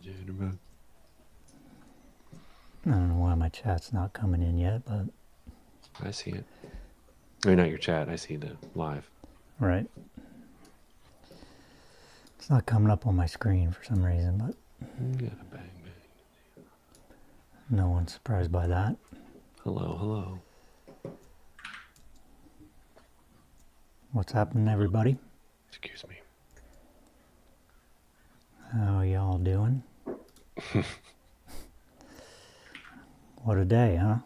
I don't know why my chat's not coming in yet, but I see it. I mean, not your chat. I see the live. Right. It's not coming up on my screen for some reason, but Yeah, bang, bang. No one's surprised by that. Hello, hello. What's happening, everybody? Excuse me. How y'all doing? What a day, huh?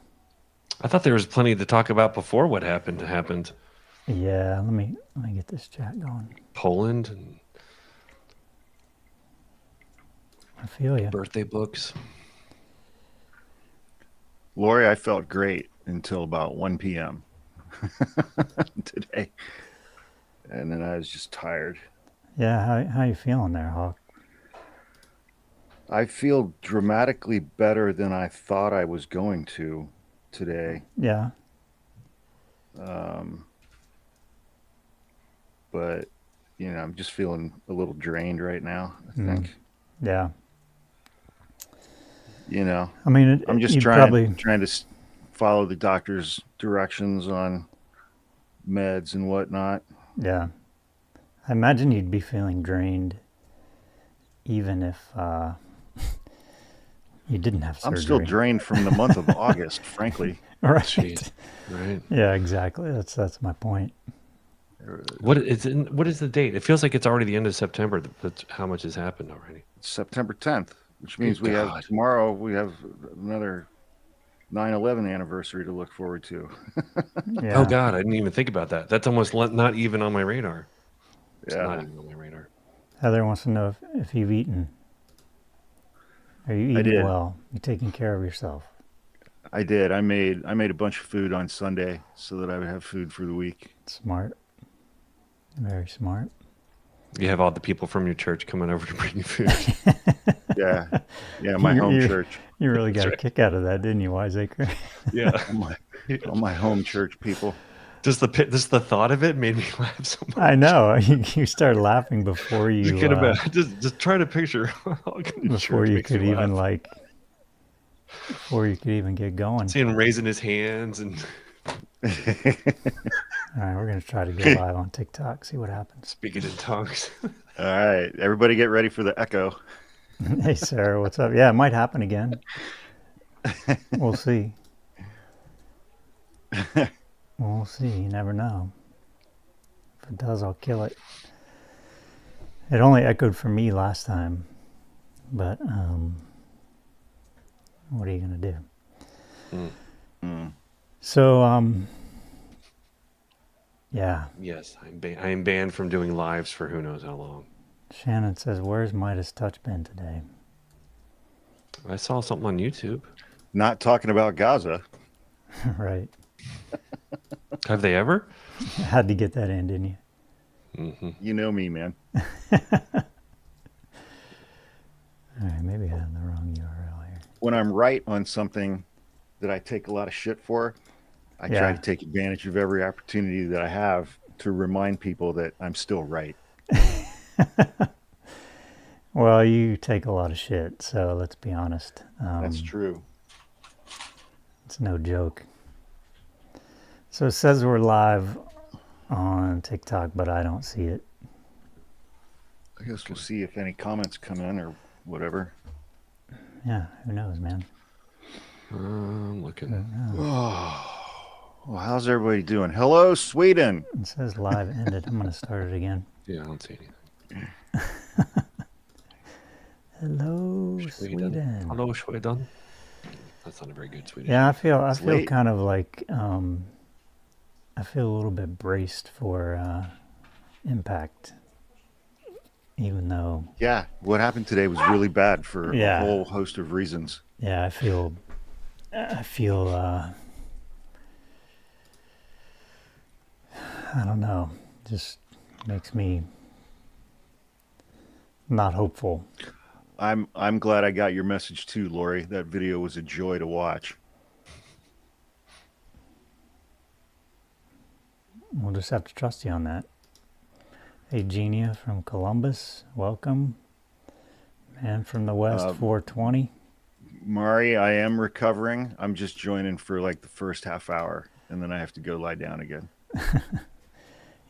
I thought there was plenty to talk about before what happened. Yeah, let me get this chat going. Poland and I feel you. Birthday books. Lori, I felt great until about 1 p.m. today. And then I was just tired. Yeah, how you feeling there, Hawk? I feel dramatically better than I thought I was going to today. Yeah. But, you know, I'm just feeling a little drained right now, I think. Yeah. You know, I mean, I'm just trying to follow the doctor's directions on meds and whatnot. Yeah. I imagine you'd be feeling drained even if you didn't have surgery. I'm still drained from the month of August, frankly. Right. Jeez. Right. Yeah, exactly. That's my point. What is the date? It feels like it's already the end of September. That's how much has happened already. It's September 10th, which means Good God. have tomorrow we have another 9/11 anniversary to look forward to. Yeah. Oh God, I didn't even think about that. That's almost not even on my radar. It's Yeah. not even on my radar. Heather wants to know if you've eaten. Are you eating well? You taking care of yourself? I did. I made a bunch of food on Sunday so that I would have food for the week. Smart. Very smart. You have all the people from your church coming over to bring you food. Yeah, my home church. You really got a kick out of that, didn't you, Wiseacre? Yeah, all my home church people. Just the thought of it made me laugh so much. I know. You started laughing before you. Just try to picture before you could even before you could even get going. See him raising his hands and. All right, we're gonna try to go live on TikTok. See what happens. Speaking in tongues. All right, everybody, get ready for the echo. Hey, Sarah, what's up? Yeah, it might happen again. We'll see. We'll see. You never know. If it does, I'll kill it. It only echoed for me last time, but what are you gonna do? So, yeah. Yes, I am banned from doing lives for who knows how long. Shannon says, "Where's Midas Touch been today?" I saw something on YouTube. Not talking about Gaza. Right. Have they ever? Had to get that in, didn't you? Mm-hmm. You know me, man. All right, maybe I have the wrong URL here. When I'm right on something that I take a lot of shit for, I try to take advantage of every opportunity that I have to remind people that I'm still right. Well, you take a lot of shit, so let's be honest. That's true. It's no joke. So it says we're live on TikTok, but I don't see it. I guess we'll see if any comments come in or whatever. Yeah, who knows, man? I'm looking. Well, how's everybody doing? Hello, Sweden. It says live ended. I'm going to start it again. Yeah, I don't see anything. Hello, Sweden. Hello, Sweden. That's not a very good Swedish. Yeah, I feel kind of like I feel a little bit braced for impact, even though. Yeah, what happened today was really bad for a whole host of reasons. Yeah, I feel. I don't know. Just makes me not hopeful. I'm glad I got your message too, Lori. That video was a joy to watch. We'll just have to trust you on that. Hey, Genia from Columbus, welcome. And from the West, 420. Mari, I am recovering. I'm just joining for like the first half hour, and then I have to go lie down again.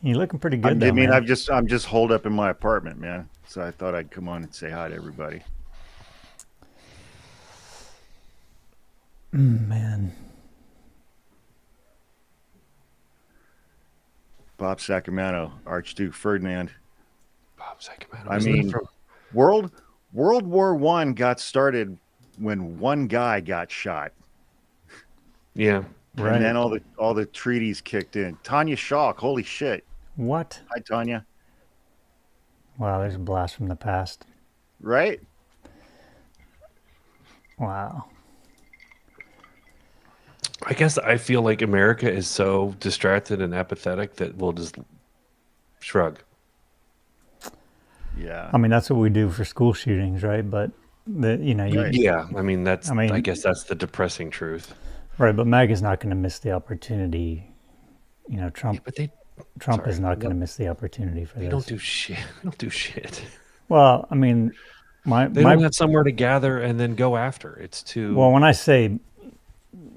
You're looking pretty I good, though, mean, man. I'm just holed up in my apartment, man. So I thought I'd come on and say hi to everybody. Man. Bob Sacramento, Archduke Ferdinand. Bob Sacramento. I mean, World War One got started when one guy got shot. Yeah. Right. And then all the treaties kicked in. Tanya Shalk, holy shit. What? Hi, Tanya. Wow, there's a blast from the past. Right? Wow. I guess I feel like America is so distracted and apathetic that we'll just shrug. Yeah. I mean, that's what we do for school shootings, right? But, Right. Yeah. I mean, I guess that's the depressing truth. Right, but MAGA's not going to miss the opportunity. You know, Trump. Yeah, but Trump is not going to miss the opportunity for this. They don't do shit. They don't do shit. Well, I mean, They don't have somewhere to gather and then go after. It's too. Well, when I say,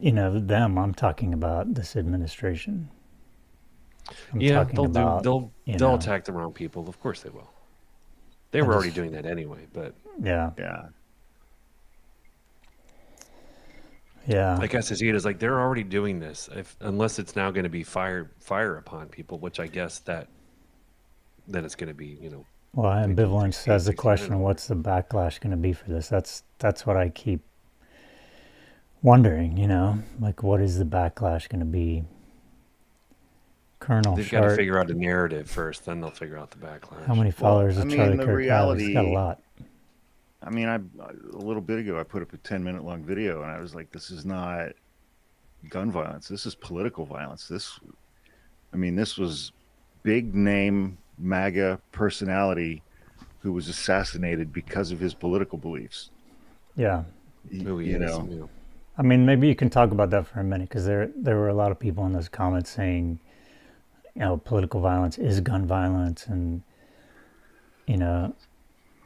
you know, them, I'm talking about this administration. I'm talking about, they'll know. attack the wrong people. Of course they will. They were already doing that anyway, but Yeah. I guess as is like they're already doing this. Unless it's now going to be fire upon people, which I guess then it's going to be, you know. Well, ambivalence has the question: what's the backlash going to be for this? That's what I keep wondering. You know, like what is the backlash going to be? Colonel They've got to figure out a narrative first, then they'll figure out the backlash. How many followers does Charlie Kirk have? He's got a lot. I mean, a little bit ago, I put up a 10-minute long video, and I was like, "This is not gun violence. This is political violence. This was big name MAGA personality who was assassinated because of his political beliefs." Yeah. You know. Yeah. I mean, maybe you can talk about that for a minute, because there were a lot of people in those comments saying, you know, political violence is gun violence, and you know,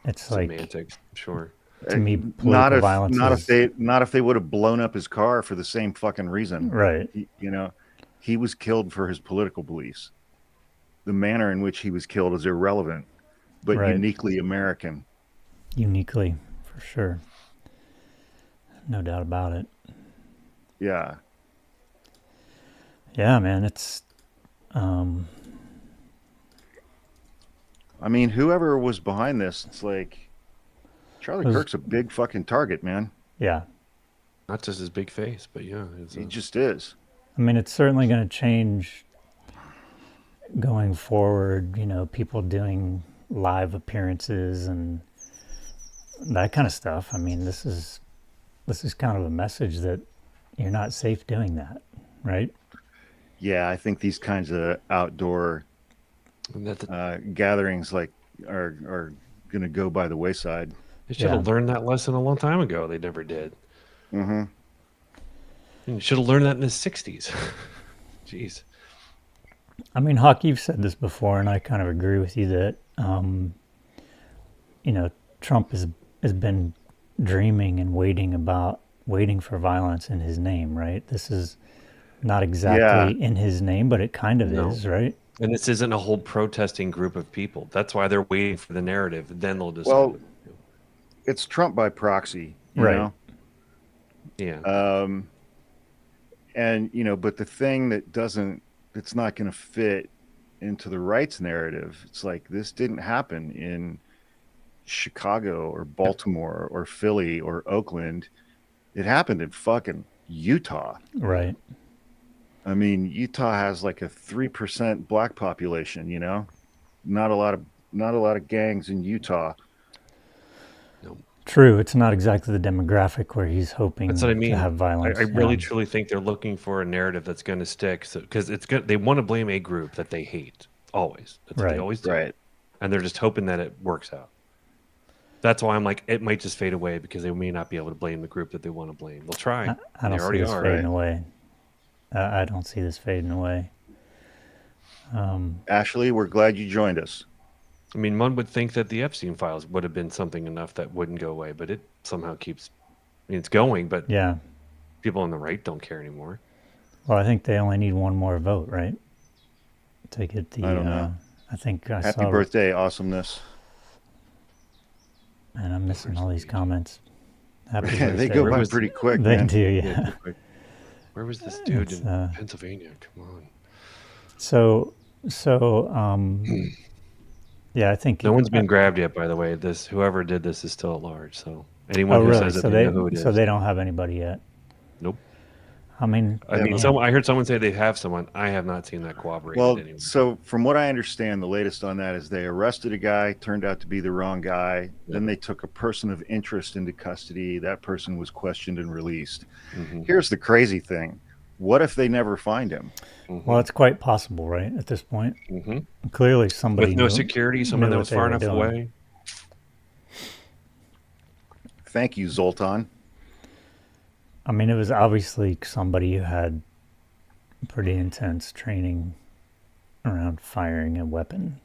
it's semantics, like sure. To me, political violence not if they would have blown up his car for the same fucking reason, right? You know, he was killed for his political beliefs. The manner in which he was killed is irrelevant, but uniquely American. Uniquely, for sure. No doubt about it. Yeah. Yeah, man, it's. I mean, whoever was behind this, it's like Charlie Kirk's a big fucking target, man. Yeah. Not just his big face, but yeah. He just is. I mean, it's certainly going to change going forward, you know, people doing live appearances and that kind of stuff. I mean, this is kind of a message that you're not safe doing that, right? Yeah, I think these kinds of outdoor gatherings like are going to go by the wayside. They should have learned that lesson a long time ago. They never did. Mm-hmm. You should have learned that in the 60s. Jeez. I mean, Hawk, you've said this before, and I kind of agree with you that, you know, Trump has been dreaming and waiting for violence in his name, right? This is not exactly in his name, but it kind of is, right? And this isn't a whole protesting group of people. That's why they're waiting for the narrative. Then they'll decide. Well, it's Trump by proxy, you know? Yeah. And, you know, but the thing that's not going to fit into the rights narrative, it's like this didn't happen in Chicago or Baltimore or Philly or Oakland. It happened in fucking Utah. Right. I mean, Utah has like a 3% black population, you know? Not a lot of gangs in Utah. True, it's not exactly the demographic where he's hoping That's what I mean. to have violence. I really truly think they're looking for a narrative that's going to stick, because it's good. They want to blame a group that they hate always. That's what they always do. Right. And they're just hoping that it works out. That's why I'm like, it might just fade away because they may not be able to blame the group that they want to blame. They'll try. I don't see this fading away. I don't see this fading away. Ashley, we're glad you joined us. I mean, one would think that the Epstein files would have been something enough that wouldn't go away, but it somehow keeps. I mean, it's going, but Yeah. people on the right don't care anymore. Well, I think they only need one more vote, right? To get the. I don't know. I think I Happy saw. birthday, awesomeness. And I'm missing all these comments. Happy They birthday. go Where by was pretty the- quick, They man. do, Yeah, yeah. too quick. Where was this dude It's, in Pennsylvania? Come on. So, yeah, I think. No one's been grabbed yet, by the way. This whoever did this is still at large. So anyone Oh, who really? says that So they know who it is, so they don't have anybody yet. nope. I mean, I mean, Yeah. I heard someone say they have someone. I have not seen that corroborated Well, anyway. so from what I understand, the latest on that is they arrested a guy, turned out to be the wrong guy. Then they took a person of interest into custody. That person was questioned and released. Mhm. Here's the crazy thing. What if they never find him? well, it's quite possible, right? At this point, Mhm. clearly somebody With no knew- security, someone knew that what was they far were enough doing. away. Thank you, Zoltan. I mean, it was obviously somebody who had pretty intense training around firing a weapon.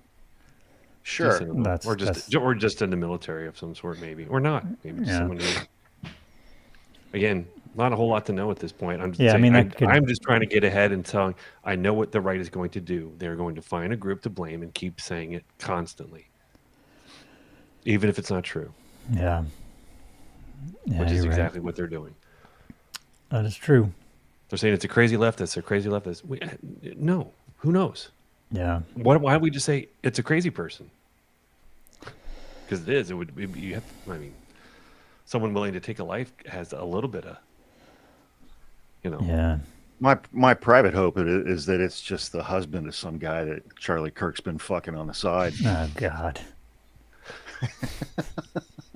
Sure. Just in the- That's- or just in the military of some sort, maybe, or not. Maybe just Yeah. someone who. Again, not a whole lot to know at this point. I'm just Yeah, I saying, mean, that could- I'm just trying to get ahead and telling. I know what the right is going to do. They're going to find a group to blame and keep saying it constantly, even if it's not true, Yeah. Yeah, which is you're right. exactly what they're doing. That is true. They're saying it's a crazy leftist. A crazy leftist. No, who knows? Yeah. Why don't we just say it's a crazy person? Because it is. It would. You have. I mean, someone willing to take a life has a little bit of. Yeah. My private hope is that it's just the husband of some guy that Charlie Kirk's been fucking on the side. Oh God.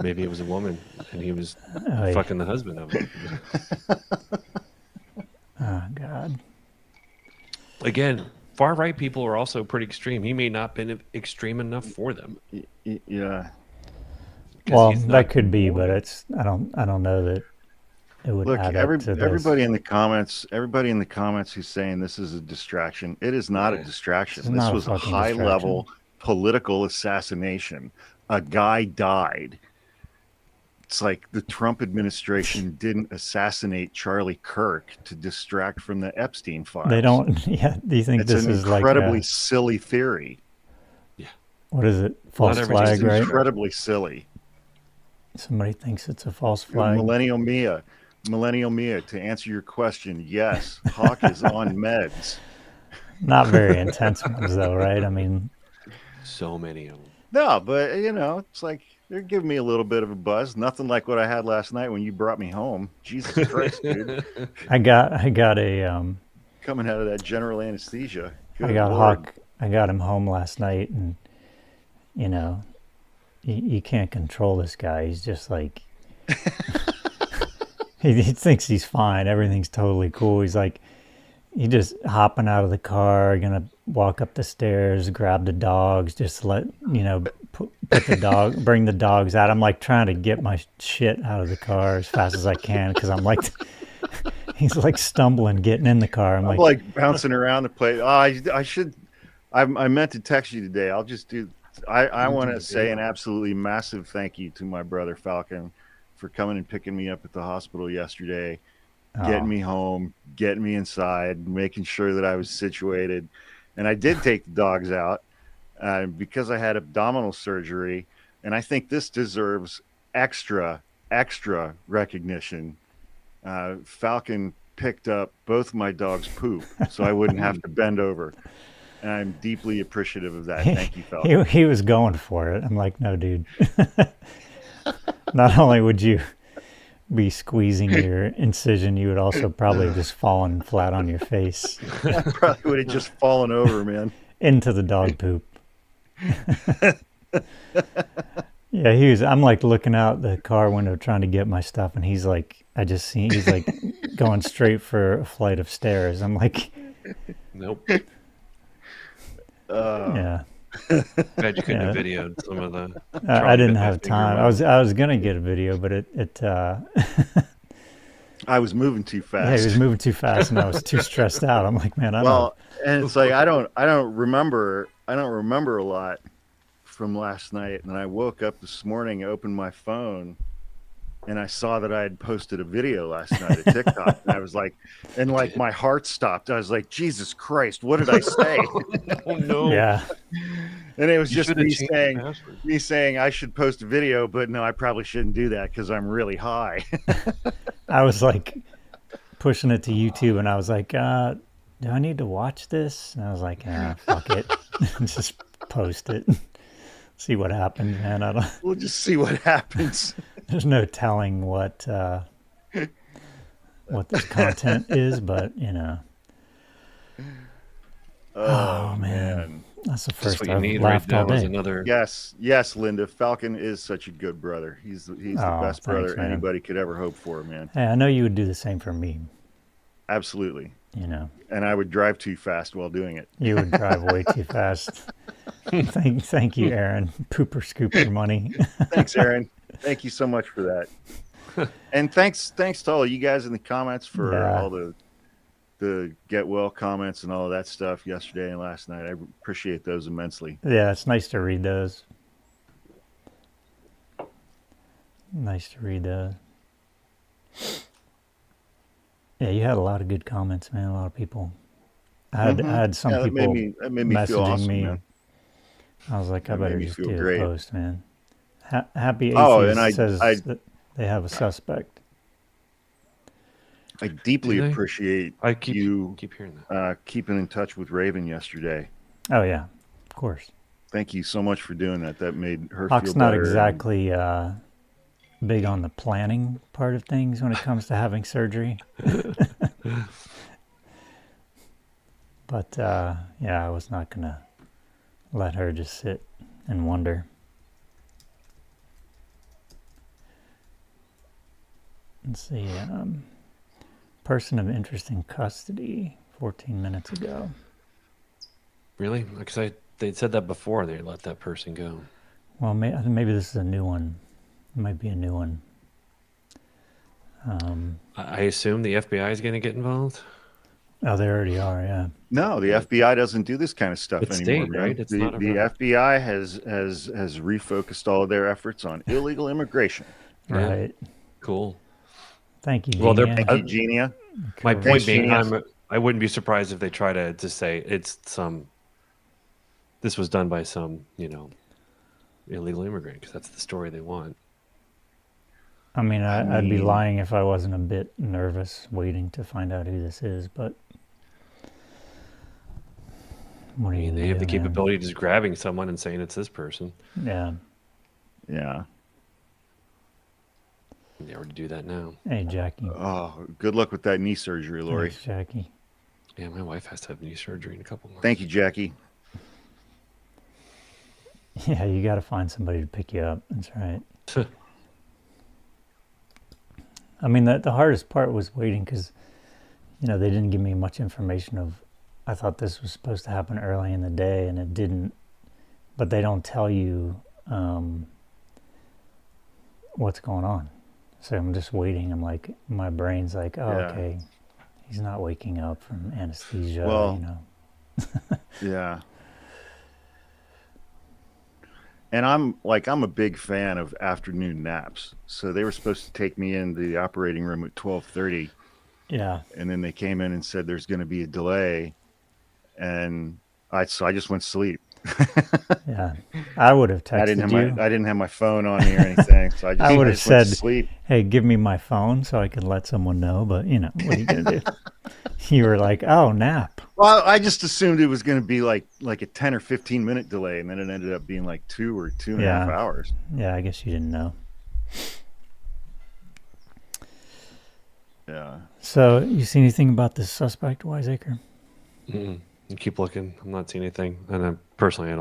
Maybe it was a woman and he was Oy. fucking the husband of it. Oh God. Again, far right people are also pretty extreme. He may not been extreme enough for them. Yeah. 'Cause Well, he's that not could be, but born. it's I don't know that it would Look, add up to this. everybody in the comments who's saying this is a distraction. It is not a Yeah. distraction. It's This not a was a fucking high distraction. level political assassination. A guy died. It's like the Trump administration didn't assassinate Charlie Kirk to distract from the Epstein files. They don't. Yeah. Do you think It's this an is like incredibly a, silly theory. what is it? False everything's flag, It's right? incredibly silly. Somebody thinks it's a false flag. Millennial Mia, to answer your question, yes, Hawk is on meds. Not very intense ones, though, right? I mean, So many of them. No, but it's like they're giving me a little bit of a buzz. Nothing like what I had last night when you brought me home. Jesus Christ, dude. I got a Coming out of that general anesthesia. Good I got Lord. Hawk. I got him home last night, and you can't control this guy. He's just like he thinks he's fine. Everything's totally cool. He's like he just hopping out of the car, gonna walk up the stairs, grab the dogs, just let put the dog, bring the dogs out. I'm like trying to get my shit out of the car as fast as I can because I'm like. He's like stumbling, getting in the car. I'm I'm like, like bouncing around the place. I meant to text you today. I'll just do. I want to say an absolutely massive thank you to my brother Falcon for coming and picking me up at the hospital yesterday, getting me home, getting me inside, making sure that I was situated. And I did take the dogs out because I had abdominal surgery. And I think this deserves extra recognition. Falcon picked up both my dogs' poop so I wouldn't have to bend over. And I'm deeply appreciative of that. Thank you, Falcon. he was going for it. I'm like, no, dude. Not only would you be squeezing your incision, you would also probably have just fallen flat on your face I probably would have just fallen over, man. into the dog poop. Yeah, I'm like looking out the car window trying to get my stuff, and he's like, he's like going straight for a flight of stairs. I'm like, Nope. yeah. Glad you couldn't have Yeah. videoed some of the. I didn't have finger time. I was gonna get a video, but it I was moving too yeah, fast. he was moving too fast, and I was too stressed out. I'm like, man, I don't. Well, and it's like I don't remember a lot from last night, and I woke up this morning, opened my phone, and I saw that I had posted a video last night at TikTok, and I was like, and like my heart stopped. I was like, Jesus Christ, what did I say? Oh no! Yeah. And it was You just should have me changed the saying, password. I should post a video, but no, I probably shouldn't do that because I'm really high. I was like pushing it to YouTube, and I was like, do I need to watch this? And I was like, fuck it. Just post it. See what happens, man. I don't. We'll just see what happens. There's no telling what this content is, but you know. Oh man. That's the Just first what you I've need right laughed all now is day. another. Yes, Linda. Falcon is such a good brother. He's the best thanks, brother man. anybody could ever hope for, man. Hey, I know you would do the same for me. Absolutely. You know, And I would drive too fast while doing it. you would drive way too fast. Thank you, Aaron. Pooper scooper money. Thanks, Aaron. Thank you so much for that. And thanks to all you guys in the comments for all the get well comments and all of that stuff yesterday and last night. I appreciate those immensely. Yeah, it's nice to read those. Nice to read those. Yeah, you had a lot of good comments, man. A lot of people. I had some people that made me messaging feel awesome, me. man. I was like, I That made better me just feel do great. a post, man. Happy Oh, Aces and says I that they have a suspect. I deeply Do they? appreciate I keep hearing that. keeping in touch with Raven yesterday. Oh yeah, of course. Thank you so much for doing that. That made her Hawk's feel not better. exactly big on the planning part of things when it comes to having surgery. But yeah, I was not gonna let her just sit and wonder. Let's see. Person of interest in custody 14 minutes ago. Really? Because they said that before they let that person go. Well, I think maybe this is a new one. It might be a new one. I assume the FBI is going to get involved. Oh, they already are, yeah. No, the FBI doesn't do this kind of stuff It's anymore, state, man. right? It's the not the about- FBI has refocused all of their efforts on illegal immigration. Yeah. Right. Cool. Thank you, Well, they're- Genia. Thank you, Genia. My Cool. point being, Genius. I wouldn't be surprised if they try to just say it's this was done by some, illegal immigrant, because that's the story they want. I mean, I'd be mean- lying if I wasn't a bit nervous waiting to find out who this is, but what are you They gonna have the do, man? capability of just grabbing someone and saying it's this person. Yeah. Yeah. They already do that now. Hey, Jackie. Oh, good luck with that knee surgery, Lori. Thanks, Jackie. Yeah, my wife has to have knee surgery in a couple months. Thank you, Jackie. Yeah, you got to find somebody to pick you up. That's right. I mean, the hardest part was waiting because, they didn't give me much information of, I thought this was supposed to happen early in the day and it didn't, but they don't tell you what's going on. So I'm just waiting. I'm like, my brain's like, oh, Yeah. okay, he's not waking up from anesthesia, Well, Yeah. And I'm a big fan of afternoon naps. So they were supposed to take me into the operating room at 12:30, Yeah. and then they came in and said there's going to be a delay, and I just went to sleep. Yeah. I would have I didn't texted have you. I didn't have my phone on me or anything, so I would I have just went said, to sleep. hey, give me my phone so I could let someone know. But, what are you going to do? You were like, oh, nap. Well, I just assumed it was going to be like a 10 or 15 minute delay, and then it ended up being like 2 or 2.5 Yeah. hours. Yeah, I guess you didn't know. Yeah. So, you see anything about this suspect, Wiseacre? Mm-mm. You keep looking. I'm not seeing anything. And personally,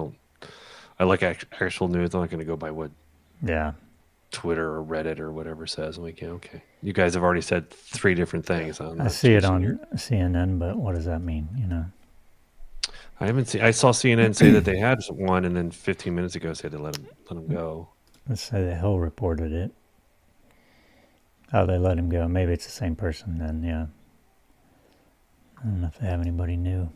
I like actual news. I'm not going to go by what Yeah. Twitter or Reddit or whatever says. I'm like, yeah, okay. You guys have already said 3 different things. I see it on CNN, but what does that mean? I haven't seen. I saw CNN say that they had one, and then 15 minutes ago said to let him go. Let's say the Hill reported it. Oh, they let him go. Maybe it's the same person then, yeah. I don't know if they have anybody new.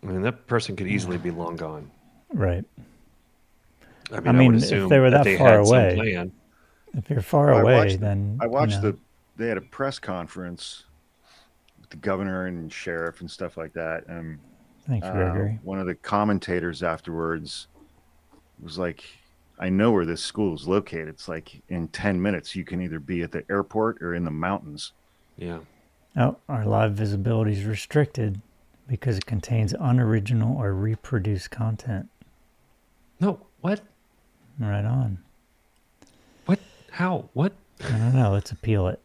I mean, that person could easily be long gone. Right. I I mean, I would mean, if they assume were that that they far had some away, plan. if you're far Well, away, then, I you watched know, they had a press conference with the governor and sheriff and stuff like that, and thanks, Gregory. one of the commentators afterwards was like, I know where this school is located. It's like in 10 minutes, you can either be at the airport or in the mountains. Yeah. Oh, our live visibility is restricted because it contains unoriginal or reproduced content. No. What? Right on. What? How? What? I don't know. Let's appeal it.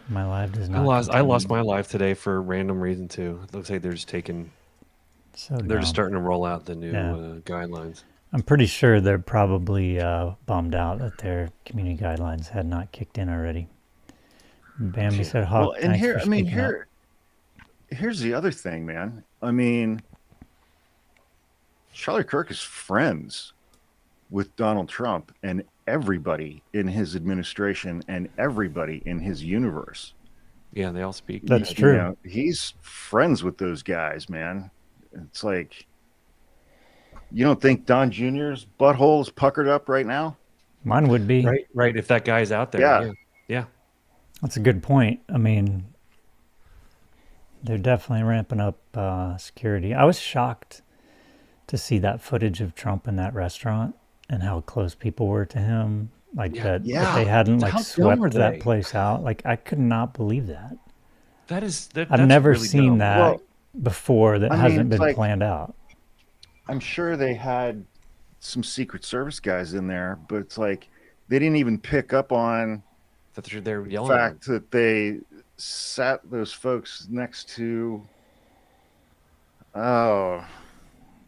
My live does not. I lost my live today for a random reason too. It looks like they're just taking. So They're just dumb. starting to roll out the new Yeah. guidelines. I'm pretty sure they're probably bummed out that their community guidelines had not kicked in already. Bambi said, "Hawk, Well, and thanks here, for I mean, speaking up." here's the other thing, man. I mean, Charlie Kirk is friends with Donald Trump and everybody in his administration and everybody in his universe. Yeah, they all speak. That's true. You know, he's friends with those guys, man. It's like, you don't think Don Jr.'s butthole is puckered up right now? Mine would be. Right, right. If that guy's out there, Yeah. yeah. That's a good point. I mean, they're definitely ramping up security. I was shocked to see that footage of Trump in that restaurant and how close people were to him. Like that they hadn't like How dumb are swept that they? place out. Like I could not believe that. That's I've never really seen dumb. that Well, before that I mean, hasn't it's been like- planned out. I'm sure they had some Secret Service guys in there, but it's like they didn't even pick up on That they're the yelling at fact that they sat those folks next to I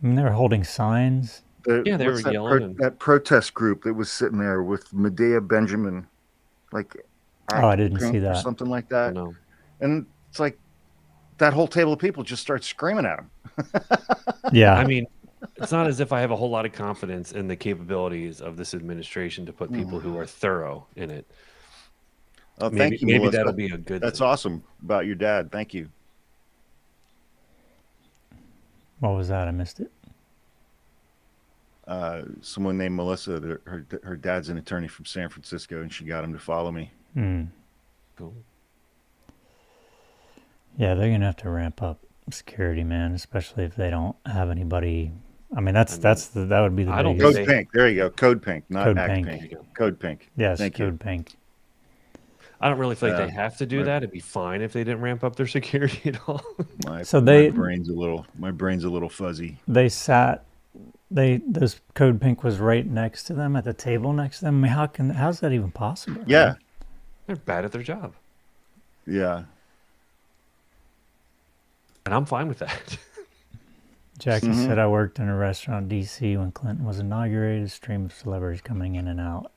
mean, they were holding signs. Yeah, they what's were yelling and- that protest group that was sitting there with Medea Benjamin, like Oh, I didn't see or that. something like them. that, No. and it's like that whole table of people just start screaming at him. Yeah. I mean, it's not as if I have a whole lot of confidence in the capabilities of this administration to put people who are thorough in it. Oh, Maybe, thank you, maybe Melissa. that'll be a good That's thing. awesome about your dad. Thank you. What was that? I missed it. Someone named Melissa, her dad's an attorney from San Francisco, and she got him to follow me. Cool. Yeah, they're gonna have to ramp up security, man. Especially if they don't have anybody. I mean, that would be the I don't biggest. Code They- Pink. There you go. Code Pink, not Code Act Pink. Pink. Code Pink. Yes, Thank you. Code Pink. I don't really feel like they have to do right. that. It'd be fine if they didn't ramp up their security at all. So my brain's a little fuzzy. They sat. This Code Pink was right next to them at the table next to them. I mean, how's that even possible? Yeah, They're bad at their job. yeah. And I'm fine with that. Jackie said, "I worked in a restaurant in D.C. when Clinton was inaugurated. A stream of celebrities coming in and out."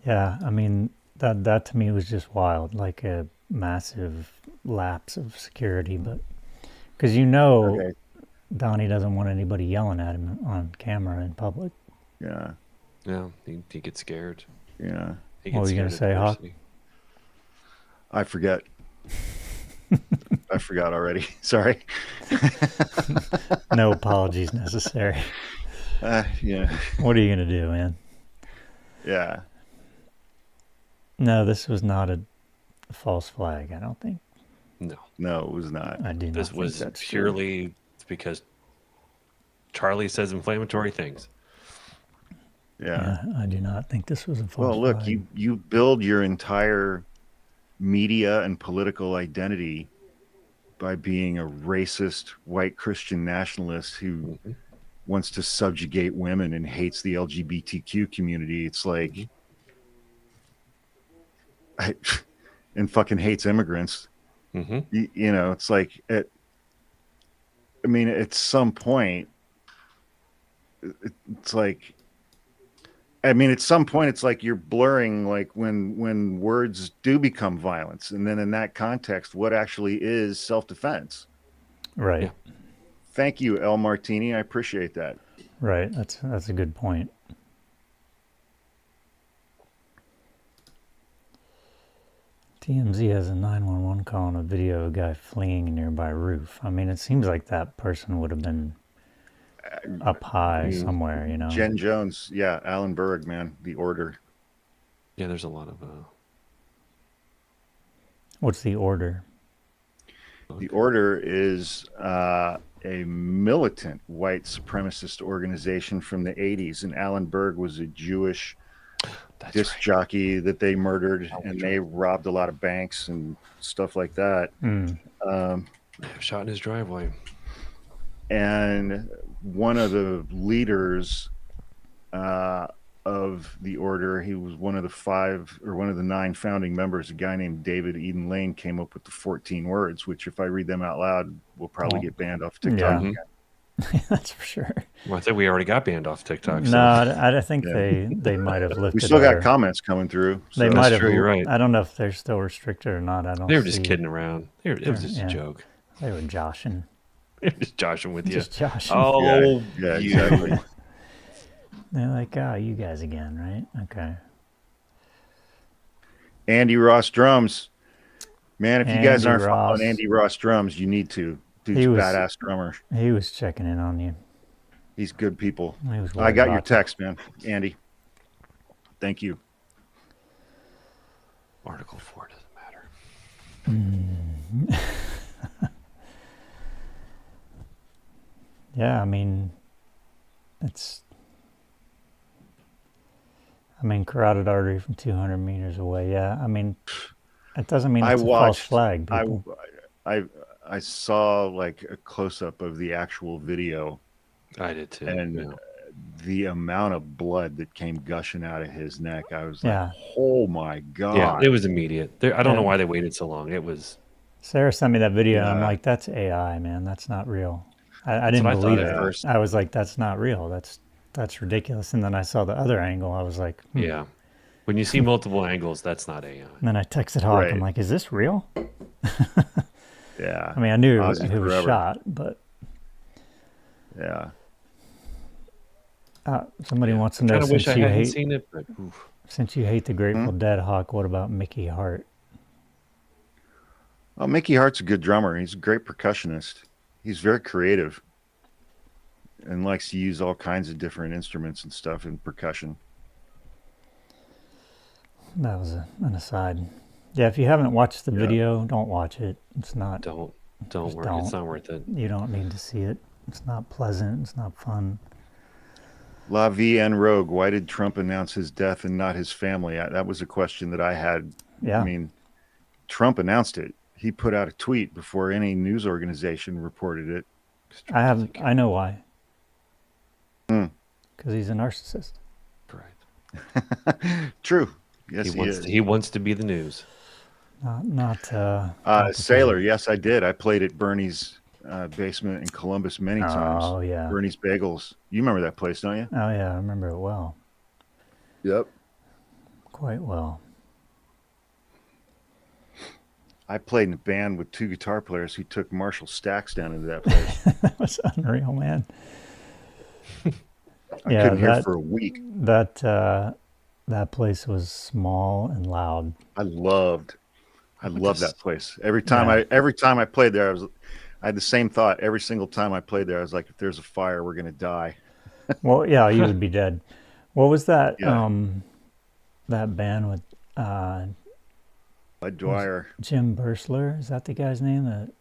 Yeah, I mean that to me was just wild, like a massive lapse of security. But because Okay. Donnie doesn't want anybody yelling at him on camera in public. Yeah, Yeah, he gets scared. yeah. He What gets were you gonna scared say, of Hawk? diversity. I forget. I forgot already. Sorry. No apologies necessary. Yeah, What are you gonna do, man? yeah. No, this was not a false flag. I don't think. No, it was not. I do not this think was that's true. purely because Charlie says inflammatory things. Yeah. Yeah, I do not think this was a false Well, look, flag. you build your entire media and political identity by being a racist white Christian nationalist who wants to subjugate women and hates the LGBTQ community. It's like, and fucking hates immigrants. Mm-hmm. You know, it's like, at some point, it's like, at some point, it's like you're blurring, like when words do become violence, and then in that context, what actually is self-defense? Right. Yeah. Thank you, El Martini. I appreciate that. Right. That's a good point. TMZ has a 911 call on a video of a guy fleeing a nearby roof. I mean, it seems like that person would have been up high somewhere, you know. Jen Jones, yeah, Alan Berg, man, The Order. Yeah, there's a lot of. What's The Order? The Order is a militant white supremacist organization from the 80s, and Alan Berg was a Jewish disc jockey that they murdered, and they robbed a lot of banks and stuff like that. Shot in his driveway. And one of the leaders of the Order, he was one of the 9 founding members, a guy named David Eden Lane, came up with the 14 words, which if I read them out loud, will probably get banned off TikTok. Yeah. That's for sure. Well, I think we already got banned off TikTok. So. No, I think they might have lifted. We still got comments coming through. So. They might have. True, you're right. I don't know if they're still restricted or not. I don't. They were just kidding around. It was just a joke. They were joshing. They were just joshing with you. Just joshing. Oh, yeah, exactly. They're like, oh, you guys again, right? Okay. Andy Ross drums. Man, if you guys aren't Ross. following Andy Ross drums, you need to. Dude's a badass drummer. He was checking in on you. He's good people. I got your text, man. Andy. Thank you. Article 4 doesn't matter. Yeah, I mean, carotid artery from 200 meters away. Yeah, I mean, it doesn't mean it's a false flag. I saw like a close-up of the actual video. I did too. And the amount of blood that came gushing out of his neck, I was like, oh my God. Yeah, it was immediate. I don't know why they waited so long. It was. Sarah sent me that video, and I'm like, that's AI, man. That's not real. I didn't believe it. First. I was like, that's not real. That's ridiculous. And then I saw the other angle. I was like, yeah. When you see multiple angles, that's not AI. And then I texted Hawk. I'm like, is this real? Yeah. I mean, I knew he was shot, but. Yeah. Somebody wants to know, I wish I hadn't seen it, but since you hate the Grateful Dead, Hawk, what about Mickey Hart? Oh, Mickey Hart's a good drummer. He's a great percussionist. He's very creative and likes to use all kinds of different instruments and stuff in percussion. That was an aside. Yeah, if you haven't watched the video, don't watch it. It's not. Don't worry. It's not worth it. You don't need to see it. It's not pleasant. It's not fun. La Vie en Rogue. Why did Trump announce his death and not his family? That was a question that I had. Yeah. I mean, Trump announced it. He put out a tweet before any news organization reported it. I know why. Because he's a narcissist. Correct. True. Yes, he wants to be the news. Not Sailor. Yes, I did. I played at Bernie's basement in Columbus many times. Oh, yeah. Bernie's Bagels. You remember that place, don't you? Oh, yeah. I remember it well. Yep. Quite well. I played in a band with 2 guitar players who took Marshall stacks down into that place. That was unreal, man. I couldn't hear for a week. That place was small and loud. I loved that place. Every time I played there, I had the same thought. Every single time I played there, I was like, if there's a fire, we're gonna die. Well, yeah, you would be dead. What was that? Yeah. That band with Bud Dwyer, Jim Bursler, is that the guy's name? The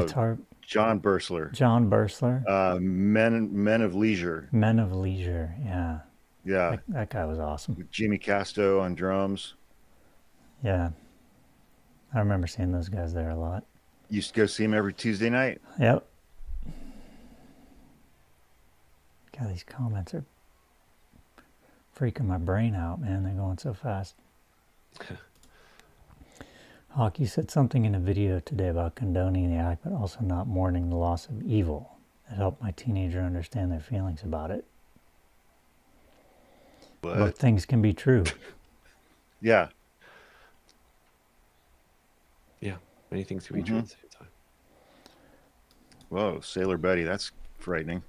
guitar. John Bursler. John Bursler. Men of Leisure. Men of Leisure. Yeah. Yeah. That guy was awesome. With Jimmy Casto on drums. Yeah. I remember seeing those guys there a lot. Used to go see him every Tuesday night. Yep. God, these comments are freaking my brain out, man. They're going so fast. Hawk, you said something in a video today about condoning the act, but also not mourning the loss of evil. It helped my teenager understand their feelings about it. But things can be true. Yeah. Yeah. Many things can be true at the same time. Whoa, Sailor Betty, that's frightening.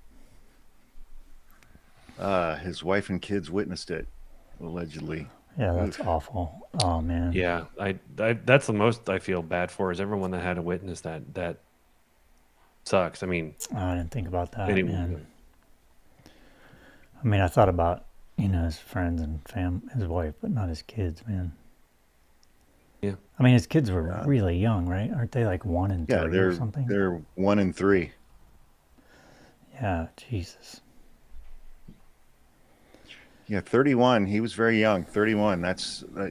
His wife and kids witnessed it, allegedly. Yeah, that's awful. Oh man. Yeah, I that's the most I feel bad for is everyone that had to witness that. That sucks. I mean, I didn't think about that, anyone. man. I mean, I thought about, his friends and his wife, but not his kids, man. Yeah. I mean, his kids were really young, right? Aren't they like 1 and 3 or something? They're 1 and 3. Yeah, Jesus. Yeah, 31. He was very young. 31.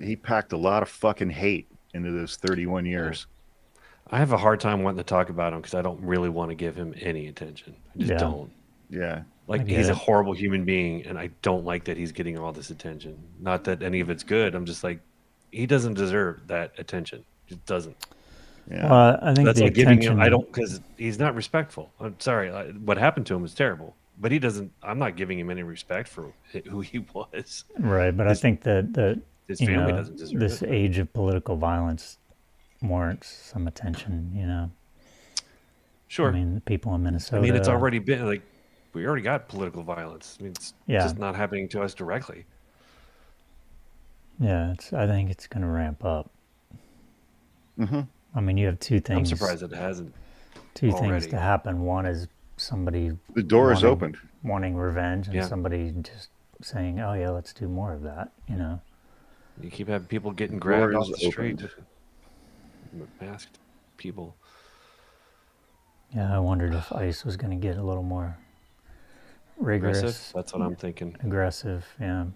He packed a lot of fucking hate into those 31 years. I have a hard time wanting to talk about him because I don't really want to give him any attention. I just don't. Yeah. Like, he's a horrible human being, and I don't like that he's getting all this attention. Not that any of it's good. I'm just like, he doesn't deserve that attention. He doesn't. Yeah. Well, I think that's the like attention... giving him. I don't, because he's not respectful. I'm sorry. What happened to him was terrible, but he doesn't. I'm not giving him any respect for who he was. Right, but I think that his family doesn't deserve this it. age of political violence warrants some attention. Sure. I mean, the people in Minnesota. I mean, it's already been like we already got political violence. I mean, it's just not happening to us directly. Yeah, I think it's going to ramp up. Mm-hmm. I mean, you have two things. I'm surprised it hasn't. Two things to happen. One is somebody. The door is opened. Wanting revenge, and somebody just saying, "Oh yeah, let's do more of that." You keep having people getting grabbed off the street. Masked people. Yeah, I wondered if ICE was going to get a little more rigorous. Aggressive? That's what I'm thinking. Aggressive, yeah.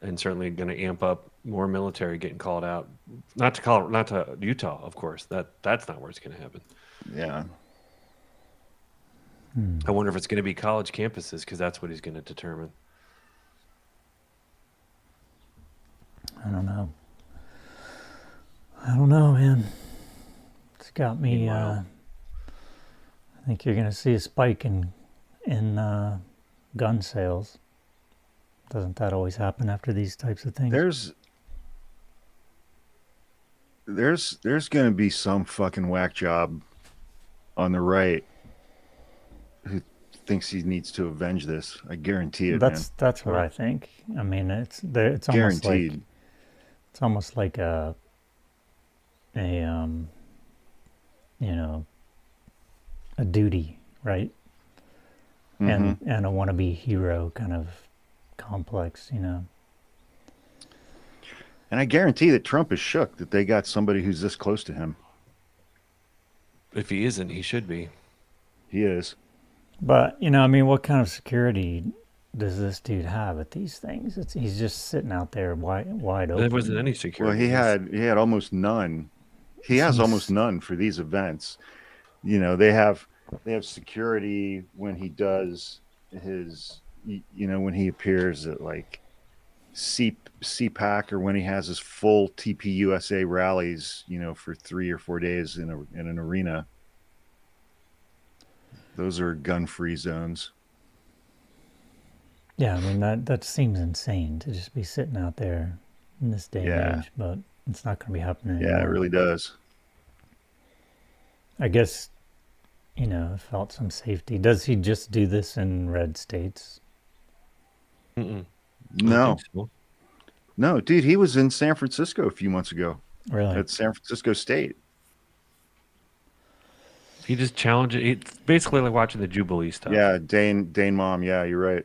And certainly going to amp up more military getting called out. Not to Utah, of course. That's not where it's going to happen. Yeah. I wonder if it's going to be college campuses because that's what he's going to determine. I don't know. I don't know, man. It's got me. I think you're going to see a spike in gun sales. Doesn't that always happen after these types of things? There's going to be some fucking whack job on the right who thinks he needs to avenge this. I guarantee it. That's what I think. I mean, it's almost guaranteed. Like it's almost like a duty, right? Mm-hmm. And a wannabe hero kind of complex, And I guarantee that Trump is shook that they got somebody who's this close to him. If he isn't, he should be. He is. But, I mean, what kind of security does this dude have at these things? He's just sitting out there wide open. There wasn't any security. Well, he had almost none. He has almost none for these events. They have security when he does his, when he appears at like CPAC or when he has his full TPUSA rallies, for 3 or 4 days in an arena. Those are gun-free zones. Yeah, I mean, that seems insane to just be sitting out there in this day and age, but it's not going to be happening anymore. Yeah, it really does. I guess, felt some safety. Does he just do this in red states? Mm-mm. No. So. No, dude, he was in San Francisco a few months ago. Really? At San Francisco State. He just challenged it. It's basically like watching the Jubilee stuff. Yeah, Dane Mom. Yeah, you're right.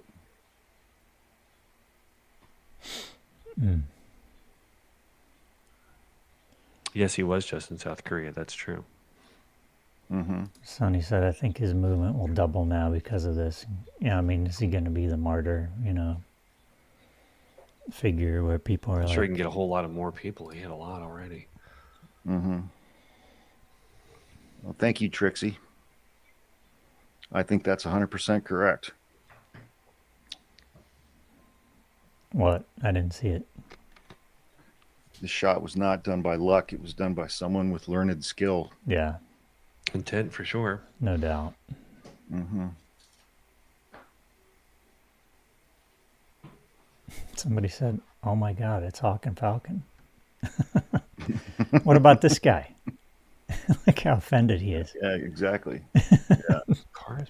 Yes, he was just in South Korea. That's true. Mm-hmm. Sonny said, I think his movement will double now because of this. Yeah, I mean, is he going to be the martyr, figure where people are I'm like... sure he can get a whole lot of more people. He had a lot already. Mm-hmm. Well, thank you, Trixie. I think that's 100% correct. What? I didn't see it. The shot was not done by luck. It was done by someone with learned skill. Yeah. Intent, for sure. No doubt. Mm-hmm. Somebody said, oh my God, it's Hawk and Falcon. What about this guy? Look how offended he is. Yeah, exactly. Yeah. Cars,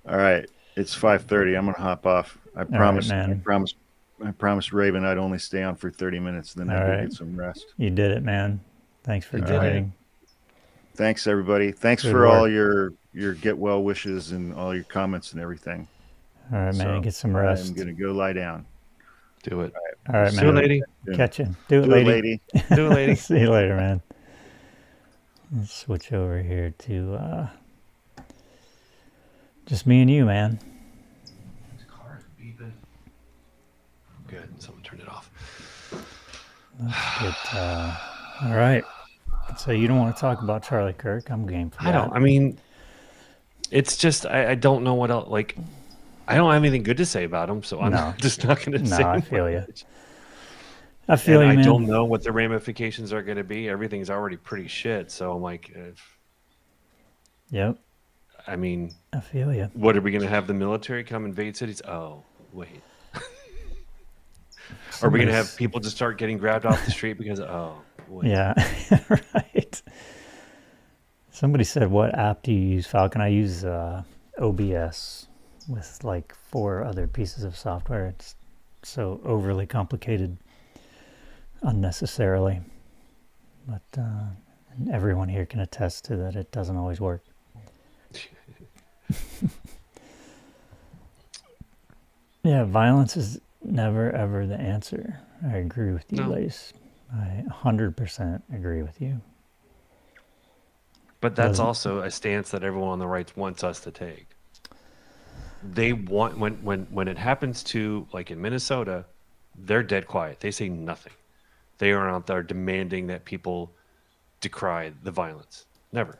all right. It's 5:30. I'm going to hop off. I promise. Right, man. I promise I promised Raven I'd only stay on for 30 minutes, then All I'd go right. get some rest. You did it, man. Thanks for All right. joining. Thanks, everybody. Thanks Good for work. all your get well wishes and all your comments and everything. All right, man. So, Get some rest. I'm going to go lie down. Do it. All right, Do it, man. lady. Catch you. Do it, Do it, lady. lady. Do it, lady. See you later, man. Let's switch over here to just me and you, man. Car's beeping. Good. Someone turned it off. Let's get, all right. So you don't want to talk about Charlie Kirk? I'm game for that. I don't. I mean, it's just I don't know what else. Like, I don't have anything good to say about him, so I'm No. just not going to No, say. I feel you. much. I feel And you, I man. don't know what the ramifications are going to be. Everything's already pretty shit. So I'm like, Yep. I mean, I feel you. what are we going to have the military come invade cities? Oh, wait. Are we going to have people just start getting grabbed off the street because, oh, wait. Yeah, right. Somebody said, what app do you use, Falcon? I use OBS with like 4 other pieces of software. It's so overly complicated unnecessarily. But everyone here can attest to that it doesn't always work. Yeah, violence is never, ever the answer. I agree with you, No. Lace. I 100% agree with you. But that's Doesn't- also a stance that everyone on the right wants us to take. They want when it happens to, like in Minnesota, they're dead quiet. They say nothing. They are out there demanding that people decry the violence. Never.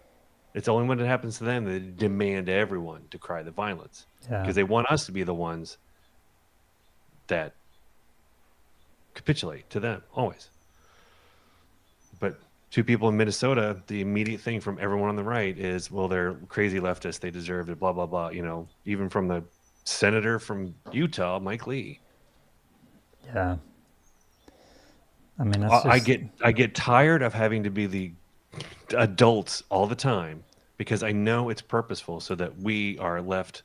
It's only when it happens to them that they demand everyone decry the violence. Yeah. Because they want us to be the ones that capitulate to them, always. But 2 people in Minnesota, the immediate thing from everyone on the right is, well, they're crazy leftists, they deserve it, blah, blah, blah. You know, even from the senator from Utah, Mike Lee. Yeah. I mean, that's I get tired of having to be the adults all the time because I know it's purposeful so that we are left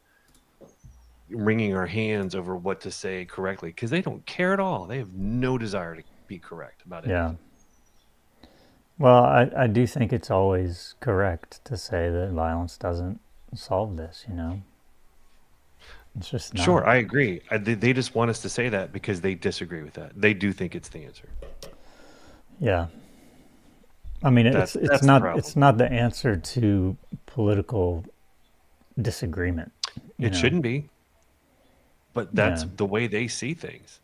wringing our hands over what to say correctly because they don't care at all. They have no desire to be correct about it. Yeah. Well, I do think it's always correct to say that violence doesn't solve this, you know? It's just not. Sure, I agree. They just want us to say that because they disagree with that. They do think it's the answer. Yeah. I mean, That's it's the not problem. it's not the answer to political disagreement. you It know? shouldn't be. But that's Yeah. the way they see things.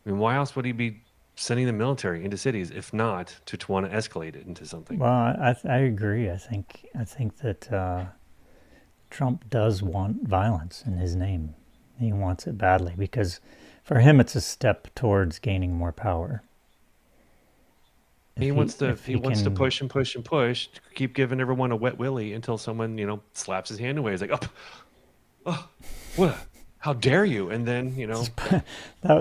I mean, why else would he be sending the military into cities if not to want to escalate it into something? Well, I agree. I think that Trump does want violence in his name. He wants it badly because for him it's a step towards gaining more power. He If wants to if he wants to can- push and push and push, keep giving everyone a wet willy until someone, slaps his hand away. He's like, oh, what? How dare you? And then, That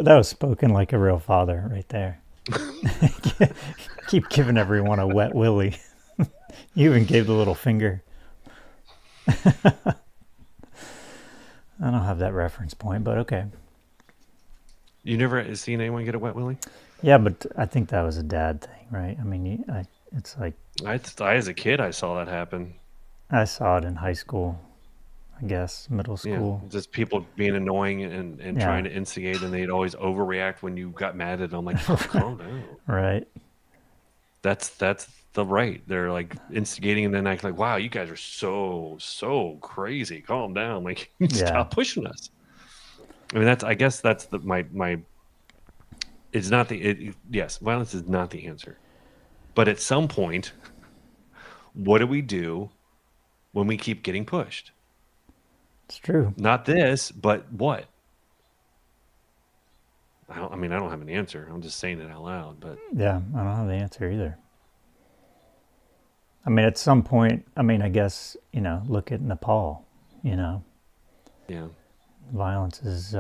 was spoken like a real father right there. Keep giving everyone a wet willy. You even gave the little finger. I don't have that reference point, but okay. you never seen anyone get a wet willy? Yeah, but I think that was a dad thing, right? I mean, it's like I as a kid, I saw that happen. I saw it in high school, I guess, middle school. Yeah, just people being annoying and Yeah. trying to instigate, and they'd always overreact when you got mad at them. Like, calm down. Right. That's the right. They're like instigating and then acting like, wow, you guys are so crazy. Calm down. Like, Yeah. stop pushing us. I mean, I guess that's my. It's not yes, violence is not the answer. But at some point, what do we do when we keep getting pushed? It's true. Not this, but what? I don't have an answer. I'm just saying it out loud. But Yeah, I don't have the answer either. I mean, at some point, I guess, look at Nepal, yeah, violence is,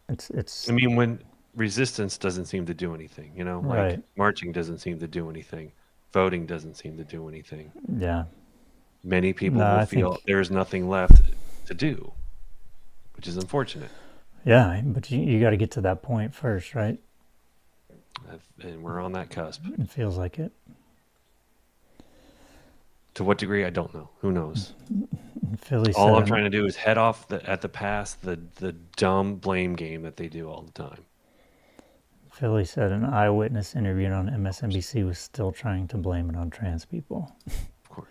it's, I mean, when resistance doesn't seem to do anything, like Right. marching doesn't seem to do anything, voting doesn't seem to do anything. yeah, Many people No, will I feel think- there's nothing left to do. which is unfortunate. Yeah, but you got to get to that point first, right? And we're on that cusp. It feels like it. To what degree, I don't know. Who knows? Philly All said I'm trying to do is head off at the past, the dumb blame game that they do all the time. Philly said an eyewitness interviewed on MSNBC was still trying to blame it on trans people. Of course.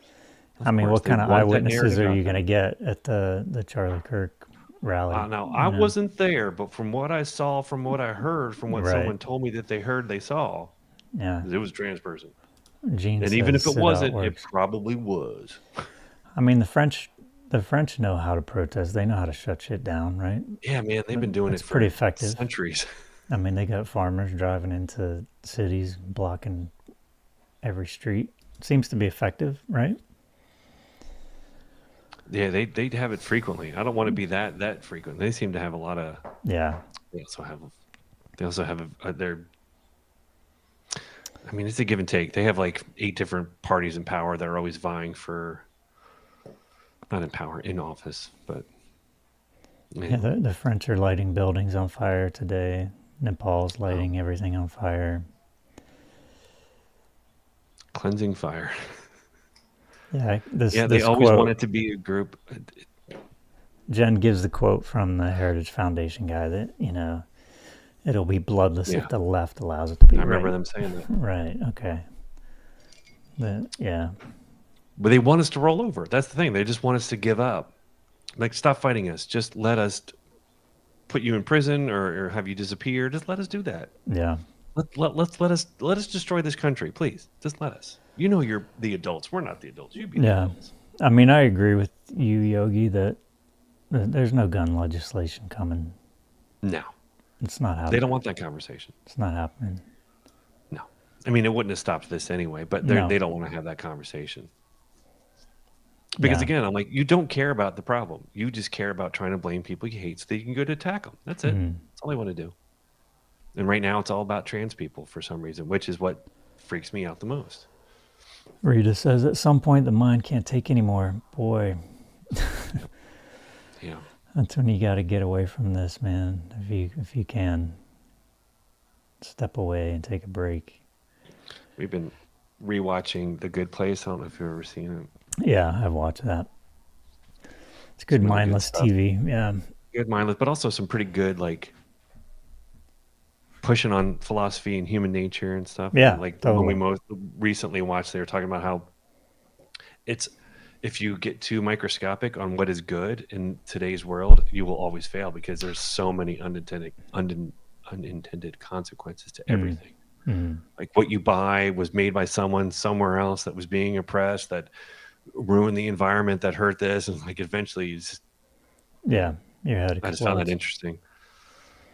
I mean, what They kind of want that eyewitnesses narrative are out you there. going to get at the Charlie Kirk rally? Now, you I know? wasn't there, but from what I saw, from what I heard, from what Right. someone told me that they heard, they saw, Yeah. it was a trans person. Gene And even says if it sit out wasn't, it works. probably was. I mean, the French know how to protest. They know how to shut shit down, right? Yeah, man, they've been doing It's it for pretty effective. centuries. I mean, they got farmers driving into cities, blocking every street. Seems to be effective, right? Yeah, they have it frequently. I don't want to be that frequent. They seem to have a lot of. Yeah. They also have their. I mean, it's a give and take. They have like 8 different parties in power that are always vying for. Not in power, in office, but. Yeah, the French are lighting buildings on fire today. Nepal's lighting everything on fire. Cleansing fire. Yeah, They this always quote, want it to be a group. Jen gives the quote from the Heritage Foundation guy that, it'll be bloodless Yeah. if the left allows it to be. I remember right. them saying that. Right, okay. Yeah. But they want us to roll over. That's the thing. They just want us to give up. Like, stop fighting us. Just let us put you in prison or have you disappear. Just let us do that. Yeah. Let us destroy this country, please. Just let us. You're the adults. We're not the adults. You be the Yeah. adults. I mean, I agree with you, Yogi, that there's no gun legislation coming. No. It's not happening. They don't want that conversation. It's not happening. No. I mean, it wouldn't have stopped this anyway, but No. they don't want to have that conversation. Because Yeah. again, I'm like, you don't care about the problem. You just care about trying to blame people you hate so that you can go to attack them. That's it. Mhm. That's all they want to do. And right now, it's all about trans people for some reason, which is what freaks me out the most. Rita says at some point the mind can't take anymore. Boy, Yeah. that's when you got to get away from this, man. If you can, step away and take a break. We've been rewatching The Good Place. I don't know if you've ever seen it. Yeah, I've watched that. It's good Some really good mindless stuff. TV. Yeah. Good mindless, but also some pretty good, like, pushing on philosophy and human nature and stuff. Yeah, And, like, totally. when we most recently watched, they were talking about how it's, if you get too microscopic on what is good in today's world, you will always fail because there's so many unintended consequences to everything. Mhm. Like, what you buy was made by someone somewhere else that was being oppressed, that ruined the environment, that hurt this, and like eventually you just, Yeah. Your head I just found that explodes. interesting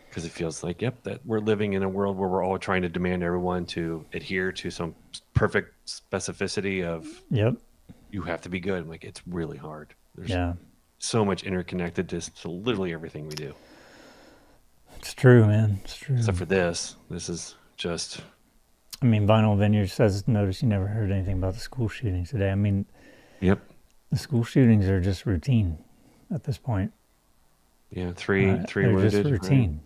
because it feels like, yep, that we're living in a world where we're all trying to demand everyone to adhere to some perfect specificity of Yep. you have to be good. I'm like, it's really hard. There's Yeah. so much interconnectedness to literally everything we do, It's true, man. It's true. except for this. This is just, I mean, Vinyl Vineyard says, notice you never heard anything about the school shootings today. I mean, yep, the school shootings are just routine at this point. yeah, three They're wounded. just right? routine.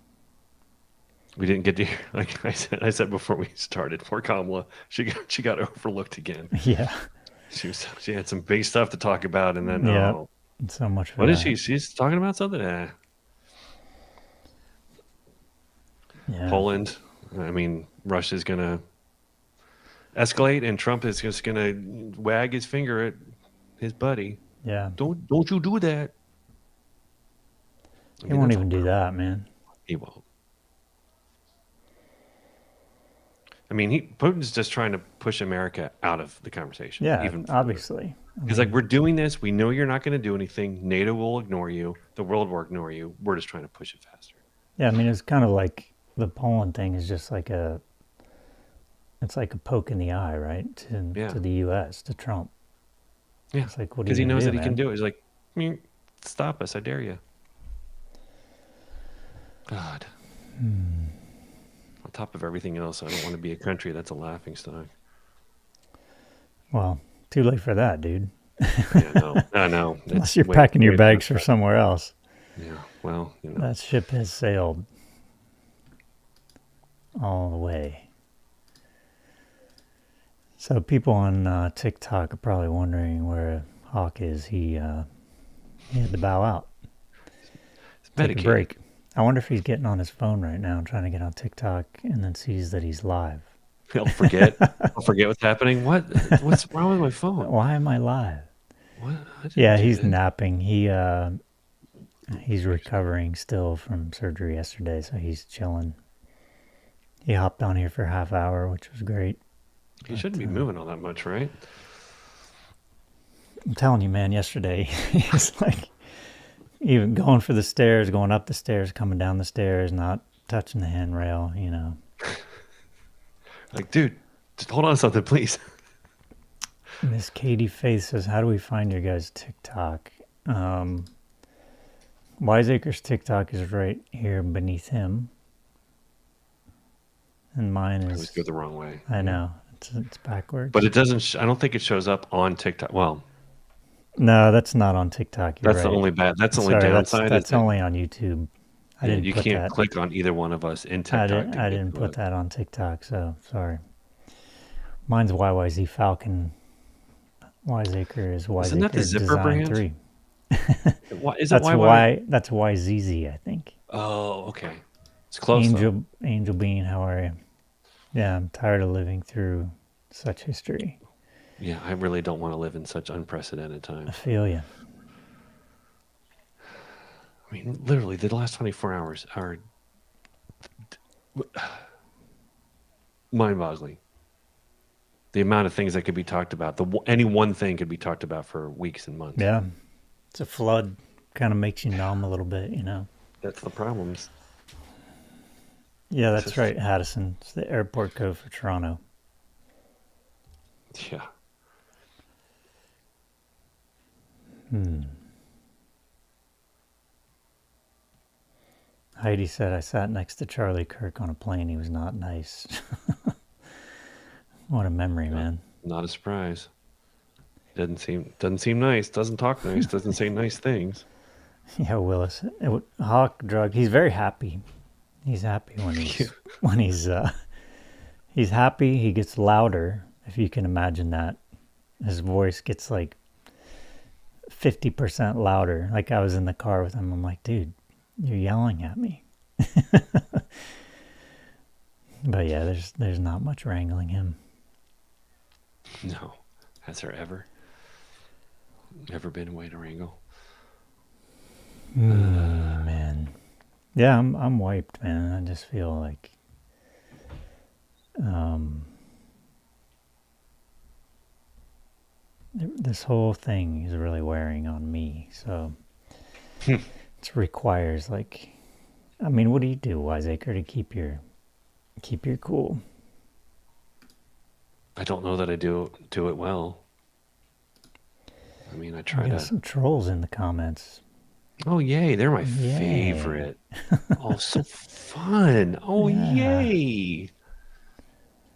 We didn't get to hear, like I said before we started. Poor Kamala, she got overlooked again. Yeah. She had some big stuff to talk about, and then Yeah. So much for what is that. she? She's talking about something. Yeah. Poland. I mean, Russia's gonna escalate, and Trump is just gonna wag his finger at his buddy. Yeah. Don't you do that? I He mean, won't that's even all- do that, man. He won't. I mean, Putin's just trying to push America out of the conversation. Yeah, even further. obviously. He's like, we're doing this. We know you're not going to do anything. NATO will ignore you. The world will ignore you. We're just trying to push it faster. Yeah, I mean, it's kind of like the Poland thing is just like it's like a poke in the eye, right? To the U.S., to Trump. Yeah, It's like, what are because you he gonna knows do, that he can man? do it. He's like, stop us. I dare you. God. On top of everything else, I don't want to be a country that's a laughingstock. Well, too late for that, dude. Yeah, no, I know. Unless you're packing your bags for somewhere else. Yeah. well, you know. That ship has sailed all the way. So people on TikTok are probably wondering where Hawk is. He had to bow out. Take a break. I wonder if he's getting on his phone right now and trying to get on TikTok and then sees that he's live. He'll forget. I'll forget what's happening. What's wrong with my phone? Why am I live? What? Yeah, he's napping. He's recovering still from surgery yesterday, so he's chilling. He hopped on here for a half hour, which was great. He shouldn't be moving all that much, right? I'm telling you, man, yesterday, he's like, even going for the stairs, going up the stairs, coming down the stairs, not touching the handrail, you know. Like, dude, just hold on to something, please. Miss Katie Faith says, how do we find your guys' TikTok? Wiseacre's TikTok is right here beneath him. And mine is... I always go the wrong way. I know. It's backwards. But it doesn't... I don't think it shows up on TikTok. Well... No, that's not on TikTok. That's right. the only bad... That's the only downside. That's only on YouTube. You can't click on either one of us in TikTok. I didn't put that on TikTok, so sorry. Mine's YYZ Falcon. Wiseacre is Wiseacre. Isn't that the zipper Design brand? 3. Is it YY? That's YZZ, I think. Oh, okay. It's close. Angel Bean, how are you? Yeah, I'm tired of living through such history. Yeah, I really don't want to live in such unprecedented times. I feel you. I mean, literally, the last 24 hours are mind-boggling. The amount of things that could be talked about. Any one thing could be talked about for weeks and months. Yeah. It's a flood. Kind of makes you numb a little bit, you know. That's the problems. Yeah, that's right, Haddison. It's the airport code for Toronto. Yeah. Heidi said, I sat next to Charlie Kirk on a plane. He was not nice. What a memory, man. Not a surprise. Doesn't seem nice. Doesn't talk nice. Doesn't say nice things. Yeah, Willis. Hawk drug. He's very happy. He's happy when he's happy. He gets louder, if you can imagine that. His voice gets like 50% louder. Like I was in the car with him. I'm like, dude, you're yelling at me. But yeah, there's not much wrangling him. No. Has there ever been a way to wrangle? Man. Yeah, I'm wiped, man. I just feel like this whole thing is really wearing on me. So it requires like, I mean, what do you do, Wiseacre, to keep your cool? I don't know that I do it well. I mean, I try to... some trolls in the comments. Oh, yay. They're my favorite. Oh, so fun. Oh, yeah. Yay.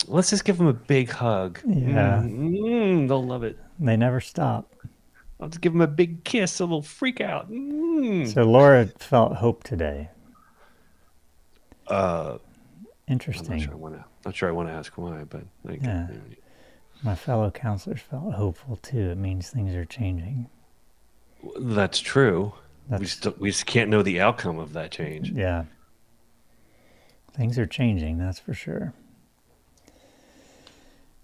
Let's just give them a big hug. Yeah. They'll love it. They never stop. I'll just give them a big kiss so they'll freak out. So Laura felt hope today. Interesting. Not sure I want to ask why, but... Yeah. My fellow counselors felt hopeful too. It means things are changing. That's true. We just can't know the outcome of that change. Yeah. Things are changing, that's for sure.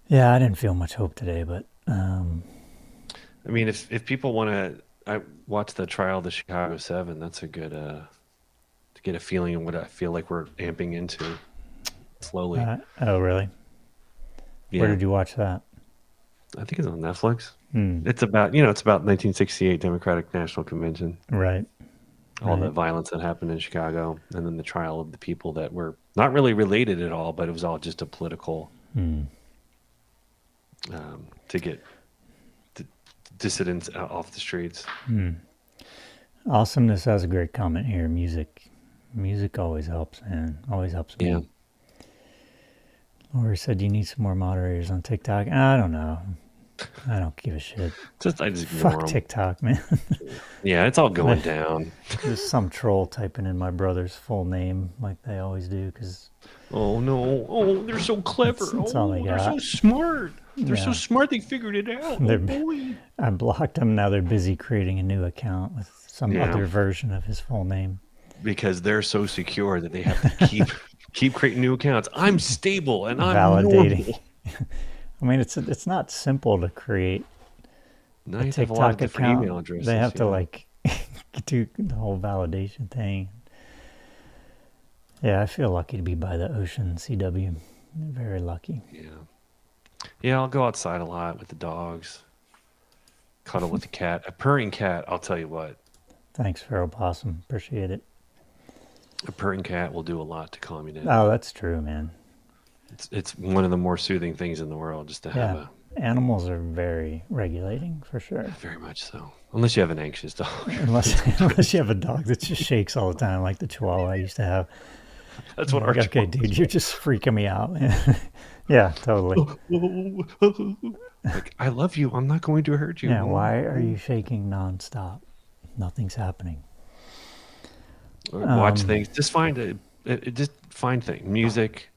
Yeah, I didn't feel much hope today, but... I mean, if people want to... I watched the trial of the Chicago 7. That's a good... to get a feeling of what I feel like we're amping into slowly. Oh, really? Yeah. Where did you watch that? I think it's on Netflix. It's about 1968 Democratic National Convention. Right. All the violence that happened in Chicago, and then the trial of the people that were not really related at all, but it was all just a political to get dissidents off the streets. Awesomeness has a great comment here. Music always helps, man. Always helps me. Yeah. Laura said you need some more moderators on TikTok. I don't know. I don't give a shit. I just ignore Fuck them. TikTok, man. Yeah, it's all going down. There's some troll typing in my brother's full name like they always do because Oh no! Oh, they're so clever. That's all they They're so got. smart. They're so Yeah. smart. They figured it out. Oh They're- boy. I blocked him. Now they're busy creating a new account with some Yeah. other version of his full name. Because they're so secure that they have to keep creating new accounts. I'm stable and I'm Validating. normal. I mean, it's not simple to create Now a you have a lot of TikTok different account. email addresses. They have to yeah. like do the whole validation thing. Yeah, I feel lucky to be by the ocean, CW. Very lucky. Yeah, I'll go outside a lot with the dogs. Cuddle with the cat. A purring cat, I'll tell you what. Thanks, Feral Possum. Appreciate it. A purring cat will do a lot to calm you down. Oh, that's true, man. It's one of the more soothing things in the world just to have Yeah. Animals are very regulating, for sure. very much so. Unless you have an anxious dog. Unless you have a dog that just shakes all the time, like the Chihuahua I used to have. That's what our Like, okay, dude, you're just freaking me out. Yeah, totally. Like, I love you. I'm not going to hurt you. Yeah, why are you shaking nonstop? Nothing's happening. Watch things. Just find just find things. Music,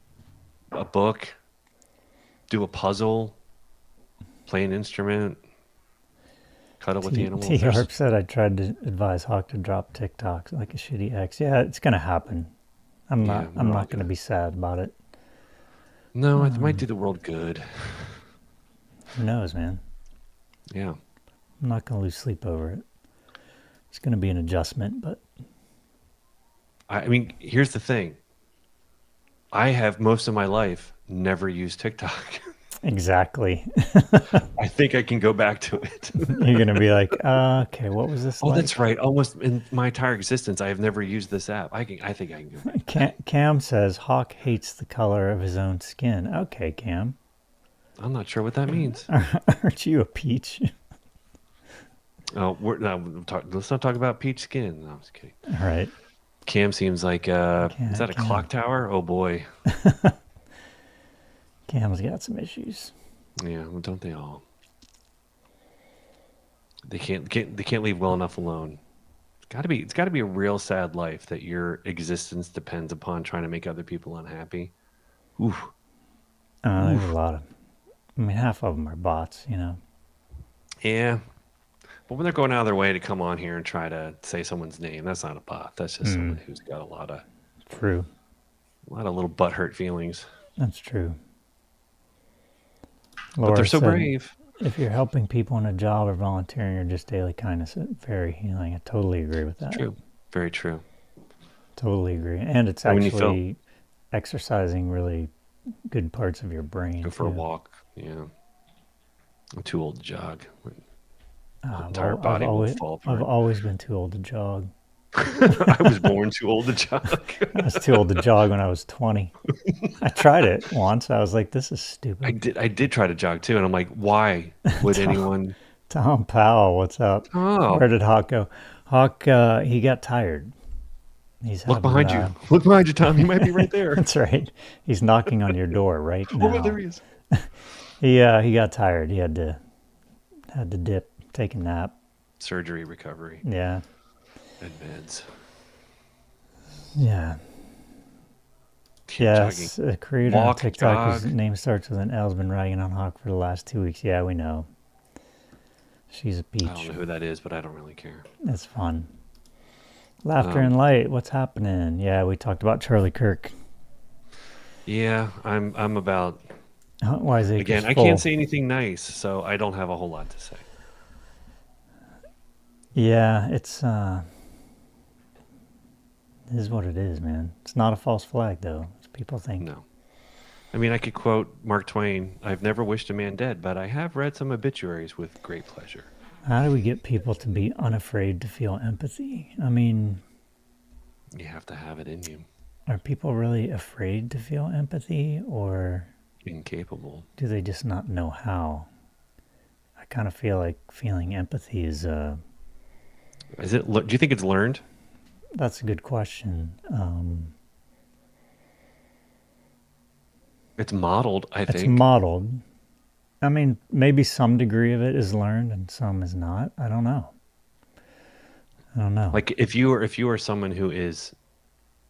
a book, do a puzzle, play an instrument, cuddle with the animals. T. Harp said I tried to advise Hawk to drop TikTok like a shitty ex. Yeah, it's gonna happen. I'm not gonna be sad about it. No, it might do the world good. Who knows, man? Yeah. I'm not gonna lose sleep over it. It's gonna be an adjustment, but I mean, here's the thing. I have most of my life never used TikTok. exactly. I think I can go back to it. You're gonna be like, okay, what was this? Oh, like? that's right. Almost in my entire existence, I have never used this app. I think I can go back. Cam says Hawk hates the color of his own skin. Okay, Cam. I'm not sure what that means. Aren't you a peach? Oh, let's not talk about peach skin. No, I'm just kidding. All right. Cam seems like is that a clock tower? Oh boy. Cam's got some issues. Yeah, well, don't they all? They can't leave well enough alone. It's gotta be a real sad life that your existence depends upon trying to make other people unhappy. Oof. There's a lot of. I mean, half of them are bots, you know. Yeah. But when they're going out of their way to come on here and try to say someone's name, that's not a bot. That's just someone who's got a lot of little butthurt feelings. That's true. But they're so brave. If you're helping people in a job or volunteering or just daily kindness, it's very healing. I totally agree with that. True. Very true. Totally agree. And it's actually exercising really good parts of your brain. Go for a walk. Yeah. I'm too old to jog. My entire body will fall apart. I've always been too old to jog. I was born too old to jog. I was too old to jog when I was 20. I tried it once. I was like, this is stupid. I did try to jog too, and I'm like, why would anyone? Tom Powell, what's up? Oh. Where did Hawk go? Hawk, he got tired. Look behind you. Look behind you, Tom. He might be right there. That's right. He's knocking on your door right now. Oh, there he is. He got tired. He had to dip, take a nap. Surgery, recovery. Yeah. And meds. Yeah. Keep Yes, jogging. a creator on TikTok whose name starts with an L has been ragging on Hawk for the last 2 weeks. Yeah, we know. She's a peach. I don't know who that is, but I don't really care. It's fun. Laughter and light. What's happening? Yeah, we talked about Charlie Kirk. Yeah, I'm about. Wiseacre's Again, I full. can't say anything nice, so I don't have a whole lot to say. Yeah, it's it is what it is, man. It's not a false flag, though, as people think. No. I mean, I could quote Mark Twain, I've never wished a man dead, but I have read some obituaries with great pleasure. How do we get people to be unafraid to feel empathy? I mean... You have to have it in you. Are people really afraid to feel empathy, or... Incapable. Do they just not know how? I kind of feel like feeling empathy is... Is it? Do you think it's learned? That's a good question. It's modeled, I think. It's modeled. I mean, maybe some degree of it is learned and some is not. I don't know. I don't know. Like if you are someone who is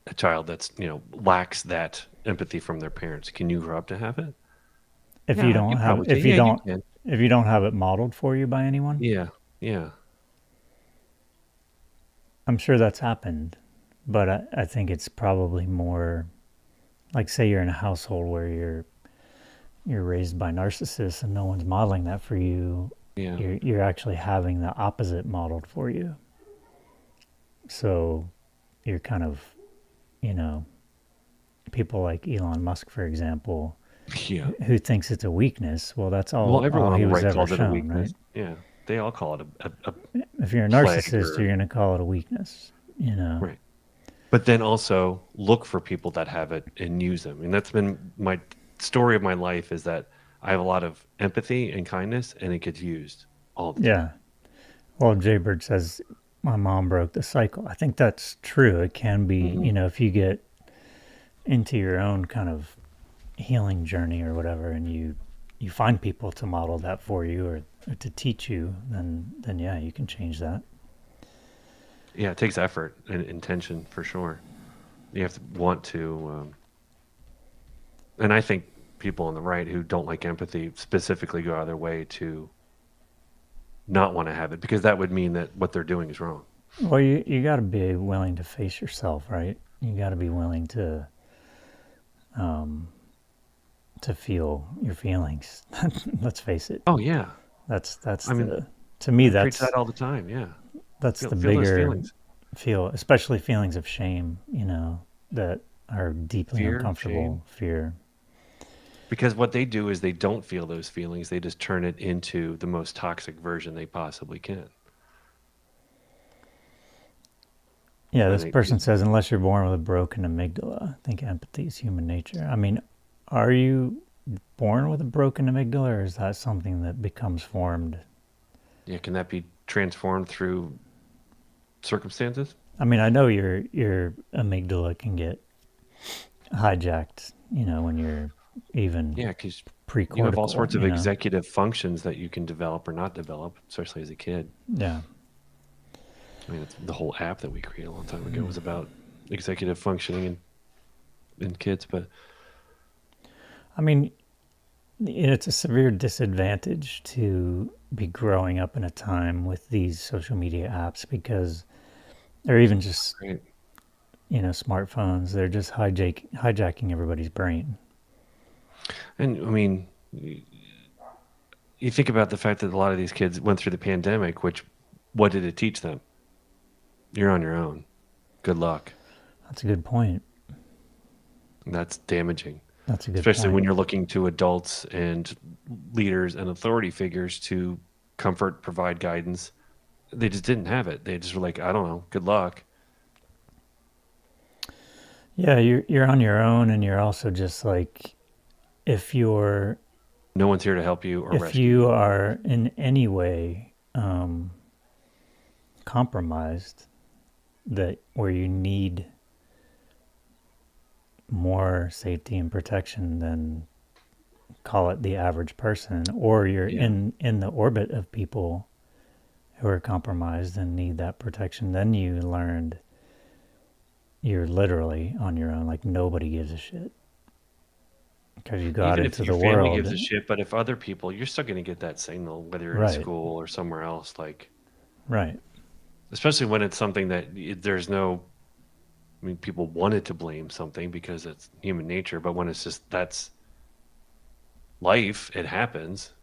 a child that's, lacks that empathy from their parents, can you grow up to have it? If you Yeah, don't you have, probably can. Yeah, you can. if you don't have it modeled for you by anyone, Yeah, yeah, I'm sure that's happened. But I think it's probably more like, say you're in a household where you're raised by narcissists and no one's modeling that for you. yeah. You're actually having the opposite modeled for you. So you're kind of, you know, people like Elon Musk, for example, Yeah. who thinks it's a weakness. Well, that's Well, all everyone on he the was right ever calls it a shown, right? weakness. Yeah, they all call it a If you're a plague narcissist, or you're going to call it a weakness, you know? right. But then also look for people that have it and use them. And that's been my story of my life, is that I have a lot of empathy and kindness, and it gets used all the time. Yeah. Well, Jaybird says, my mom broke the cycle. I think that's true. It can be, Hmm. if you get into your own kind of healing journey or whatever, and you find people to model that for you or to teach you, then yeah, you can change that. Yeah, it takes effort and intention for sure. You have to want to, and I think people on the right who don't like empathy specifically go out of their way to not want to have it, because that would mean that what they're doing is wrong. Well, you got to be willing to face yourself, right? You got to be willing to feel your feelings. Let's face it. Oh yeah, That's I mean, to me, I preach that all the time. Yeah, that's the feel those bigger feelings, especially feelings of shame, that are deeply fear, uncomfortable, shame, fear. because what they do is they don't feel those feelings. They just turn it into the most toxic version they possibly can. Yeah, And this person says, unless you're born with a broken amygdala, I think empathy is human nature. I mean, are you born with a broken amygdala, or is that something that becomes formed? yeah, can that be transformed through circumstances? I mean, I know your amygdala can get hijacked, when you're even Yeah, because you have all pre-cortical, sorts of executive functions that you can develop or not develop, especially as a kid. Yeah. I mean, it's the whole app that we created a long time ago was about executive functioning in kids. But I mean, it's a severe disadvantage to be growing up in a time with these social media apps, because they're even just, right, smartphones, they're just hijacking everybody's brain. and I mean, you think about the fact that a lot of these kids went through the pandemic, which what did it teach them? You're on your own. Good luck. That's a good point. That's damaging, That's a good especially point. when you're looking to adults and leaders and authority figures to comfort, provide guidance. They just didn't have it. They just were like, I don't know, good luck. Yeah, you're on your own, and you're also just like, if you're No one's here to help you or if rescue you you. are in any way compromised, that where you need more safety and protection than, call it, the average person, or you're Yeah. in the orbit of people who are compromised and need that protection, then you learned you're literally on your own. Like, nobody gives a shit because you got Even if into your the family world. gives a shit, but if other people, you're still going to get that signal, whether you're in Right, school or somewhere else. Like, right. especially when it's something that there's no, I mean, people wanted to blame something because it's human nature, but when it's just that's life, it happens.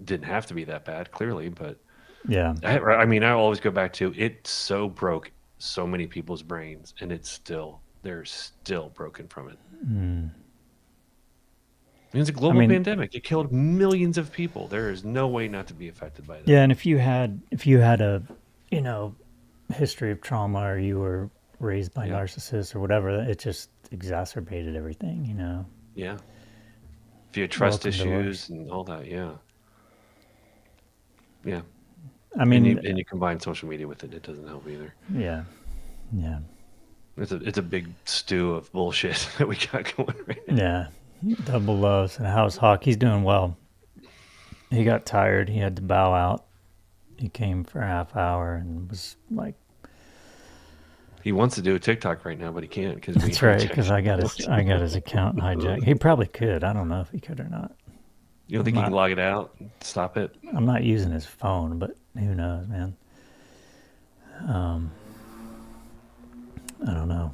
Didn't have to be that bad, clearly, but Yeah. I mean, I always go back to it. So broke so many people's brains, and they're still broken from it. Mm. I mean, it's a I global mean, pandemic. It killed millions of people. There is no way not to be affected by that. yeah, and if you had a, you know, history of trauma, or you were raised by Yeah, narcissists or whatever, it just exacerbated everything, yeah. If you had trust Welcome to life. issues and all that, yeah, yeah. I And you mean, and you combine social media with it, it doesn't help either. yeah, yeah, It's a big stew of bullshit that we got going right now. yeah. Double loves and how's Hawk? He's doing well. he got tired. He had to bow out. He came for a half hour and was like, He wants to do a TikTok right now, but he can't because "That's right," because I got his account hijacked. He probably could. I don't know if he could or not. You don't think he can log it out? Stop it? I'm not using his phone, but who knows, man? I don't know.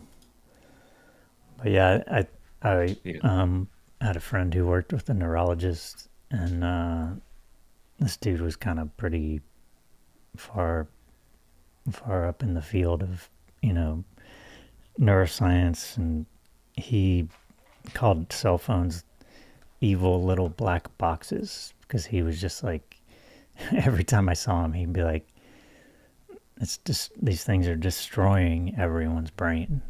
But yeah, I had a friend who worked with a neurologist, and this dude was kind of pretty far up in the field of, neuroscience, and he called cell phones evil little black boxes because he was just like, every time I saw him, he'd be like, it's just, these things are destroying everyone's brain.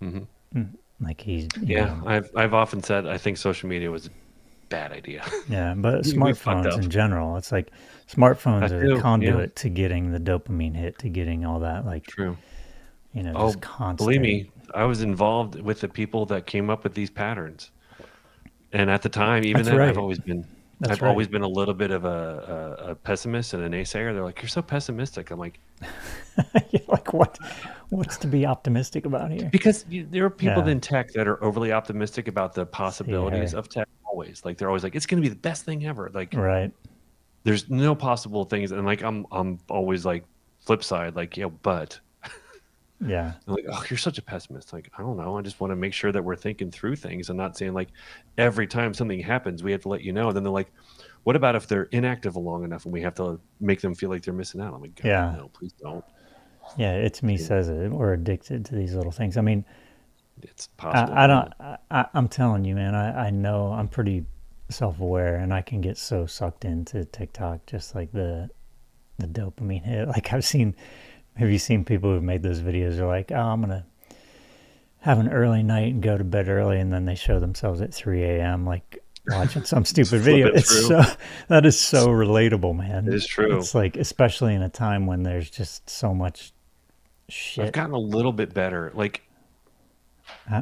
Mm-hmm. Like he's, I've often said I think social media was a bad idea. Yeah, but smartphones in general, it's like smartphones are the conduit to getting the dopamine hit, to getting all that, like, true. Just constant. Believe me, I was involved with the people that came up with these patterns, and at the time, even then, I've always been. Always been a little bit of a pessimist and a naysayer. They're like, "You're so pessimistic." I'm like, "You're like, what? What's to be optimistic about here?" Because there are people in tech that are overly optimistic about the possibilities of tech. Always, like they're always like, "It's going to be the best thing ever." Like, right? There's no possible things, and like I'm always like flip side, like but. Yeah. I'm like, oh, you're such a pessimist. Like, I don't know. I just want to make sure that we're thinking through things and not saying like every time something happens, we have to let you know. And then they're like, what about if they're inactive long enough and we have to make them feel like they're missing out? I'm like, God, no, please don't. Yeah, it's me says it. We're addicted to these little things. I mean, it's possible. I'm telling you, man, I know I'm pretty self-aware, and I can get so sucked into TikTok, just like the dopamine hit. Like have you seen people who've made those videos? They're like, oh, I'm going to have an early night and go to bed early, and then they show themselves at 3 a.m. like watching some stupid video. That is so relatable, man. It is true. It's like, especially in a time when there's just so much shit. I've gotten a little bit better. Like,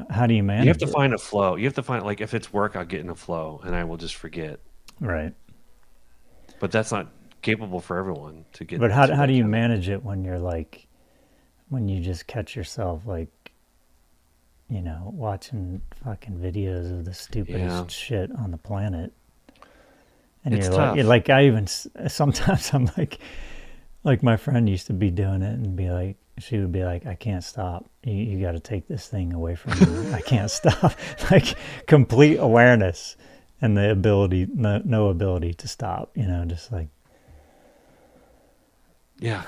how do you manage? You have to find a flow. You have to find, like, if it's work, I'll get in a flow and I will just forget. Right. But that's not capable for everyone to get. But how do you manage it when you're like, when you just catch yourself like, watching fucking videos of the stupidest shit on the planet, and it's you're tough. like I even sometimes I'm like my friend used to be doing it and be like, she would be like, I can't stop. You got to take this thing away from me. I can't stop. Like complete awareness and the ability, no ability to stop. Just like. Yeah.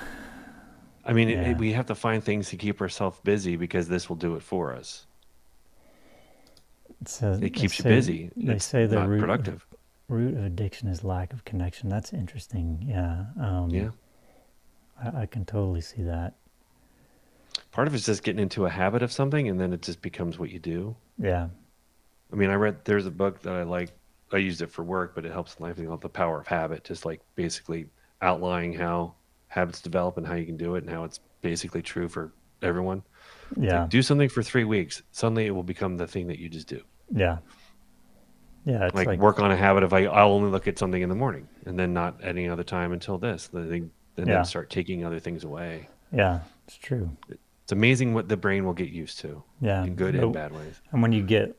I mean, we have to find things to keep ourselves busy because this will do it for us. It keeps you busy. They say the productive. Root of addiction is lack of connection. That's interesting. Yeah. I can totally see that. Part of it's just getting into a habit of something, and then it just becomes what you do. Yeah. I mean, there's a book that I like. I used it for work, but it helps in life. Called The Power of Habit, just like basically outlining how habits develop and how you can do it and how it's basically true for everyone. Yeah. Like, do something for 3 weeks. Suddenly it will become the thing that you just do. Yeah. Yeah. It's like work on a habit of I'll only look at something in the morning and then not any other time until this. Then start taking other things away. Yeah, it's true. It's amazing what the brain will get used to. Yeah. In good and bad ways. And when you get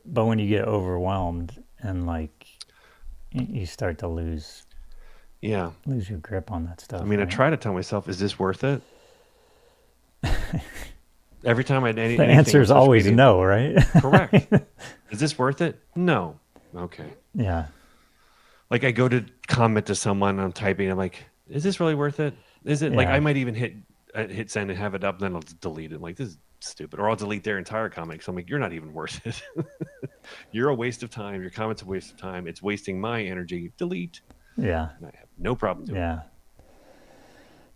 overwhelmed and like you start to lose your grip on that stuff. I mean, right? I try to tell myself, is this worth it? Every time I the answer is always no, right? Correct. Is this worth it? No. Okay. Yeah. Like I go to comment to someone, I'm typing, I'm like, is this really worth it? Is it like I might even hit send and have it up, then I'll delete it. I'm like, this is stupid. Or I'll delete their entire comment. So I'm like, you're not even worth it. You're a waste of time. Your comment's a waste of time. It's wasting my energy. Delete. Yeah. And I have no problem doing it.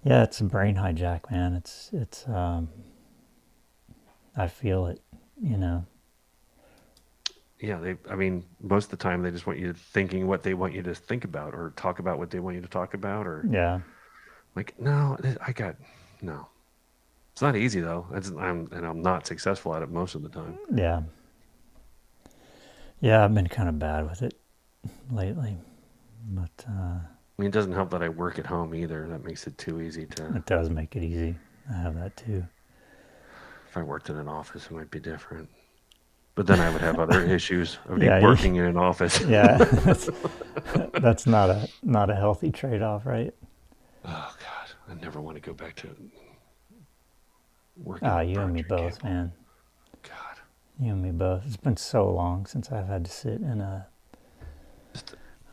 Yeah, it's a brain hijack, man. It's I feel it, Yeah, I mean, most of the time they just want you thinking what they want you to think about or talk about what they want you to talk about or like, no, no. It's not easy though. I'm not successful at it most of the time. Yeah. Yeah, I've been kind of bad with it lately. But mean, it doesn't help that I work at home either. That makes it too easy to. It does make it easy. I have that too. If I worked in an office, it might be different. But then I would have other issues. I would Yeah, be you- working in an office. Yeah, that's not a healthy trade-off, right? Oh God, I never want to go back to working. Ah, at you and me Procter both, Gamble. man. God, You and me both. It's been so long since I've had to sit in a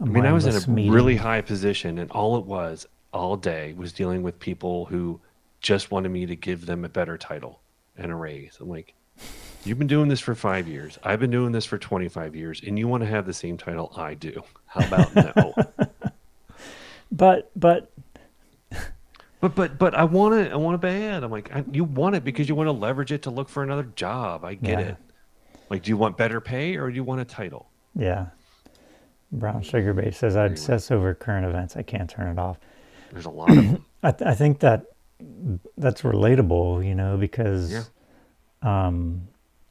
I mean, I was in mindless a meeting. really high position, and all it was all day was dealing with people who just wanted me to give them a better title and a raise. I'm like, you've been doing this for 5 years. I've been doing this for 25 years, and you want to have the same title I do. How about no? But But I want it. I want it bad. I'm like, you want it because you want to leverage it to look for another job. I get Yeah. it. Like, do you want better pay or do you want a title? yeah, Brown Sugar Babe says I obsess over current events. I can't turn it off. There's a lot of them. I think that's relatable, you know, because Yeah.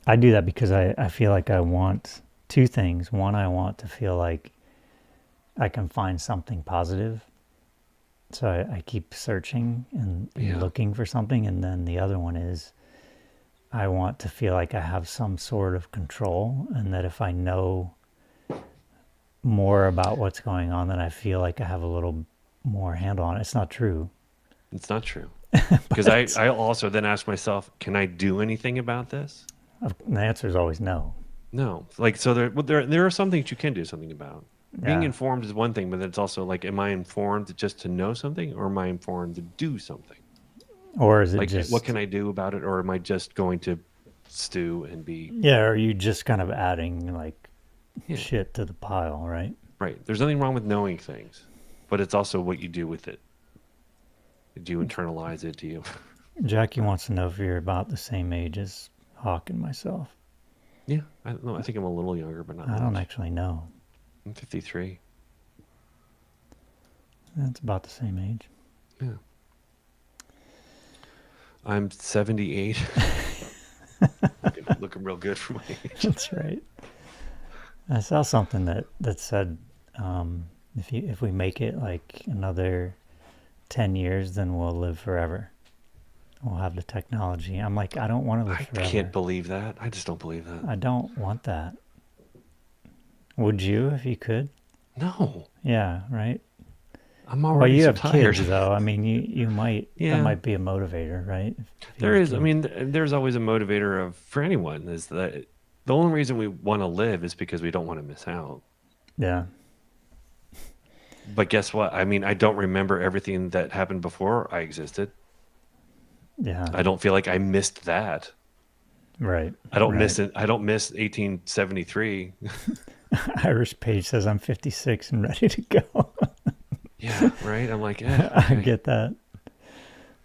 I do that because I feel like I want two things. One, I want to feel like I can find something positive. So I keep searching and Yeah. looking for something. And then the other one is I want to feel like I have some sort of control, and that if I know more about what's going on, then I feel like I have a little more handle on it. It's not true. It's not true. Because I also then ask myself, can I do anything about this? The answer is always no. No. Like, so there are some things you can do something about. Being Yeah. informed is one thing, but it's also like, am I informed just to know something, or am I informed to do something? Or is it Like, just, what can I do about it, or am I just going to stew and be yeah, or are you just kind of adding like Yeah. shit to the pile, right? right? There's nothing wrong with knowing things, but it's also what you do with it. Do you internalize it? Do you? Jackie wants to know if you're about the same age as Hawk and myself. Yeah, I don't know. I think I'm a little younger, but not I don't much. actually know. I'm 53. That's about the same age. Yeah. I'm 78. Looking real good for my age. That's right. I saw something that said if we make it like another 10 years, then we'll live forever. We'll have the technology. I'm like, I don't want to live I forever. can't believe that. I just don't believe that. I don't want that. Would you if you could? No, Yeah, right? I'm Well, already you so have tired. kids, though. I mean, you might, Yeah. that might be a motivator, right? If you There have is. I kids. mean, there's always a motivator for anyone. Is that the only reason we want to live is because we don't want to miss out. Yeah. But guess what? I mean, I don't remember everything that happened before I existed. Yeah. I don't feel like I missed that. Right. I don't right. miss it. I don't miss 1873. Irish Page says I'm 56 and ready to go. Yeah, right. I'm like, I okay. get that.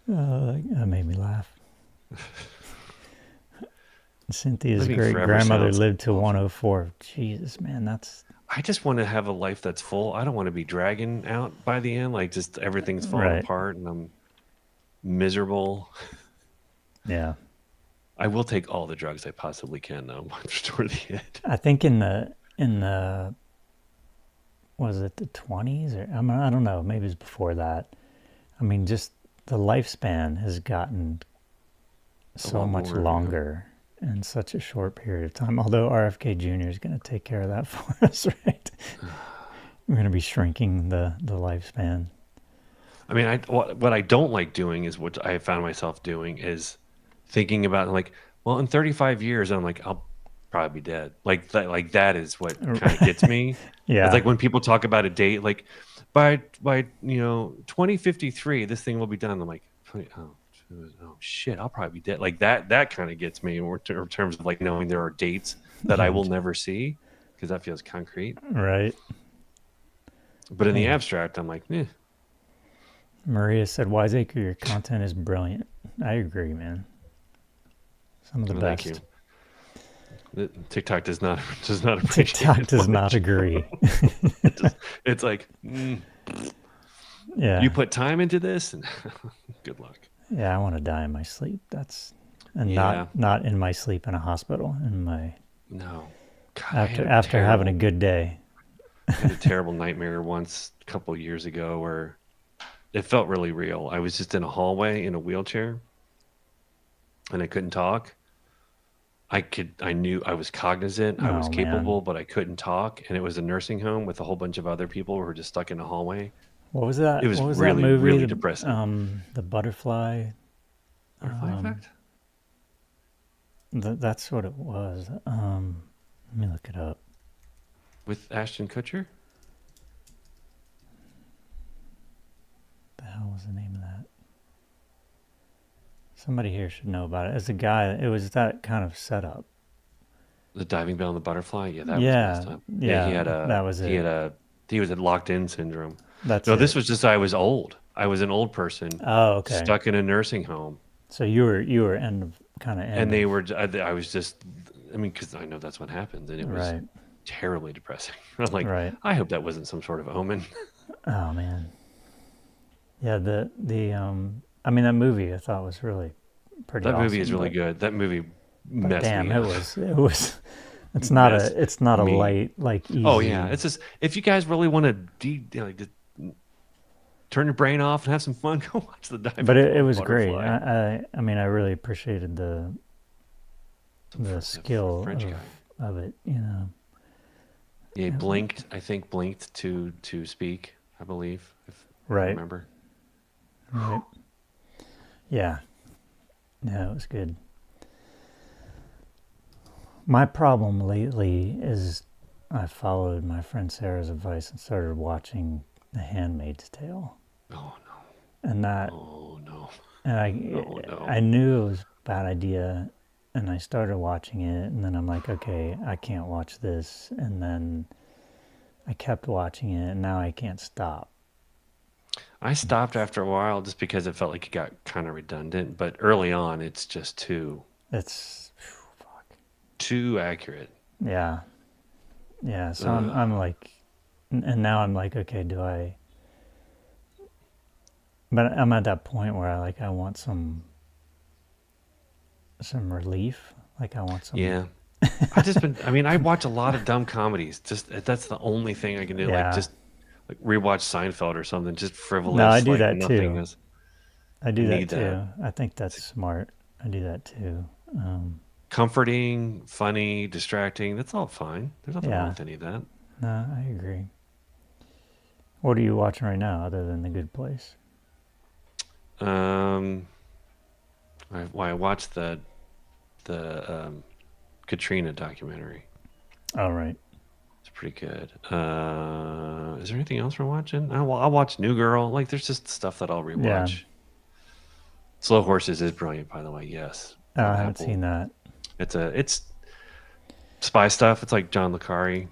That made me laugh. Cynthia's Living great forever grandmother sounds lived to 104. Jesus, man, that's I just want to have a life that's full. I don't want to be dragging out by the end, like just everything's falling Right. apart and I'm miserable. yeah. I will take all the drugs I possibly can, though, once toward the end. I think in the was it the 20s or I mean, I don't know, maybe it's before that. I mean, just the lifespan has gotten so lot much more, yeah. longer in such a short period of time. Although RFK Jr. is going to take care of that for us, right? We're going to be shrinking the lifespan. I mean, what I don't like doing is what I found myself doing is thinking about like, well, in 35 years, I'm like, I'll probably be dead. Like that is what kind of gets me. Yeah. It's like when people talk about a date, like by 2053, this thing will be done. I'm like, oh shit, I'll probably be dead. Like that kind of gets me in terms of like knowing there are dates that I will never see because that feels concrete. Right. But in the abstract, I'm like, eh. Maria said, Wiseacre, your content is brilliant. I agree, man. Some of the best. Thank you. TikTok does not appreciate TikTok it does much. not agree. It's like Yeah. you put time into this, and good luck. Yeah, I want to die in my sleep. And Yeah. not in my sleep in a hospital. In my No, God, I had after having a terrible- good day. I had a terrible nightmare once a couple years ago where it felt really real. I was just in a hallway in a wheelchair and I couldn't talk. I knew I was cognizant, I was Oh man, capable, but I couldn't talk. And it was a nursing home with a whole bunch of other people who were just stuck in a hallway. what was It that? was What was that really, movie? really depressing. The butterfly. Butterfly effect? That's what it was. Let me look it up. With Ashton Kutcher? The hell was the name of that? Somebody here should know about it. As a guy, it was that kind of setup. The diving bell and the butterfly? Yeah, that was messed Yeah, up. Yeah, yeah, that was it. he was at locked in syndrome. That's No, it. this was just I was old. I was an old person Oh, okay. stuck in a nursing home. So you were kind of And they were, I was just, I mean, because I know that's what happens. And it was right, terribly depressing. I'm like, right. I hope that wasn't some sort of omen. Oh man, yeah. I mean, that movie I thought was really pretty. That awesome, movie is really good. That movie messed damn, me it up. was. It's not Messed a me. light like easy. Oh yeah, it's just if you guys really want to just turn your brain off and have some fun, go watch the diving. But it bell was great. butterfly. I mean, I really appreciated the skill French guy. of it. You know. Yeah, he blinked. I think blinked to speak. I believe, if I Right. remember. Right. Yeah. Yeah, it was good. My problem lately is I followed my friend Sarah's advice and started watching The Handmaid's Tale. Oh And that, no! Oh no! and Oh no! I knew it was a bad idea, and I started watching it, and then I'm like, okay, I can't watch this, and then I kept watching it, and now I can't stop. I stopped after a while just because it felt like it got kind of redundant. But early on, it's just It's, fuck. too accurate. Yeah. Yeah, so I'm like, and now I'm like, okay, do I? But I'm at that point where I want some relief. Like I want some. Yeah. I mean, I watch a lot of dumb comedies. Just that's the only thing I can do. Yeah. Like just like rewatch Seinfeld or something. Just frivolous. No, I do like that nothing too. is- I do that need too. that. I think that's smart. I do that too. Comforting, funny, distracting. That's all fine. There's nothing Yeah. wrong with any of that. No, I agree. What are you watching right now, other than The Good Place? I watched the Katrina documentary. Oh, right. It's pretty good. Is there anything else we're watching? I'll watch New Girl. Like, there's just stuff that I'll rewatch. Yeah. Slow Horses is brilliant, by the way. Yes. Oh, On I haven't Apple. seen that. It's spy stuff. It's like John le Carre.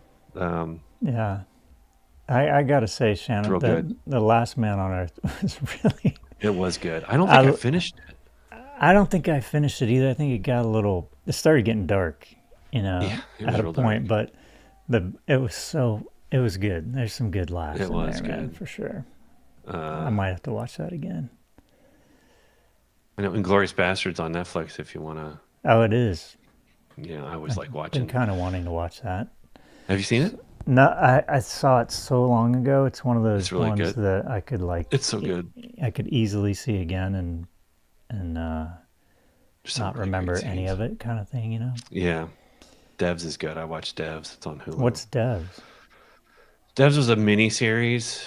Yeah. I gotta say, Shannon, real good. The Last Man on Earth was really. It was good. I don't think I finished it. I don't think I finished it either. I think it got a little. It started getting dark, Yeah, it was at a real point. dark. But it was good. There's some good laughs It in was there, man, good. for sure. I might have to watch that again. I know Inglourious Bastards on Netflix if you want to. Oh, it is. Yeah, I always like Been watching. kind of wanting to watch that. Have you seen it? No, I saw it so long ago. It's one of those It's really ones good. that I could It's so good. I could easily see again and There's some not really remember great any scenes. of it, kind of thing. You know. Yeah, Devs is good. I watched Devs. It's on Hulu. What's Devs? Devs was a mini series.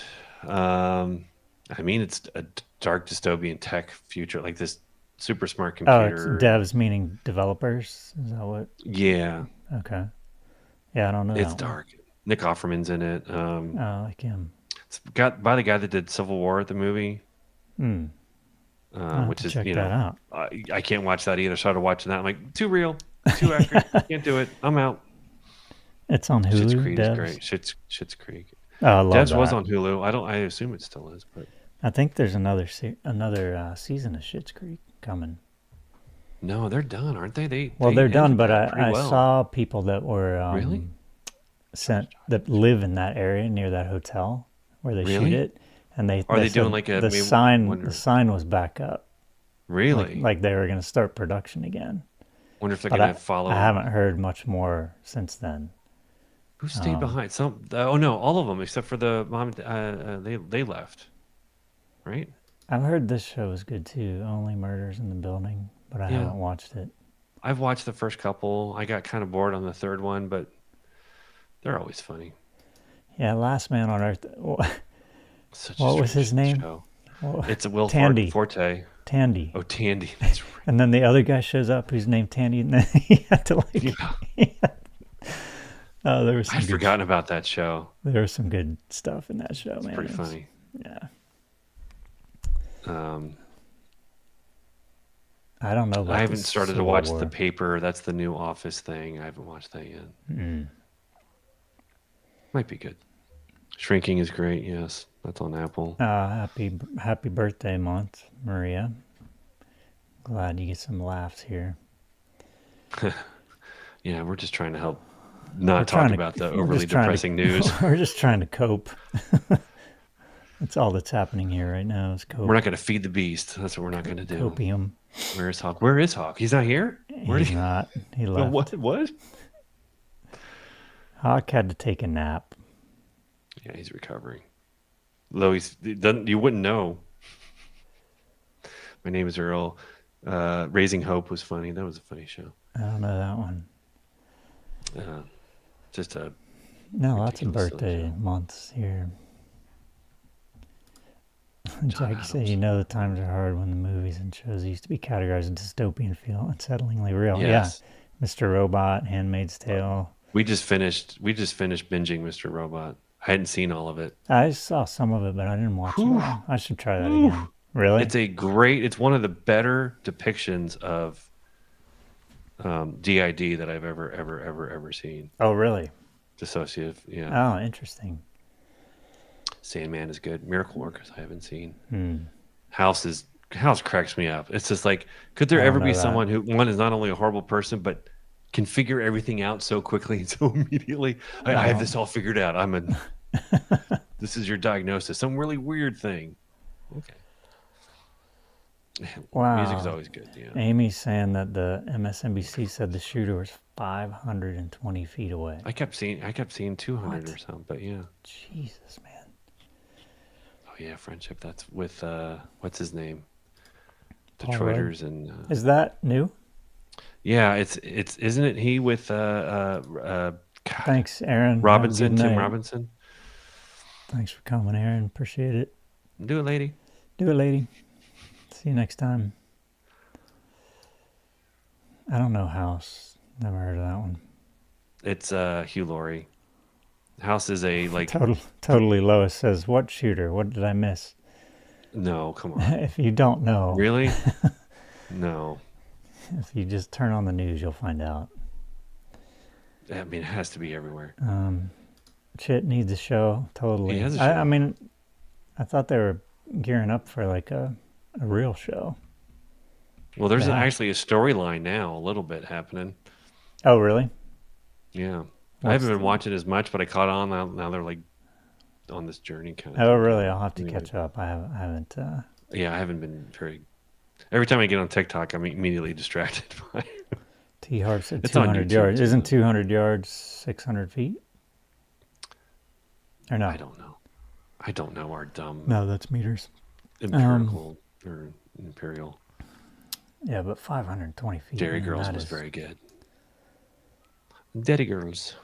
I mean, it's a dark dystopian tech future, like this super smart Oh, it's computer. devs meaning developers. Is that what? Yeah, Okay. Yeah, I don't know. it's that one. dark. Nick Offerman's in it. Oh, like him. It's got by the guy that did Civil War, the movie. Hmm. I'll have Which to is check you that know out. I can't watch that either. Started watching that. I'm like, too real, too accurate. Can't do it. I'm out. It's on Schitt's Hulu. Creek Devs. is great. Schitt's Creek. Oh, I love Devs that. was on Hulu. I assume it still is, but I think there's another season of Schitt's Creek coming. no, they're done, aren't they? Well, they they're done, ended but that pretty I well. saw people that were Really? sent that live in that area near that hotel where they shoot Really? it, and they Are they said doing like a- the maybe- sign? wonder- The sign was back up, Really? like they were going to start production again. Wonder if they're But gonna follow. I haven't heard much more since then. Who stayed behind? Oh no, all of them except for the mom. They left, right? I've heard this show is good too. Only Murders in the Building, but I haven't watched it. I've watched the first couple. I got kind of bored on the third one, but they're always funny. Yeah, Last Man on Earth. Such What was his name? Show. Well, It's a Will Tandy. Forte. Tandy. Oh, Tandy. That's right. And then the other guy shows up who's named Tandy, and then he had to like. Yeah. Oh, there was. I'd forgotten about that show. There was some good stuff in that show, It's man. pretty funny. Yeah. I don't know. I haven't started to Civil watch War. The Paper. That's the new Office thing. I haven't watched that yet. Might be good. Shrinking is great. Yes, that's on Apple. Happy birthday month, Maria. Glad you get some laughs here. Yeah, we're just trying to help not talk about the overly depressing news. We're just trying to cope. That's all that's happening here right now is cope. We're not going to feed the beast. That's what we're not going to do. Copium. Where is Hawk? Where is Hawk? He's not here? He's not. He left. What? Hawk had to take a nap. Yeah, he's recovering. Though you wouldn't know. My Name is Earl. Raising Hope was funny. That was a funny show. I don't know that one. Just a No, lots of ridiculous birthday months here. John Jackie said, Adams. you know the times are hard when the movies and shows used to be categorized as dystopian feel unsettlingly real. Yes. Yeah. Mr. Robot, Handmaid's Tale. We just finished binging Mr. Robot. I hadn't seen all of it. I saw some of it, but I didn't watch it all. I should try that again. Really? It's one of the better depictions of DID that I've ever seen. Oh, really? Dissociative, yeah. Oh, interesting. Sandman is good. Miracle Workers I haven't seen. House cracks me up. It's just like, could there ever be someone who one is not only a horrible person but can figure everything out so quickly and so immediately? I have this all figured out. This is your diagnosis. Some really weird thing. Okay. Wow. Music's always good. Yeah. Amy's saying that the MSNBC said the shooter was 520 feet away. I kept seeing 200 or something, but yeah. Jesus, man. Oh yeah, Friendship. That's with what's his name? Paul Detroiters and Is that new? yeah, it's isn't it he with Thanks, Aaron. Robinson, Have a good Tim night. Robinson? Thanks for coming, Aaron. Appreciate it. Do it, lady. Do it, lady. See you next time. I don't know House. Never heard of that one. It's Hugh Laurie. House is a like Totally Lois says, what shooter? What did I miss? no, come on. If you don't know, Really? No. if you just turn on the news, you'll find out. I mean, it has to be everywhere. Chit needs a show. Totally. He has a I show. mean, I thought they were gearing up for like a real show. Well, there's Yeah. actually a storyline now, a little bit happening. Oh, really? Yeah. I haven't been watching as much, but I caught on now. They're like on this journey kind of. Oh, really? I'll have to Anyway. catch up. I haven't. Yeah, I haven't been very. Every time I get on TikTok, I'm immediately distracted by. T Harp said It's on 200 YouTube, yards. too. Isn't 200 yards 600 feet? Or no? I don't know our dumb No, that's meters. empirical or imperial. Yeah, but 520 feet. Dairy man, Girls that was is- very good. Dairy Girls.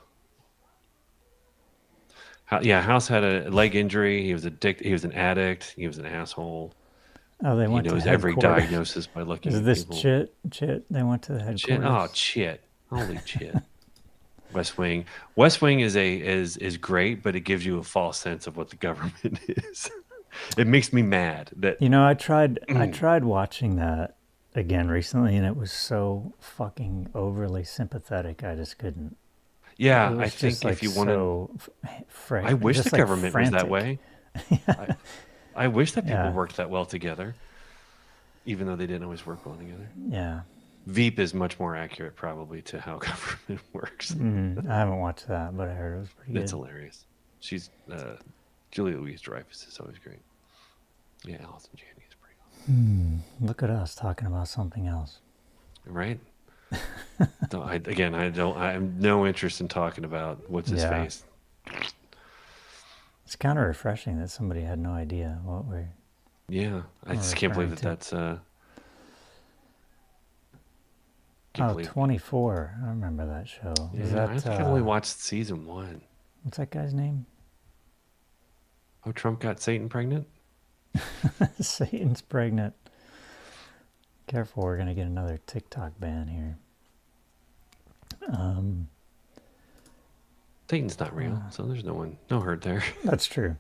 Yeah, House had a leg injury. He was He was an addict. He was an asshole. Oh, they He went knows to every headquarters. diagnosis by looking Is at this people. Chit? They went to the headquarters. Chit. Holy shit. West Wing. West Wing is great, but it gives you a false sense of what the government is. It makes me mad that You know, I tried watching that again recently, and it was so fucking overly sympathetic. I just couldn't. yeah, It was I think just, like, if you want to so I wish just, the like, government was that frantic. way. I wish that people Yeah. worked that well together, even though they didn't always work well together. Yeah. Veep is much more accurate, probably, to how government works. I haven't watched that, but I heard it was pretty good. It's hilarious. She's Julia Louis-Dreyfus is always great. Yeah, Allison Janney is pretty awesome. Look at us talking about something else. Right? No, I have no interest in talking about what's his Yeah. face. It's kind of refreshing that somebody had no idea what we're. Yeah, I just can't believe that referring to. that's. Oh, 24. I remember that show. Is Yeah, that I think I only watched season 1. what's that guy's name? Oh, Trump got Satan pregnant? Satan's pregnant. Careful, we're gonna get another TikTok ban here. Satan's not real, so there's no hurt there. That's true.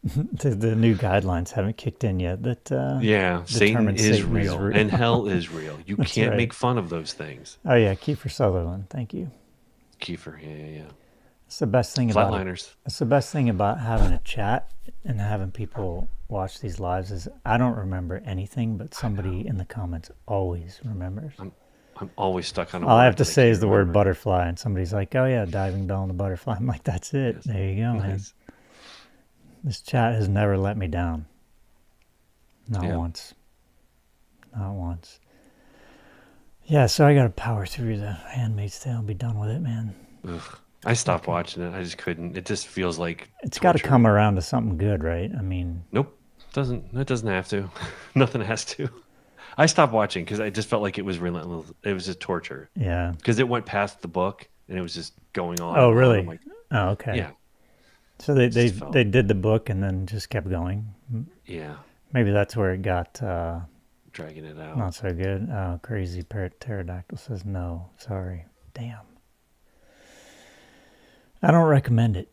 The new guidelines haven't kicked in yet. That Yeah, Satan determine is Satan real, and hell is real. You can't right. make fun of those things. Oh yeah, Kiefer Sutherland. Thank you. Kiefer, yeah. It's the best thing about it. Flatliners. It's the best thing about having a chat and having people watch these lives is I don't remember anything, but somebody in the comments always remembers. I'm always stuck on a All I word have to that say can't is the word remember. butterfly, and somebody's like, "Oh yeah, diving bell and the butterfly." I'm like, "That's it. Yes. There you go, man." Nice. This chat has never let me down. Not Yeah. once. Not once. Yeah, so I got to power through the Handmaid's Tale and be done with it, man. Ugh. I stopped watching it. I just couldn't. It just feels like It's got to torture. come around to something good, right? I mean, Nope. It doesn't have to. Nothing has to. I stopped watching because I just felt like it was relentless. It was just torture yeah. because it went past the book and it was just going on. Oh, and on. really? I'm like, Oh, okay. yeah, So they just felt- they did the book and then just kept going. yeah, Maybe that's where it got dragging it out. not so good. Oh, crazy pterodactyl says no. Sorry. Damn. I don't recommend it.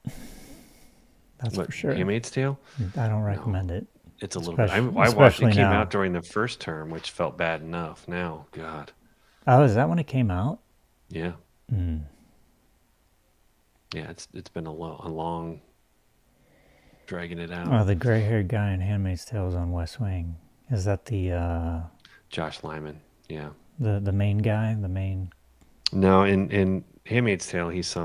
That's What, for sure. Handmaid's Tale? I don't recommend it. It's a little bit. I watched it. Especially Came now. out during the first term, which felt bad enough. Now, God, Oh, is that when it came out? yeah, Mm. yeah. It's been a long dragging it out. Oh, the gray-haired guy in Handmaid's Tale is on West Wing. Is that the Josh Lyman. Yeah. the main guy? The main. No, in Handmaid's Tale, he's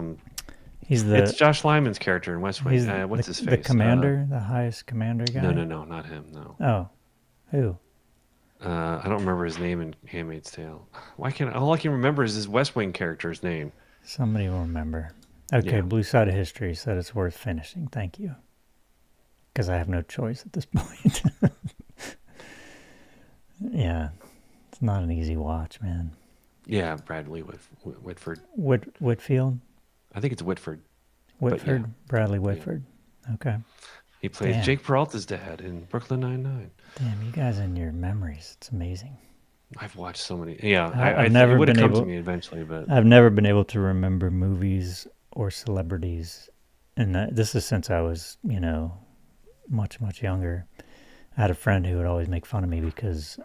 He's the. It's Josh Lyman's character in West Wing. He's What's the, his face? the commander, the highest commander guy. No, not him. No. Oh, who? I don't remember his name in Handmaid's Tale. All I can remember is his West Wing character's name. Somebody will remember. Okay, Yeah. Blue Side of History said it's worth finishing. Thank you. Because I have no choice at this point. Yeah, it's not an easy watch, man. Yeah, Bradley Whitford. Whitfield? I think it's Whitford. Whitford? yeah. Bradley Whitford. Okay. He plays Damn. Jake Peralta's dad in Brooklyn Nine-Nine. Damn, you guys and your memories. It's amazing. I've watched so many. Yeah, I've it never would have been come able- to me eventually, but I've never been able to remember movies or celebrities. And this is since I was, much, much younger. I had a friend who would always make fun of me because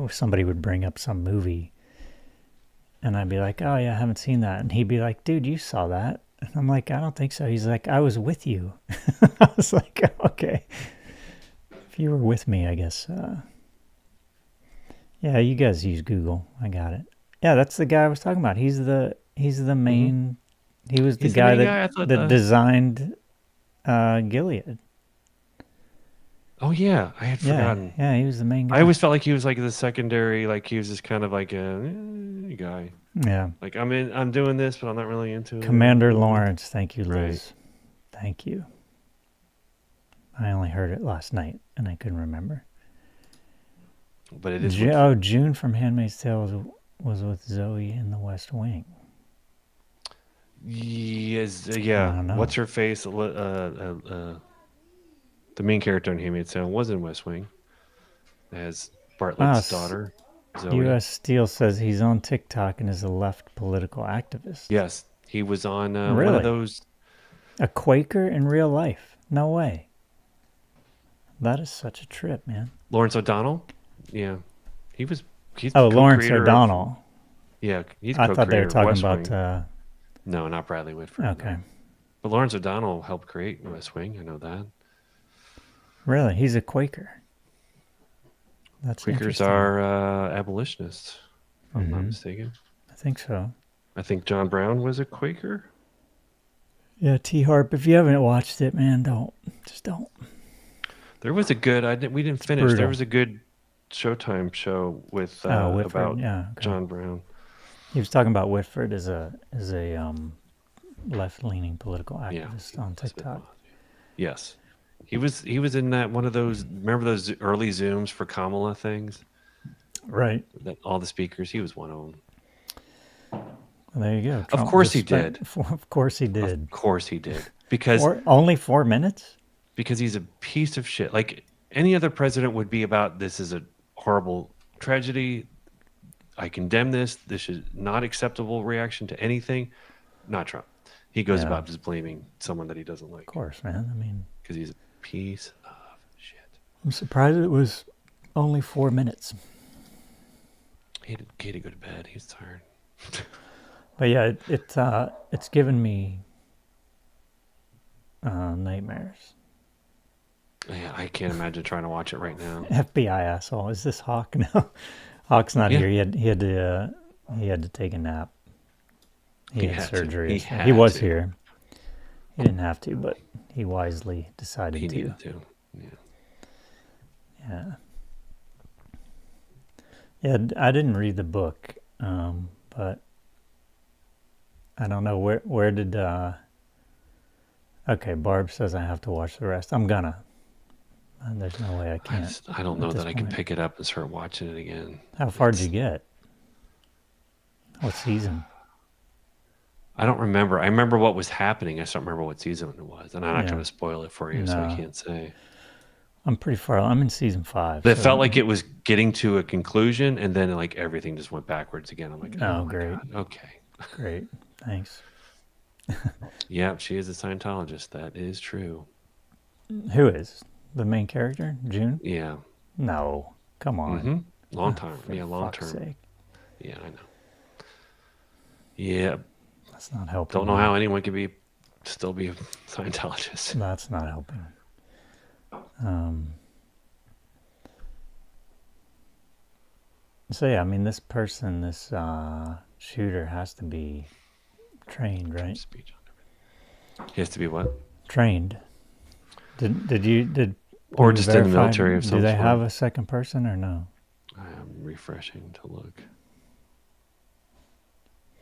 somebody would bring up some movie and I'd be like, "Oh yeah, I haven't seen that." And he'd be like, "Dude, you saw that." And I'm like, "I don't think so." He's like, "I was with you." I was like, "Okay. If you were with me, I guess." Yeah, you guys use Google. I got it. Yeah, that's the guy I was talking about. He's the main. He was the He's the guy main guy? I thought that designed Gilead. oh yeah, I had forgotten. Yeah, he was the main guy. I always felt like he was like the secondary, like he was just kind of like a guy. Yeah. Like I'm doing this, but I'm not really into it. Commander Lawrence. Thank you, Liz. Right. Thank you. I only heard it last night and I couldn't remember. But it is. June from Handmaid's Tale was with Zoe in the West Wing. Yes, I yeah. don't know. What's her face? The main character in Handmaid's Tale was in West Wing as Bartlett's daughter, Zoe. U.S. Steel says he's on TikTok and is a left political activist. Yes, he was on one Really? of those. A Quaker in real life? No way. That is such a trip, man. Lawrence O'Donnell. Yeah, he's. Oh, Lawrence co-creator of- O'Donnell. yeah, he's. I thought they were co-creator of talking West about. Wing. No, not Bradley Whitford. no. Okay. But Lawrence O'Donnell helped create West Wing. I know that. Really? He's a Quaker. That's Quakers interesting. are abolitionists, if I'm not mistaken. I think so. I think John Brown was a Quaker. Yeah, T Harp. If you haven't watched it, man, don't. Just don't. There was a good. We didn't finish. brutal. There was a good Showtime show with Whitford, about yeah, okay. John Brown. He was talking about Whitford as a left-leaning political activist on TikTok. Yes, he was in that one of those. Remember those early Zooms for Kamala things? Right. That all the speakers. He was one of them. Well, there you go. Of course he did. Of course he did. Of course he did. Because only 4 minutes? Because he's a piece of shit. Like any other president would be about, this is a horrible tragedy. I condemn this. This is not acceptable reaction to anything. Not Trump. He goes about just blaming someone that he doesn't like. Of course, man. I mean, because he's a piece of shit. I'm surprised it was only 4 minutes. He had to go to bed. He's tired. But yeah, it's given me nightmares. Yeah, I can't imagine trying to watch it right now. FBI asshole. Is this Hawk? No, Hawk's not here. He had to take a nap. He had surgery. He was here. He didn't have to, but he wisely decided he to. He needed to. Yeah. Yeah, I didn't read the book, but I don't know where did. Okay, Barb says I have to watch the rest. I'm gonna. There's no way I can't. I don't know that I can pick it up and start watching it again. How far did you get? What season? I don't remember. I remember what was happening. I just don't remember what season it was, and I'm not going to spoil it for you, so I can't say. I'm pretty far. I'm in season 5. But it felt like it was getting to a conclusion, and then like everything just went backwards again. I'm like, oh great. God. Okay. Great. Thanks. Yeah, she is a Scientologist. That is true. Who is the main character? June? Yeah. No. Come on. Mm-hmm. Long time. Yeah, long term. Sake. Yeah, I know. Yeah. That's not helping. Don't know how anyone could still be a Scientologist. That's not helping. So yeah, I mean, this person, this shooter, has to be trained, right? He has to be what? Trained. Did or just in the military of some sort? Do they sort? have a second person or no? I am refreshing to look.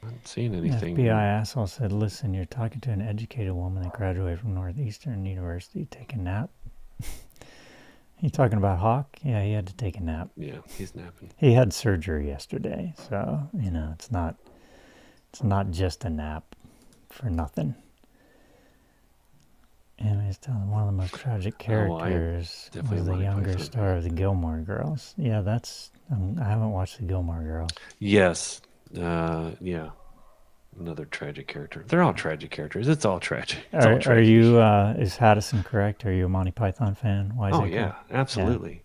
I haven't seen anything. FBI asshole said, "Listen, you're talking to an educated woman that graduated from Northeastern University. Take a nap." You talking about Hawk? Yeah, he had to take a nap. Yeah, he's napping. He had surgery yesterday, so it's not just a nap for nothing. And he's telling one of the most tragic characters was the younger star of the Gilmore Girls. Yeah, I haven't watched the Gilmore Girls. Yes, yeah. Another tragic character. They're all tragic characters. It's all tragic. Are you? Is Haddison correct? Are you a Monty Python fan? Wiseacre? Oh yeah, absolutely. Yeah.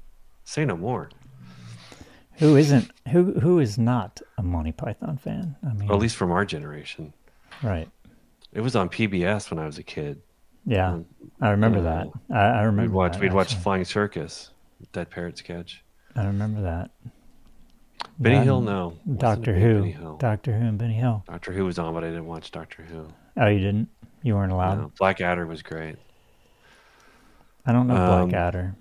Say no more. Who isn't? Who is not a Monty Python fan? I mean, or at least from our generation. Right. It was on PBS when I was a kid. Yeah, I remember that. I remember. We'd watch Flying Circus, Dead Parrot sketch. I remember that. Benny Hill, no. Doctor Who. Doctor Who and Benny Hill. Doctor Who was on, but I didn't watch Doctor Who. Oh, you didn't? You weren't allowed? No. Blackadder was great. I don't know Blackadder.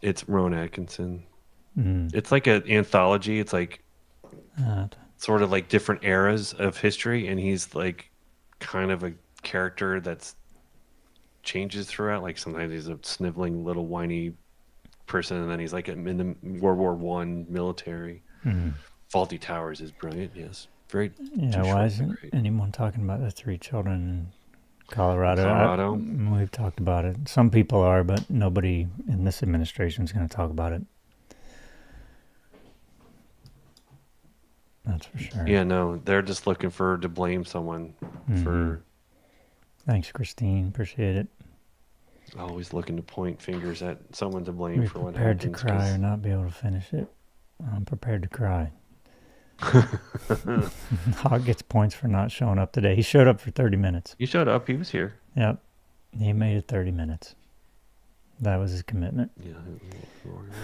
It's Rowan Atkinson. Mm. It's like an anthology. It's like sort of like different eras of history, and he's like kind of a character that's changes throughout. Like sometimes he's a sniveling little whiny person, and then he's like in the World War I military. Mm-hmm. Faulty Towers is brilliant. Yes, very. Yeah, why isn't anyone talking about the 3 children in Colorado? We've talked about it. Some people are, but nobody in this administration is going to talk about it. That's for sure. Yeah, no, they're just looking to blame someone for. Thanks, Christine. Appreciate it. Always looking to point fingers at someone to blame for what happens. Prepared to cry or not be able to finish it. I'm prepared to cry. Hawk gets points for not showing up today. He showed up for 30 minutes. He showed up. He was here. Yep. He made it 30 minutes. That was his commitment. Yeah.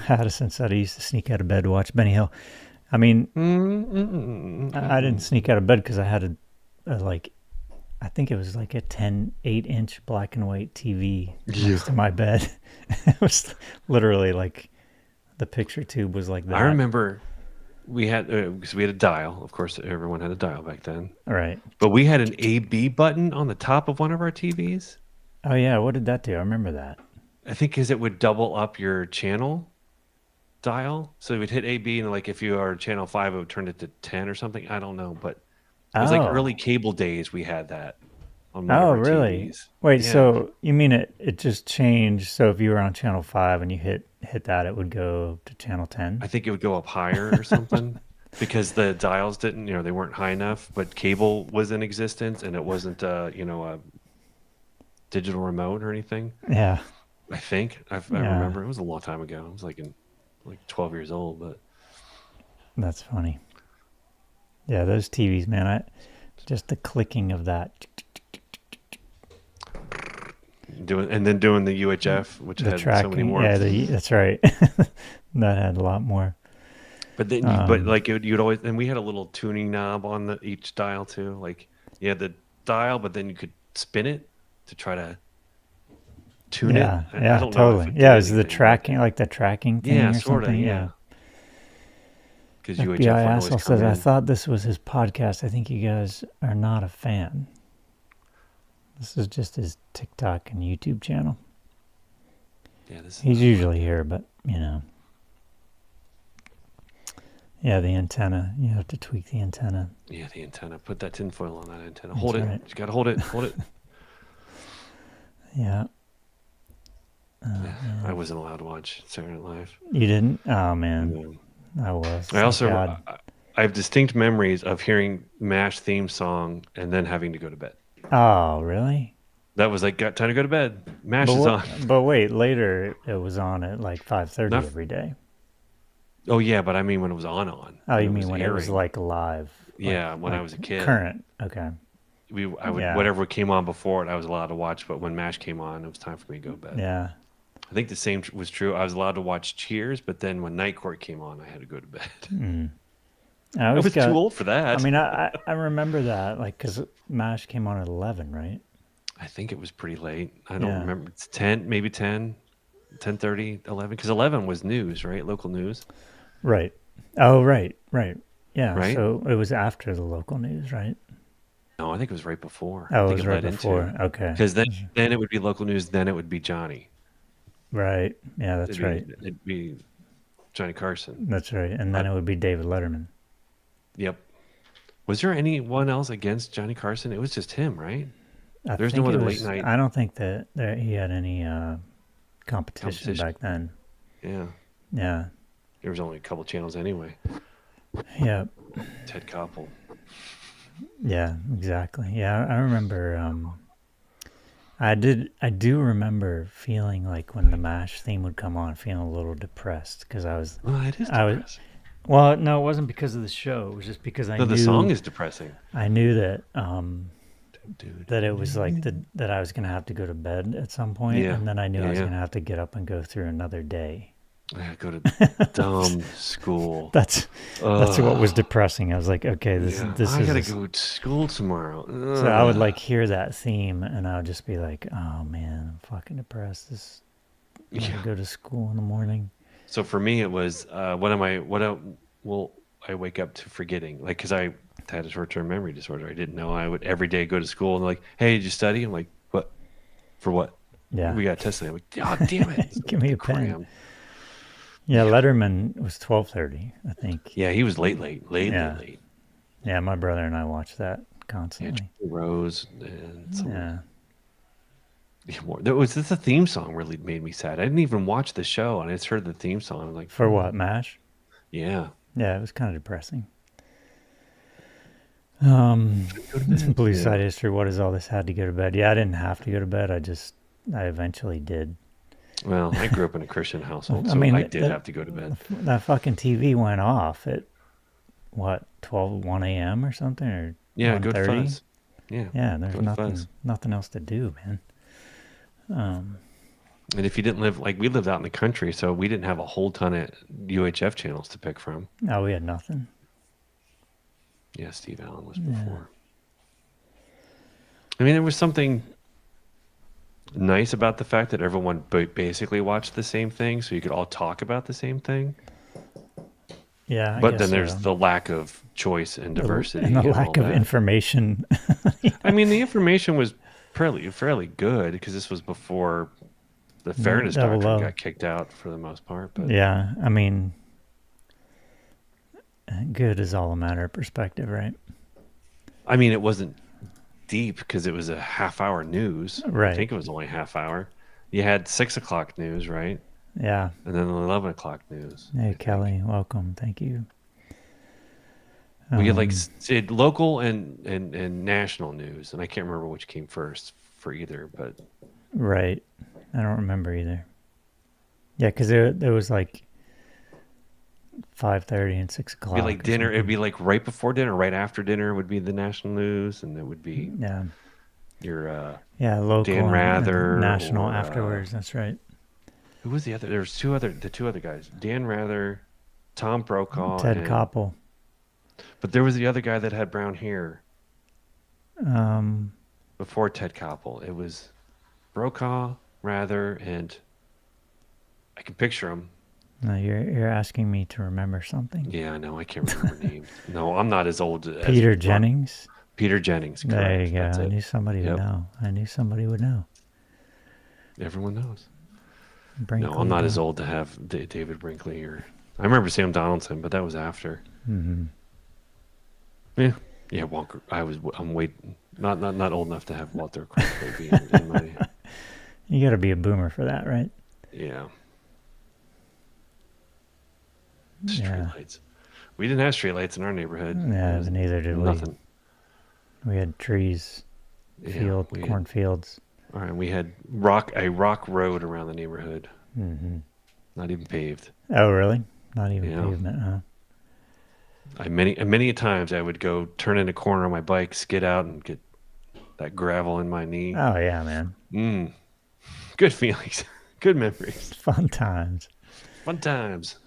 Addison said he used to sneak out of bed to watch Benny Hill. I mean, I didn't sneak out of bed because I had I think it was like a 8-inch black and white TV next to my bed. It was literally like The picture tube was like that. I remember we had because we had a dial. Of course, everyone had a dial back then. Right. But we had an A/B button on the top of one of our TVs. Oh yeah, what did that do? I remember that. I think because it would double up your channel dial, so it would hit A/B, and like if you are channel 5, it would turn it to 10 or something. I don't know, but it was like early cable days. We had that on one of our really? TVs. Wait, Yeah. so you mean it just changed? So if you were on channel 5 and you hit that, it would go to channel 10? I think it would go up higher or something because the dials didn't, they weren't high enough, but cable was in existence and it wasn't, a digital remote or anything. Yeah. I think I Yeah. remember it was a long time ago. I was like 12 years old, but That's funny. Yeah, those TVs, man. Just the clicking of that. doing the UHF, which The had tracking. so many more. Yeah, that's right. That had a lot more. But then, you'd always, and we had a little tuning knob on each dial too. Like you had the dial, but then you could spin it to try to tune it. Yeah, I yeah, don't know if totally. it Yeah, did it was the anything, but- tracking, like the tracking thing Yeah, or sort of. something. Yeah. Because UHF FBI would asshole always come says, I in. thought this was his podcast. I think you guys are not a fan. This is just his TikTok and YouTube channel. Yeah, this. He's usually here, but, Yeah, the antenna. You have to tweak the antenna. Yeah, the antenna. Put that tinfoil on that antenna. That's Hold it. right. You gotta hold it. Hold it. Yeah. Yeah, I wasn't allowed to watch Saturday Night Live. You didn't? Oh, man. No. I was. I also God. I have distinct memories of hearing MASH theme song and then having to go to bed. Oh, really? That was like, got time to go to bed. MASH But, is on. but wait, later it was on at like 5:30 Not- every day. Oh yeah, but I mean when it was on. Oh, When you mean when it was airing. like live? Yeah, when I was a kid. Current. Okay. I would Yeah. whatever came on before it, I was allowed to watch. But when MASH came on, it was time for me to go to bed. Yeah. I think the same was true. I was allowed to watch Cheers, but then when Night Court came on, I had to go to bed. I I was got, too old for that. I mean, I remember that, like, because MASH came on at 11, right? I think it was pretty late. I don't Yeah. remember. It's 10, maybe 10, 10:30, 11. Because 11 was news, right? Local news. Right. Oh, right. Yeah. Right? So it was after the local news, right? No, I think it was right before. Oh, I it think was right led before. Okay. Because then it would be local news. Then it would be Johnny. Right. Yeah, that's right. It'd be Johnny Carson. That's right. And then it would be David Letterman. Yep. Was there anyone else against Johnny Carson? It was just him, right? I There's think no it other was- late night I don't think that he had any competition competition. back then. Yeah. Yeah. There was only a couple channels anyway. Yeah. Ted Koppel. Yeah, exactly. Yeah, I remember. I do remember feeling like when the MASH theme would come on, feeling a little depressed because I was. Well, it is I was- depressing. Well, no, it wasn't because of the show. It was just because I No, knew the song is depressing. I knew that Dude. that it was like that I was gonna have to go to bed at some point, Yeah. and then I knew I was Yeah. gonna have to get up and go through another day. I gotta go to dumb school. That's what was Ugh. depressing. I was like, okay, this Yeah. this I is gotta a- go to school tomorrow. So I would Ugh. like hear that theme, and I would just be like, "Oh man, I'm fucking depressed. I gotta Yeah. go to school in the morning." So for me, it was will I wake up to forgetting? Like, because I had a short-term memory disorder. I didn't know I would every day go to school and like, hey, did you study? I'm like, what? For what? Yeah, We got a test today. I'm like, oh, damn it. Give me a pen. Cram. yeah. Letterman was 12:30, I think. Yeah, he was late. Yeah. Late. Yeah, my brother and I watched that Yeah, constantly. Rose and some, Yeah, more. This the theme song really made me sad. I didn't even watch the show, and I just heard the theme song. I was like, for what, MASH? yeah. Yeah, it was kind of depressing. Blue Yeah. Side History. What does all this had to go to bed? Yeah, I didn't have to go to bed. I eventually did. Well, I grew up in a Christian household, I so mean, I did that- have to go to bed. That fucking TV went off at what 1 a.m. or something, or Yeah, good 1:30? fuzz. Yeah. Yeah, there's Good fuzz. nothing else to do, man. And if you didn't live, like we lived out in the country, so we didn't have a whole ton of UHF channels to pick from. No, we had nothing. Yeah, Steve Allen was before. I mean, there was something, nice about the fact that everyone basically watched the same thing, so you could all talk about the same thing. Yeah, I But guess then there's so. the lack of choice and diversity And the and all lack of that. information. I mean, the information was fairly good because this was before the fairness Double doctrine low. got kicked out for the most part. But Yeah, I mean, good is all a matter of perspective, right? I mean, it wasn't deep because it was a half-hour news. I Right. think it was only a half hour. You had 6 o'clock news, right? Yeah. And then the 11 o'clock news. I Hey, think. Kelly, welcome. Thank you. We had like local and national news, and I can't remember which came first for either. But Right. I don't remember either. Yeah, because there was like 5:30 and 6 it'd be o'clock. like dinner. It'd be like right before dinner, right after dinner would be the national news, and it would be Yeah. your Yeah, local Dan and Rather national or, afterwards. That's right. who was the other? There was the two other guys, Dan Rather, Tom Brokaw, Ted and Koppel. but there was the other guy that had brown hair Um, before Ted Koppel. It was Brokaw, Rather, and I can picture him. no, you're asking me to remember something. Yeah, I know. I can't remember names. No, I'm not as old as Peter Jennings. Peter Jennings. Correct. There you go. That's I it. knew somebody Yep. would know. I knew somebody would know. Everyone knows. Brinkley, No, I'm not as though. old to have David Brinkley or I remember Sam Donaldson, but that was after. Mhm. Yeah, yeah. Walker. I'm not old enough to have Walter Cronkite be in my. You got to be a boomer for that, right? Yeah. Yeah. Streetlights. We didn't have streetlights in our neighborhood. Yeah, There was neither did we. nothing. We had trees, Yeah, cornfields. all right, we had a rock road around the neighborhood, Mm-hmm. not even paved. Oh, really? Not even Yeah. pavement, huh? Many times I would go turn in a corner on my bike, skid out, and get that gravel in my knee. Oh, yeah, man. Good feelings, good memories, Fun times. fun times.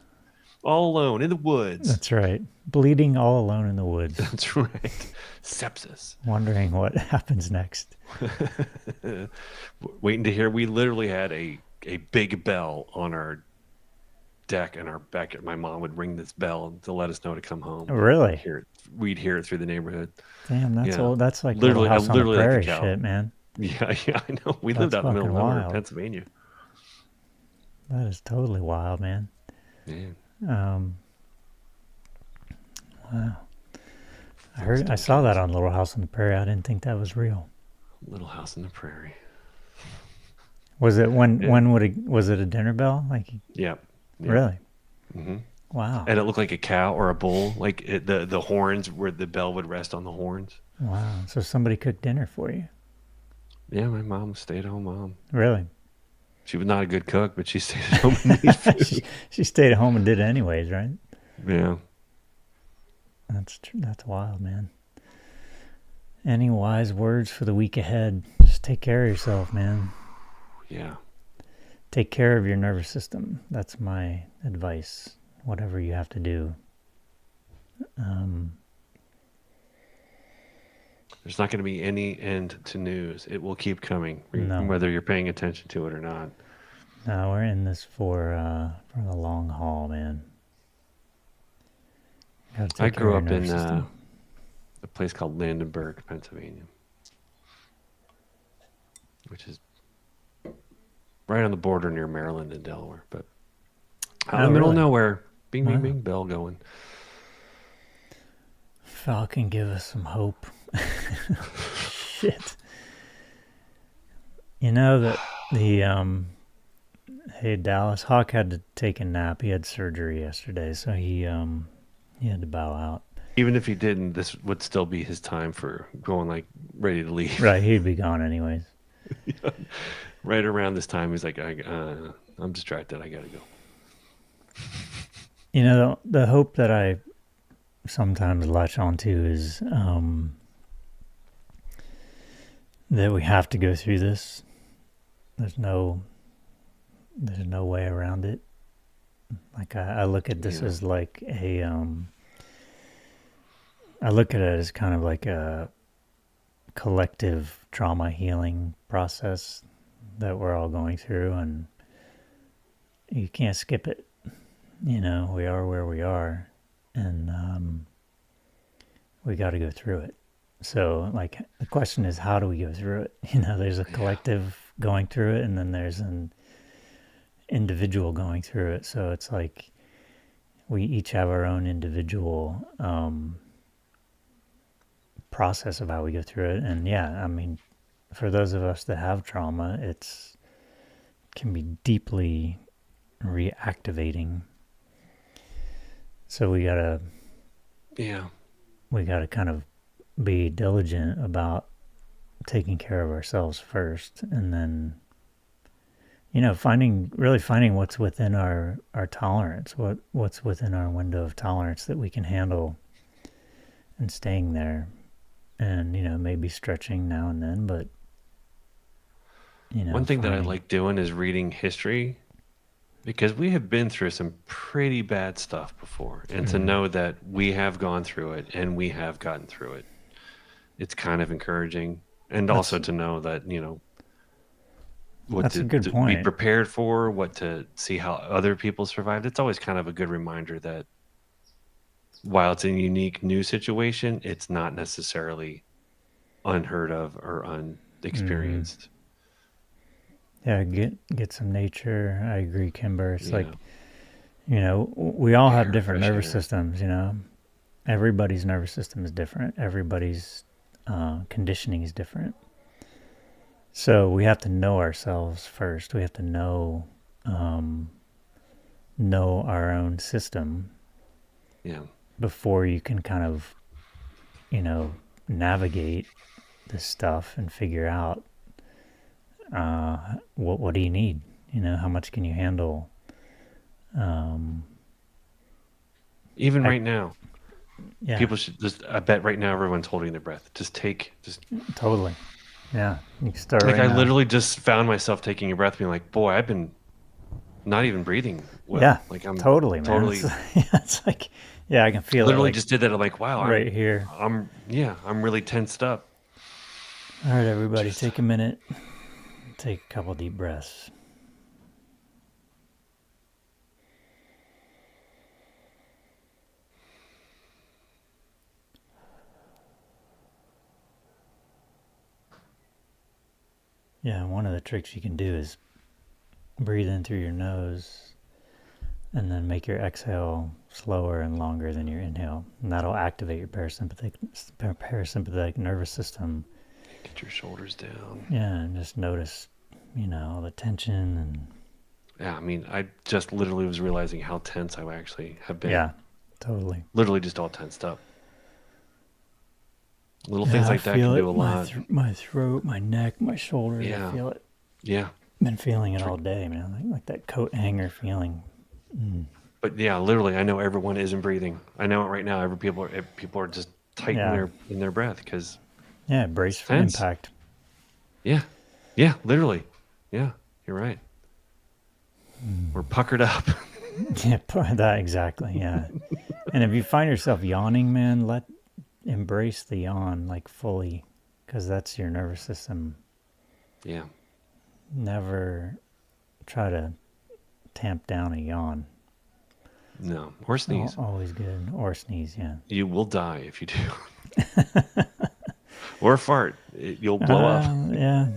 All alone in the woods. That's right. Bleeding all alone in the woods, That's right. Sepsis. wondering what happens next. Waiting to hear. We literally had a big bell on our deck and our back. My mom would ring this bell to let us know to come home. Really? We'd hear it through the neighborhood. Damn, that's Yeah. old. That's like Literally- Little House on the literally like a Prairie cow. shit, man. Yeah, I know. We lived That's out in the middle of fucking nowhere in wild. Pennsylvania. That is totally wild, man. Man, Wow. I saw that on Little House on the Prairie. I didn't think that was real. Little House on the Prairie. Was it when? Yeah. When would it? Was it a dinner bell? Like, Yeah. really? hmm Wow. And it looked like a cow or a bull. Like the horns where the bell would rest on the horns. Wow. So somebody cooked dinner for you? Yeah, my mom stayed home mom. Really? She was not a good cook, but she stayed at home and made food. She stayed at home and did it anyways, right? Yeah. That's wild, man. Any wise words for the week ahead? Just take care of yourself, man. Yeah. Take care of your nervous system. That's my advice. Whatever you have to do. There's not going to be any end to news. It will keep coming, No. whether you're paying attention to it or not. No, we're in this for the long haul, man. Gotta take I care grew of up your in nervous system. a place called Landenberg, Pennsylvania, which is right on the border near Maryland and Delaware, but out in the middle of really? nowhere. Bing, bing, Wow. bing, bell going. Falcon, give us some hope. Shit. You know that hey, Dallas Hawk had to take a nap. He had surgery yesterday, so he had to bow out. Even if he didn't, this would still be his time for going like ready to leave. Right, he'd be gone anyways. Right around this time, he's like, I'm distracted. I got to go. You know, the hope that I sometimes latch onto is that we have to go through this. There's no way around it. Like I look at this Yeah. as like I look at it as kind of like a collective trauma healing process. that we're all going through, and you can't skip it. You know, we are where we are, and we got to go through it. So, like, the question is, how do we go through it? You know, there's a collective going through it, and then there's an individual going through it. So it's like we each have our own individual process of how we go through it. And yeah, I mean, for those of us that have trauma, can be deeply reactivating. So we gotta kind of be diligent about taking care of ourselves first, and then, you know, finding what's within our tolerance, what's within our window of tolerance that we can handle, and staying there, and, you know, maybe stretching now and then. But, you know, one thing that I like doing is reading history, because we have been through some pretty bad stuff before, and to know that we have gone through it and we have gotten through it, it's kind of encouraging. And also to know that, you know, what to be prepared for, what to see how other people survived. It's always kind of a good reminder that while it's a unique new situation, it's not necessarily unheard of or unexperienced. Yeah, get some nature. I agree, Kimber. It's like, you know, we all have different nervous systems, you know. Everybody's nervous system is different. Everybody's conditioning is different. So we have to know ourselves first. We have to know our own system. Yeah. Before you can kind of, you know, navigate this stuff and figure out what do you need? You know, how much can you handle? Even right now, yeah. People should just. I bet right now everyone's holding their breath. Just totally. Yeah, you can start. Like, right I now. literally just found myself taking a breath, being like, "Boy, I've been not even breathing well." Yeah, like I'm totally, man. totally. It's like, yeah, I can feel literally it. Like, just did that. I'm like, wow, right here. I'm really tensed up. All right, everybody, take a minute. Take a couple deep breaths. Yeah, one of the tricks you can do is breathe in through your nose and then make your exhale slower and longer than your inhale. And that'll activate your parasympathetic nervous system. Get your shoulders down. Yeah, and just notice, you know, all the tension. And yeah, I mean, I just literally was realizing how tense I actually have been. Yeah, totally. Literally just all tensed up. Little things like that can do a lot. My throat, my neck, my shoulders, Yeah. I feel it. Yeah. Been feeling it all day, man. Like that coat hanger feeling. But yeah, literally, I know everyone isn't breathing. I know it right now. People are just tight in their breath because. Yeah, brace for impact. Yeah, literally. Yeah, you're right. We're puckered up. Yeah, that exactly. Yeah, and if you find yourself yawning, man, embrace the yawn like fully, because that's your nervous system. Yeah. Never try to tamp down a yawn. No, or sneeze. Always good. Or sneeze, yeah. You will die if you do. Or fart. You'll blow up. Yeah.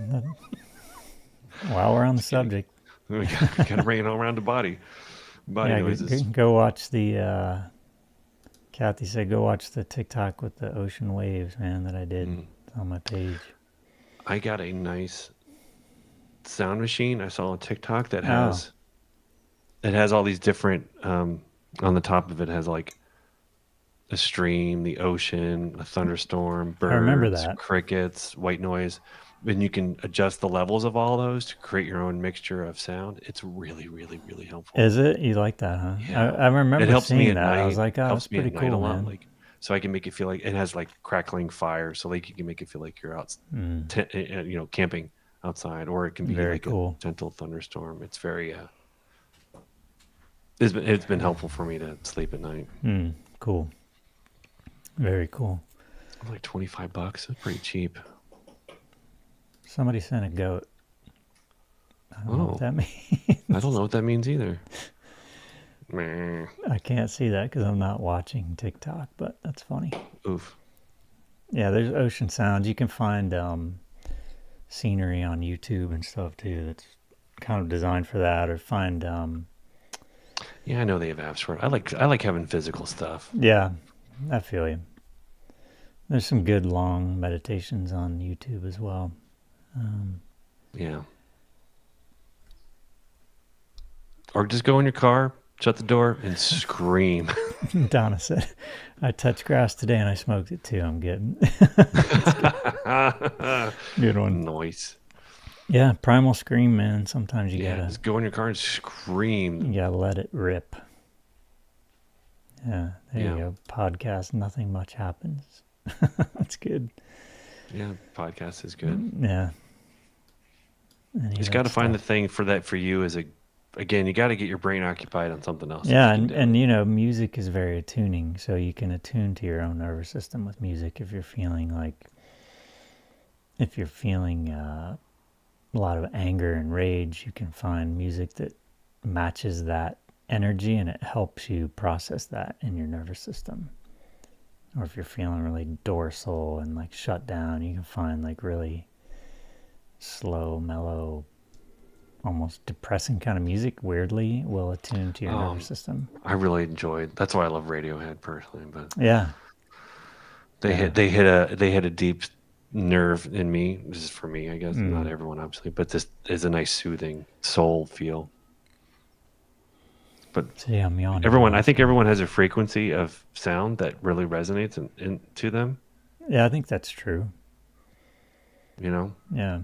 While we're on the subject. We got to bring it all around the body. Body noises. Go watch the... Kathy said, go watch the TikTok with the ocean waves, man, that I did. It's on my page. I got a nice sound machine I saw on TikTok that has... It has all these different... on the top of it has like a stream, the ocean, a thunderstorm, birds, I remember that. Crickets, white noise. And you can adjust the levels of all those to create your own mixture of sound. It's really, really, really helpful. Is it? You like that, huh? Yeah. I remember it helps seeing me at that. night. I was like, oh, that's pretty cool, man. Like, so I can make it feel like it has like crackling fire. So like you can make it feel like you're out, camping outside, or it can be very like cool. A gentle thunderstorm. It's very, it's been helpful for me to sleep at night. Cool. Very cool. Like $25. It's pretty cheap. Somebody sent a goat. I don't know what Oh, that means. I don't know what that means either. Meh. I can't see that because I'm not watching TikTok, but that's funny. Oof. Yeah, there's ocean sounds. You can find scenery on YouTube and stuff too that's kind of designed for that, or find Yeah, I know they have apps for it. I like having physical stuff. yeah, I feel you. There's some good long meditations on YouTube as well. Yeah. Or just go in your car, shut the door, and scream. Donna said, I touched grass today and I smoked it too. I'm getting good one. Noise. Yeah, primal scream, man. Sometimes you Yeah, gotta just go in your car and scream. let it rip. Yeah, there Yeah. you go. Podcast, nothing much happens. That's good. Yeah, podcast is good. Yeah. You just got to find the thing for you again, you got to get your brain occupied on something else. Yeah, that you can and do. you know, music is very attuning, so you can attune to your own nervous system with music if you're feeling a lot of anger and rage. You can find music that matches that energy, and it helps you process that in your nervous system. Or if you're feeling really dorsal and like shut down, you can find like really slow, mellow, almost depressing kind of music, weirdly will attune to your nervous system. I really enjoyed. That's why I love Radiohead personally, but Yeah. they hit a deep nerve in me. This is for me, I guess. Not everyone, obviously, but this is a nice, soothing soul feel. But See, I'm yawning. I think everyone has a frequency of sound that really resonates to them. Yeah, I think that's true. You know, Yeah.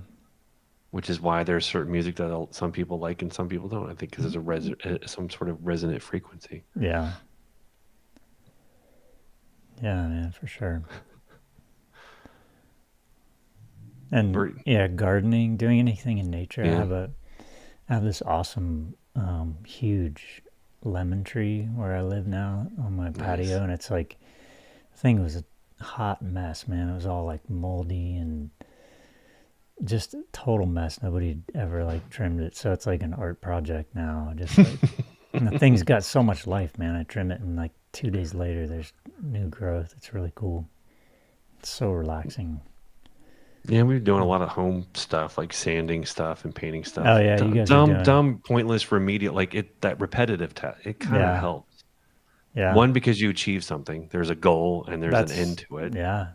which is why there's certain music that some people like and some people don't. I think because there's some sort of resonant frequency. Yeah. Yeah, man, for sure. And yeah, gardening, doing anything in nature. Yeah. I have this awesome, huge lemon tree where I live now on my patio, and it's like, the thing was a hot mess, man. It was all like moldy and just a total mess. Nobody ever like trimmed it, so it's like an art project now. Just like, and the thing's got so much life, man. I trim it, and like 2 days later, there's new growth. It's really cool. It's so relaxing. Yeah, we're doing a lot of home stuff, like sanding stuff and painting stuff. Oh yeah, you guys are doing dumb, pointless, remedial, like that repetitive task. It kind of helps. Yeah. One, because you achieve something. There's a goal and there's an end to it. Yeah.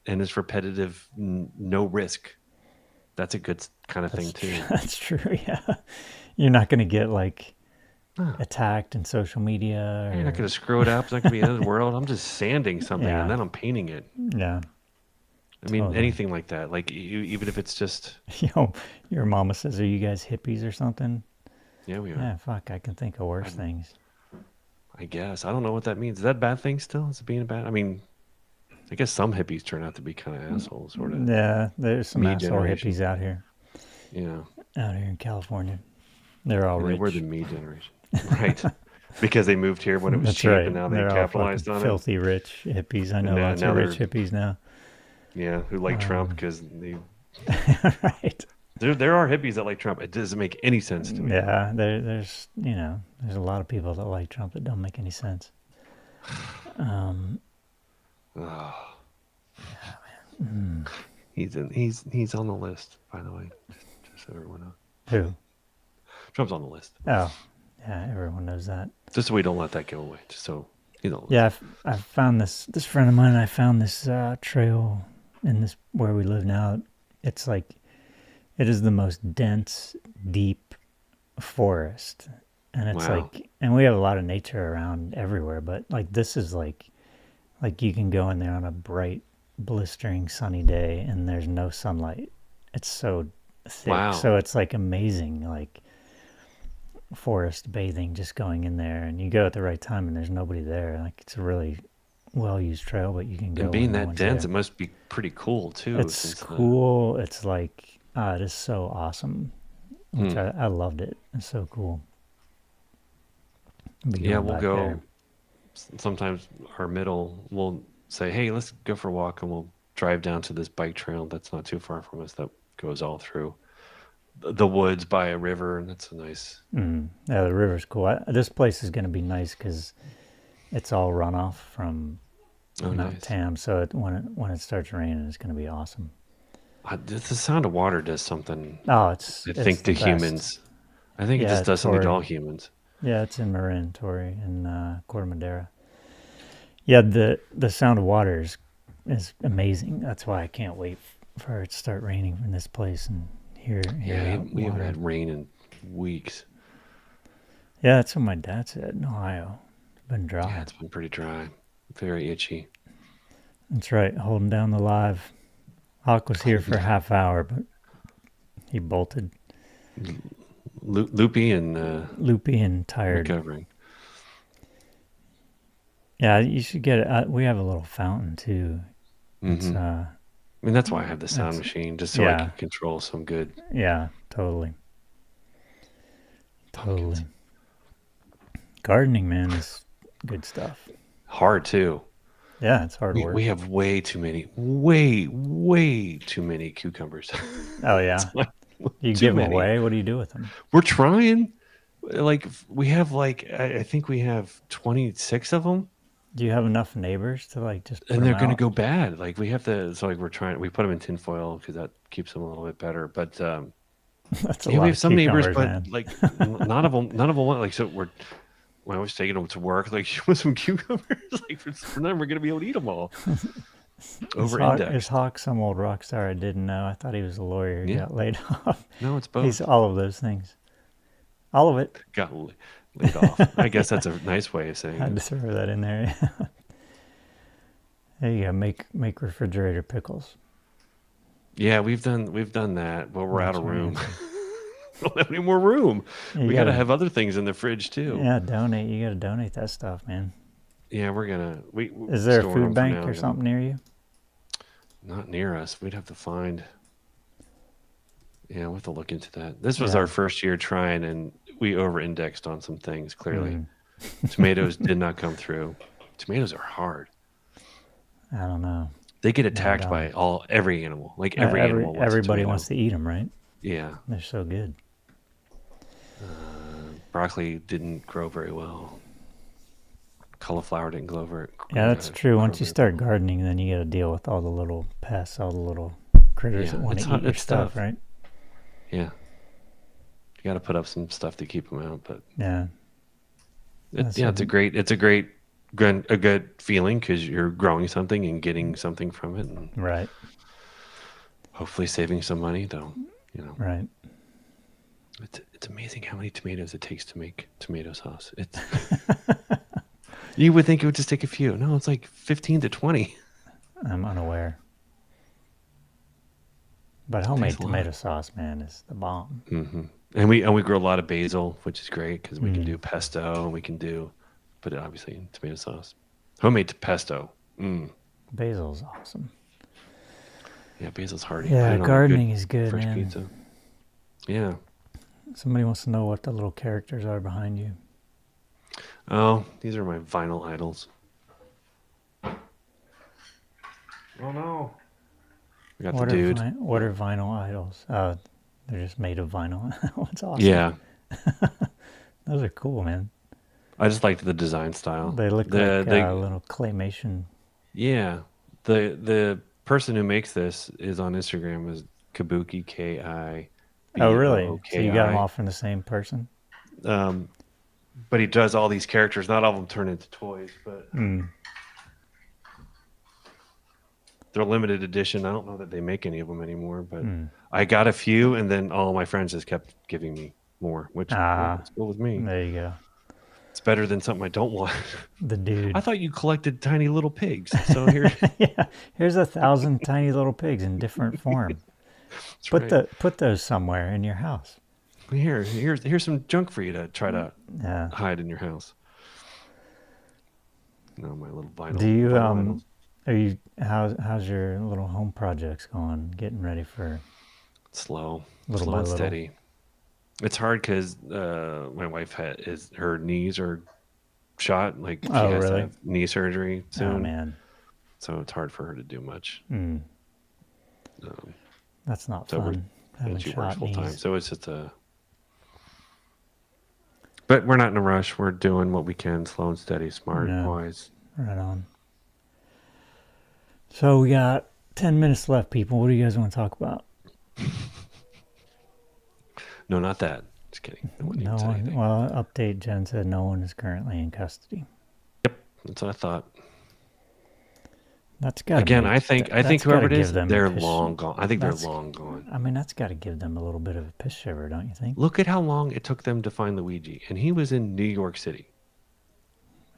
And it's repetitive, no risk. That's a good kind of thing too. That's true. Yeah. You're not going to get like attacked in social media. You're not going to screw it up. It's not going to be the end of the world. I'm just sanding something and then I'm painting it. Yeah. I mean, anything like that. Like even if it's just. Your mama says, "Are you guys hippies or something?" Yeah, we are. Yeah, fuck. I can think of worse things. I guess. I don't know what that means. Is that a bad thing still? Is it being a bad? I mean, I guess some hippies turn out to be kind of assholes, sort of. Yeah, there's some Me asshole generation. hippies out here. Yeah. Out here in California. They're all rich. We're the me generation. Right. Because they moved here when it was That's cheap right. and now they They're all capitalized on filthy rich hippies. I know now- lots now of rich they're- hippies now. it. Yeah, who like Trump because they. Right. There are hippies that like Trump. It doesn't make any sense to me. Yeah, there's a lot of people that like Trump that don't make any sense. He's on the list, by the way. Just so everyone knows. Who? Trump's on the list. Oh, yeah, everyone knows that. Just so we don't let that go away. Just so you know. Yeah, I found this friend of mine. I found this trail in this where we live now. It's like, it is the most dense, deep forest, and it's Wow. like, and we have a lot of nature around everywhere. But like this is like you can go in there on a bright, blistering, sunny day, and there's no sunlight. It's so thick. Wow. So it's like amazing, like forest bathing, just going in there, and you go at the right time, and there's nobody there. Like it's a really well-used trail, but you can go. And being when no that one's dense, there. it must be pretty cool too. It's since the- cool. It's like, it is so awesome. Which I loved it. It's so cool. I'll be Yeah, going we'll back go. there. Sometimes our middle will say, "Hey, let's go for a walk," and we'll drive down to this bike trail that's not too far from us that goes all through the woods by a river, and that's a nice. Yeah, the river's cool. This place is going to be nice because it's all runoff from Oh, Mount nice. Tam. So when it starts raining, it's going to be awesome. The sound of water does something. Oh, I it's think the to best. humans. I think it Yeah, just does something to Torrey. all humans. Yeah, it's in Marin, Torrey, in Corte Madera. Yeah, the sound of water is amazing. That's why I can't wait for it to start raining in this place and hear Yeah, that we haven't water. had rain in weeks. Yeah, that's what my dad said in Ohio. It's been dry. Yeah, it's been pretty dry, very itchy. That's right, holding down the live. Hawk was here for a half hour, but he bolted. Loopy and Loopy and tired. recovering. Yeah, you should get it. We have a little fountain too. It's I mean, that's why I have the sound machine, just so I can control some good. Yeah, totally. Gardening, man, is good stuff. Hard too. Yeah, it's hard work. We have way too many cucumbers. Oh yeah, you give them away. What do you do with them? We're trying. Like we have I think we have 26 of them. Do you have enough neighbors to like just? And they're going to go bad. Like we have to. So like we put them in tinfoil because that keeps them a little bit better. But that's a yeah, lot we have some neighbors, but man. like none of them want. Like so when I was taking them to work, like with some cucumbers, like for them, we're going to be able to eat them all. Over-indexed. Is Hawk some old rock star I didn't know? I thought he was a lawyer. He got laid off. No, it's both. He's all of those things. All of it. Got laid off. I guess that's a nice way of saying I had it. to throw that in there. There you go. Make refrigerator pickles. Yeah, we've done that, but we're out of room. We don't have any more room. Yeah, we gotta have other things in the fridge too. Yeah, donate. You gotta donate that stuff, man. Yeah, we're gonna. Is there a food bank or something near you? Not near us. We'd have to find. Yeah, we'll have to look into that. This was our first year trying, and we over-indexed on some things. Clearly, tomatoes did not come through. Tomatoes are hard. I don't know. They get attacked by every animal. Like every animal. Everybody wants to eat them, right? Yeah, they're so good. Broccoli didn't grow very well. Cauliflower didn't grow very. Yeah, that's true. Once you start gardening, then you got to deal with all the little pests, all the little critters that want to eat your stuff, right? Yeah. You got to put up some stuff to keep them out, but yeah, it's a good feeling because you're growing something and getting something from it, and right. Hopefully, saving some money, though. Right. It's amazing how many tomatoes it takes to make tomato sauce. It's you would think it would just take a few. No, it's like 15 to 20. I'm unaware. But homemade tomato sauce, man, is the bomb. Mm-hmm. And we grow a lot of basil, which is great because we can do pesto and we can put it obviously in tomato sauce. Homemade pesto. Basil's awesome. Yeah, basil's hearty. Yeah, gardening is good, fresh man. Pizza. Yeah. Somebody wants to know what the little characters are behind you. Oh, these are my vinyl idols. Oh no. We got the dude. What are vinyl idols? They're just made of vinyl. That's awesome. Yeah. Those are cool, man. I just liked the design style. They look like a little claymation. Yeah. The person who makes this is on Instagram as Kabuki, Ki. Oh, really? So you got them all from the same person? But he does all these characters. Not all of them turn into toys, but they're limited edition. I don't know that they make any of them anymore, but I got a few, and then all my friends just kept giving me more, which is cool with me. There you go. It's better than something I don't want. The dude. I thought you collected tiny little pigs. So here, here's 1,000 tiny little pigs in different form. Put those somewhere in your house. Here's some junk for you to try to hide in your house. No, my little vinyl. Do you how's your little home projects going? Getting ready for slow and steady. It's hard because my wife her knees are shot. Like she has to have knee surgery soon. Oh man! So it's hard for her to do much. That's not fun. Haven't and she works shot full time. knees. So it's just a. But we're not in a rush. We're doing what we can, slow and steady, smart, No. wise. Right on. So we got 10 minutes left, people. What do you guys want to talk about? No, not that. Just kidding. No one No needs one. anything. Well, update. Jen said no one is currently in custody. That's what I thought. That's got Again, I think whoever it is, they're long gone. I think they're long gone. I mean, that's got to give them a little bit of a piss shiver, don't you think? Look at how long it took them to find Luigi, and he was in New York City,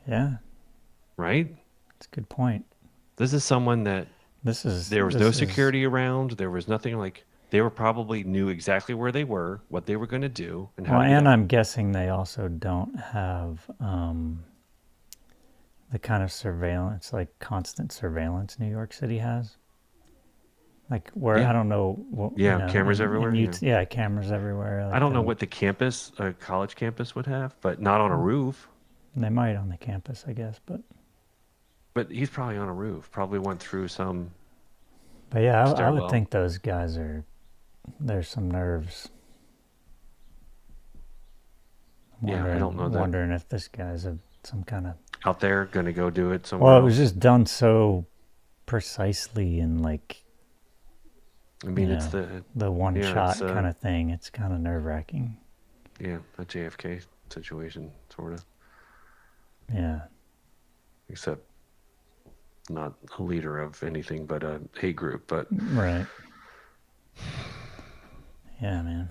Yeah, right? that's a good point. This is someone that there was no security around. There was nothing like. They were probably knew exactly where they were, what they were going to do, and how. Well, and I'm guessing they also don't have the kind of surveillance, like constant surveillance, New York City has. Like where Yeah. I don't know. What, Yeah, you know, cameras everywhere, Yeah, cameras everywhere. Like I don't know what the campus, a college campus, would have, but not on a roof. They might on the campus, I guess, but But he's probably on a roof. Probably went through some. yeah, I would stairwell. think those guys are. There's some nerves. Yeah, I don't know that. Wondering if this guy's some kind of. Out there, going to go do it somewhere. Well, it was else. just done so precisely and like. I mean, you it's know, the the one yeah, shot it's, kind of thing. It's kind of nerve wracking. a JFK situation, sort of. Yeah. Except not a leader of anything but a hate group. But Right. Yeah, man.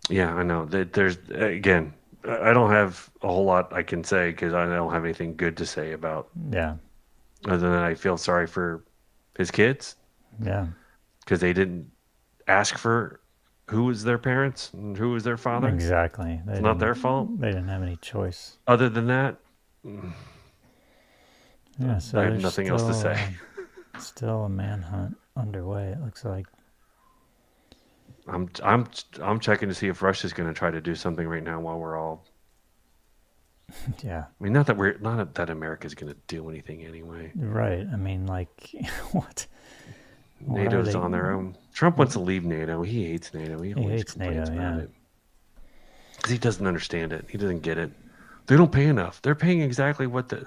yeah, I know that there's again. I don't have a whole lot I can say because I don't have anything good to say about. Yeah. Other than I feel sorry for his kids Yeah. because they didn't ask for who was their parents and who was their father. Exactly. It's not their fault. They didn't have any choice. Other than that, Yeah, so I have there's nothing else to still, say. Still a manhunt underway, it looks like. I'm checking to see if Russia's going to try to do something right now while we're all. Yeah. I mean, not that America's going to do anything anyway. Right. I mean, like, what? What are NATO's they- on their own. Trump wants to leave NATO. He hates NATO. He always hates complains NATO, about yeah. it. Because he doesn't understand it. He doesn't get it. They don't pay enough. They're paying exactly what the.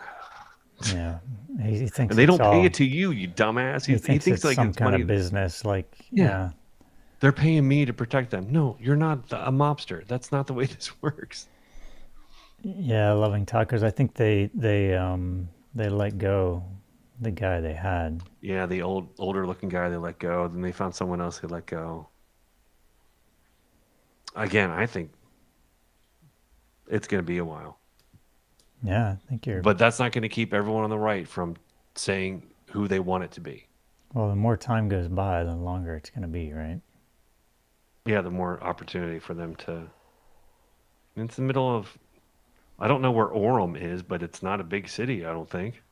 Yeah. He thinks And they don't it's all, pay it to you, you dumbass. He thinks it's like some it's kind money. of business, like, Yeah. yeah. They're paying me to protect them. No, you're not a mobster. That's not the way this works. Yeah, loving tacos. I think they let go the guy they had. Yeah, the older looking guy they let go. Then they found someone else they let go. Again, I think it's going to be a while. Yeah, I think you're. But that's not going to keep everyone on the right from saying who they want it to be. Well, the more time goes by, the longer it's going to be, right? Yeah, the more opportunity for them to. It's the middle of. I don't know where Orem is, but it's not a big city, I don't think.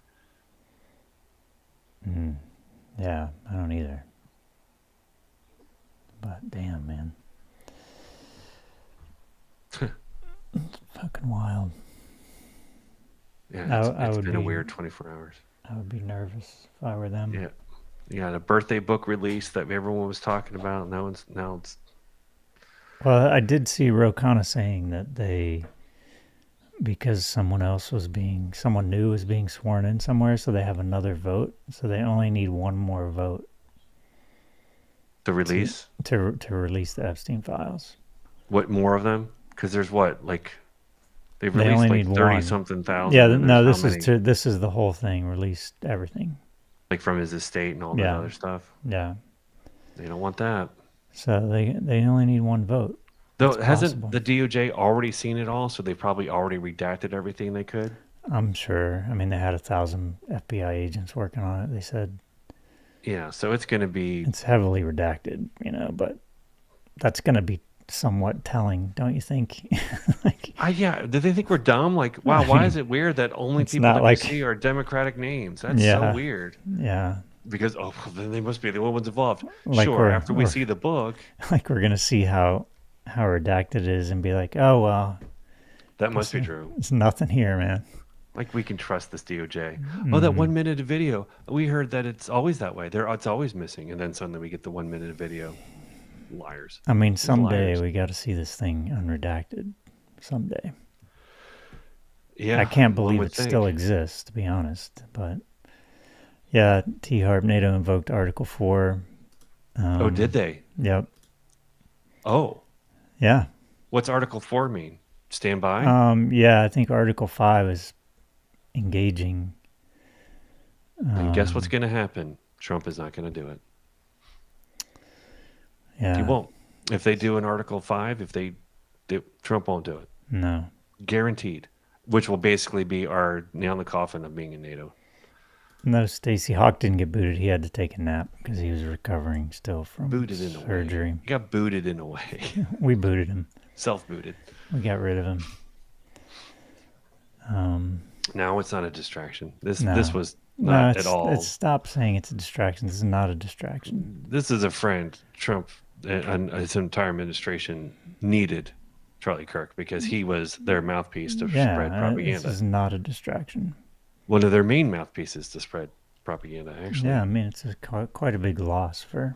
Yeah, I don't either. But damn, man. It's fucking wild. Yeah, I it's would been a be- weird 24 hours. I would be nervous if I were them. Yeah. Yeah, the birthday book release that everyone was talking about. Now it's Well, I did see Rokana saying that because someone new was being sworn in somewhere, so they have another vote. So they only need one more vote the release. to release the Epstein files. What more of them? Because there's what they've They released only like need 30 one. something thousand. Yeah, and no, there's this how is many? this is the whole thing. Released everything. Like from his estate and all that Yeah. other stuff. Yeah. They don't want that. So they only need one vote. Though It's hasn't possible. the DOJ already seen it all? So they probably already redacted everything they could. I'm sure. I mean, they had 1,000 FBI agents working on it. They said Yeah, so it's going to be. it's heavily redacted, but that's going to be somewhat telling, don't you think? Like, Yeah, do they think we're dumb? Like, wow, why is it weird that only It's people not that like- we see are Democratic names? That's Yeah. so weird. yeah, Because then they must be the only ones involved. Like Sure, we're- after we we're- see the book, like we're going to see how redacted it is and be like, oh, well, that must be true. it's nothing here, man. Like we can trust this DOJ. Oh, that 1 minute of video. We heard that it's always that way. It's always missing, and then suddenly we get the 1 minute of video. Liars. I mean, Just someday liars. we got to see this thing unredacted. Someday. Yeah, I can't one believe would it think. still exists, to be honest. But yeah, T Harp NATO invoked Article 4. Oh, did they? Yep. Oh, Yeah. what's Article 4 mean? Stand by? Yeah, I think Article 5 is engaging. And guess what's going to happen? Trump is not going to do it. Yeah. He won't. If they do an Article 5, Trump won't do it. No. Guaranteed. Which will basically be our nail in the coffin of being in NATO. No, Stacey Hawk didn't get booted. He had to take a nap because he was recovering still from Booted in a way. surgery. He got booted in a way. We booted him. Self-booted. We got rid of him. Now it's not a distraction. This No. was No, not at all. Stop saying it's a distraction. This is not a distraction. This is a friend. Trump and his entire administration needed Charlie Kirk because he was their mouthpiece to spread propaganda. This is not a distraction. One of their main mouthpieces to spread propaganda, actually. Yeah, I mean, it's quite a big loss for...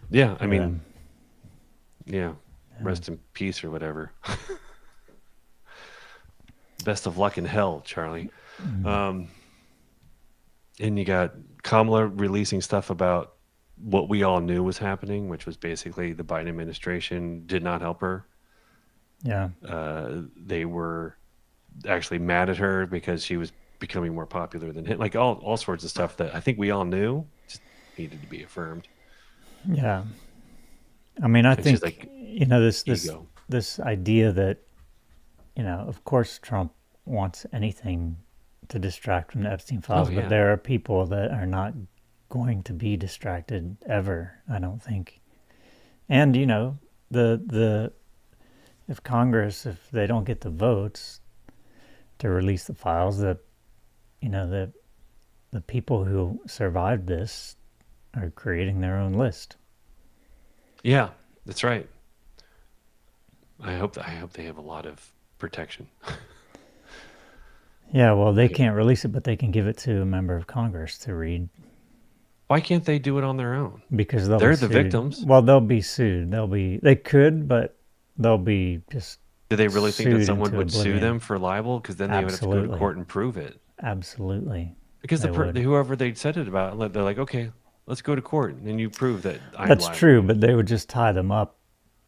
Yeah, I mean, them. yeah, rest in peace or whatever. Best of luck in hell, Charlie. And you got Kamala releasing stuff about what we all knew was happening, which was basically the Biden administration did not help her. Yeah. They were actually mad at her because she was becoming more popular than him. Like all sorts of stuff that I think we all knew just needed to be affirmed. Yeah. I mean, I It's think, just like ego. this idea that, of course Trump wants anything to distract from the Epstein files, Oh, yeah. but there are people that are not going to be distracted ever, I don't think. And, if Congress, if they don't get the votes to release the files, the people who survived this are creating their own list. Yeah, that's right. I hope they have a lot of protection. Yeah, well, they can't release it, but they can give it to a member of Congress to read. Why can't they do it on their own? Because They're be the sued. victims. Well, they'll be sued. They could, but they'll be just... Do they really think that sued someone into would sue oblivion. them for libel? Because then they would have to go to Absolutely. court and prove it. Absolutely. Because They would. whoever they said it about, they're like, okay, let's go to court, and then you prove that I'm That's liable. true, but they would just tie them up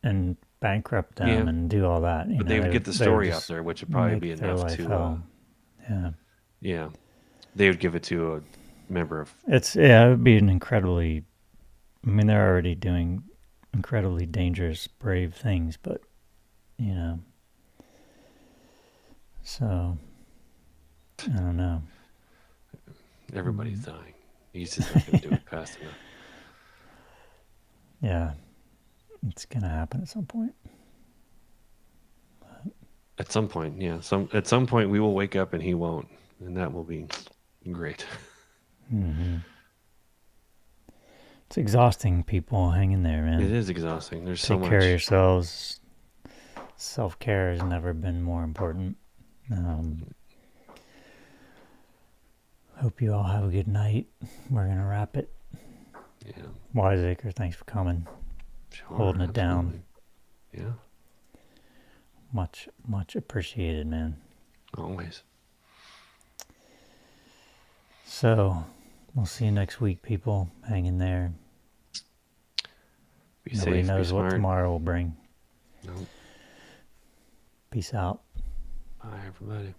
and bankrupt them Yeah. and do all that. But they would get the would story just out there, which would probably make be their enough life to, hell. Yeah. yeah, they would give it to a member of. It would be an incredibly... I mean, they're already doing incredibly dangerous, brave things, but, so, I don't know. Everybody's dying. He's just not going to do it fast enough. Yeah, it's going to happen at some point. At some point, yeah. At some point, we will wake up and he won't, and that will be great. Mm-hmm. It's exhausting, people. Hang in there, man. It is exhausting. There's so Take much. care of yourselves. Self-care has never been more important. Hope you all have a good night. We're going to wrap it. Yeah. Wiseacre, thanks for coming. Sure, Holding it down. absolutely. Yeah. Much, much appreciated, man. Always. So, we'll see you next week, people. Hang in there. Be Nobody safe. knows Be what smart. tomorrow will bring. Nope. Peace out. Bye, everybody.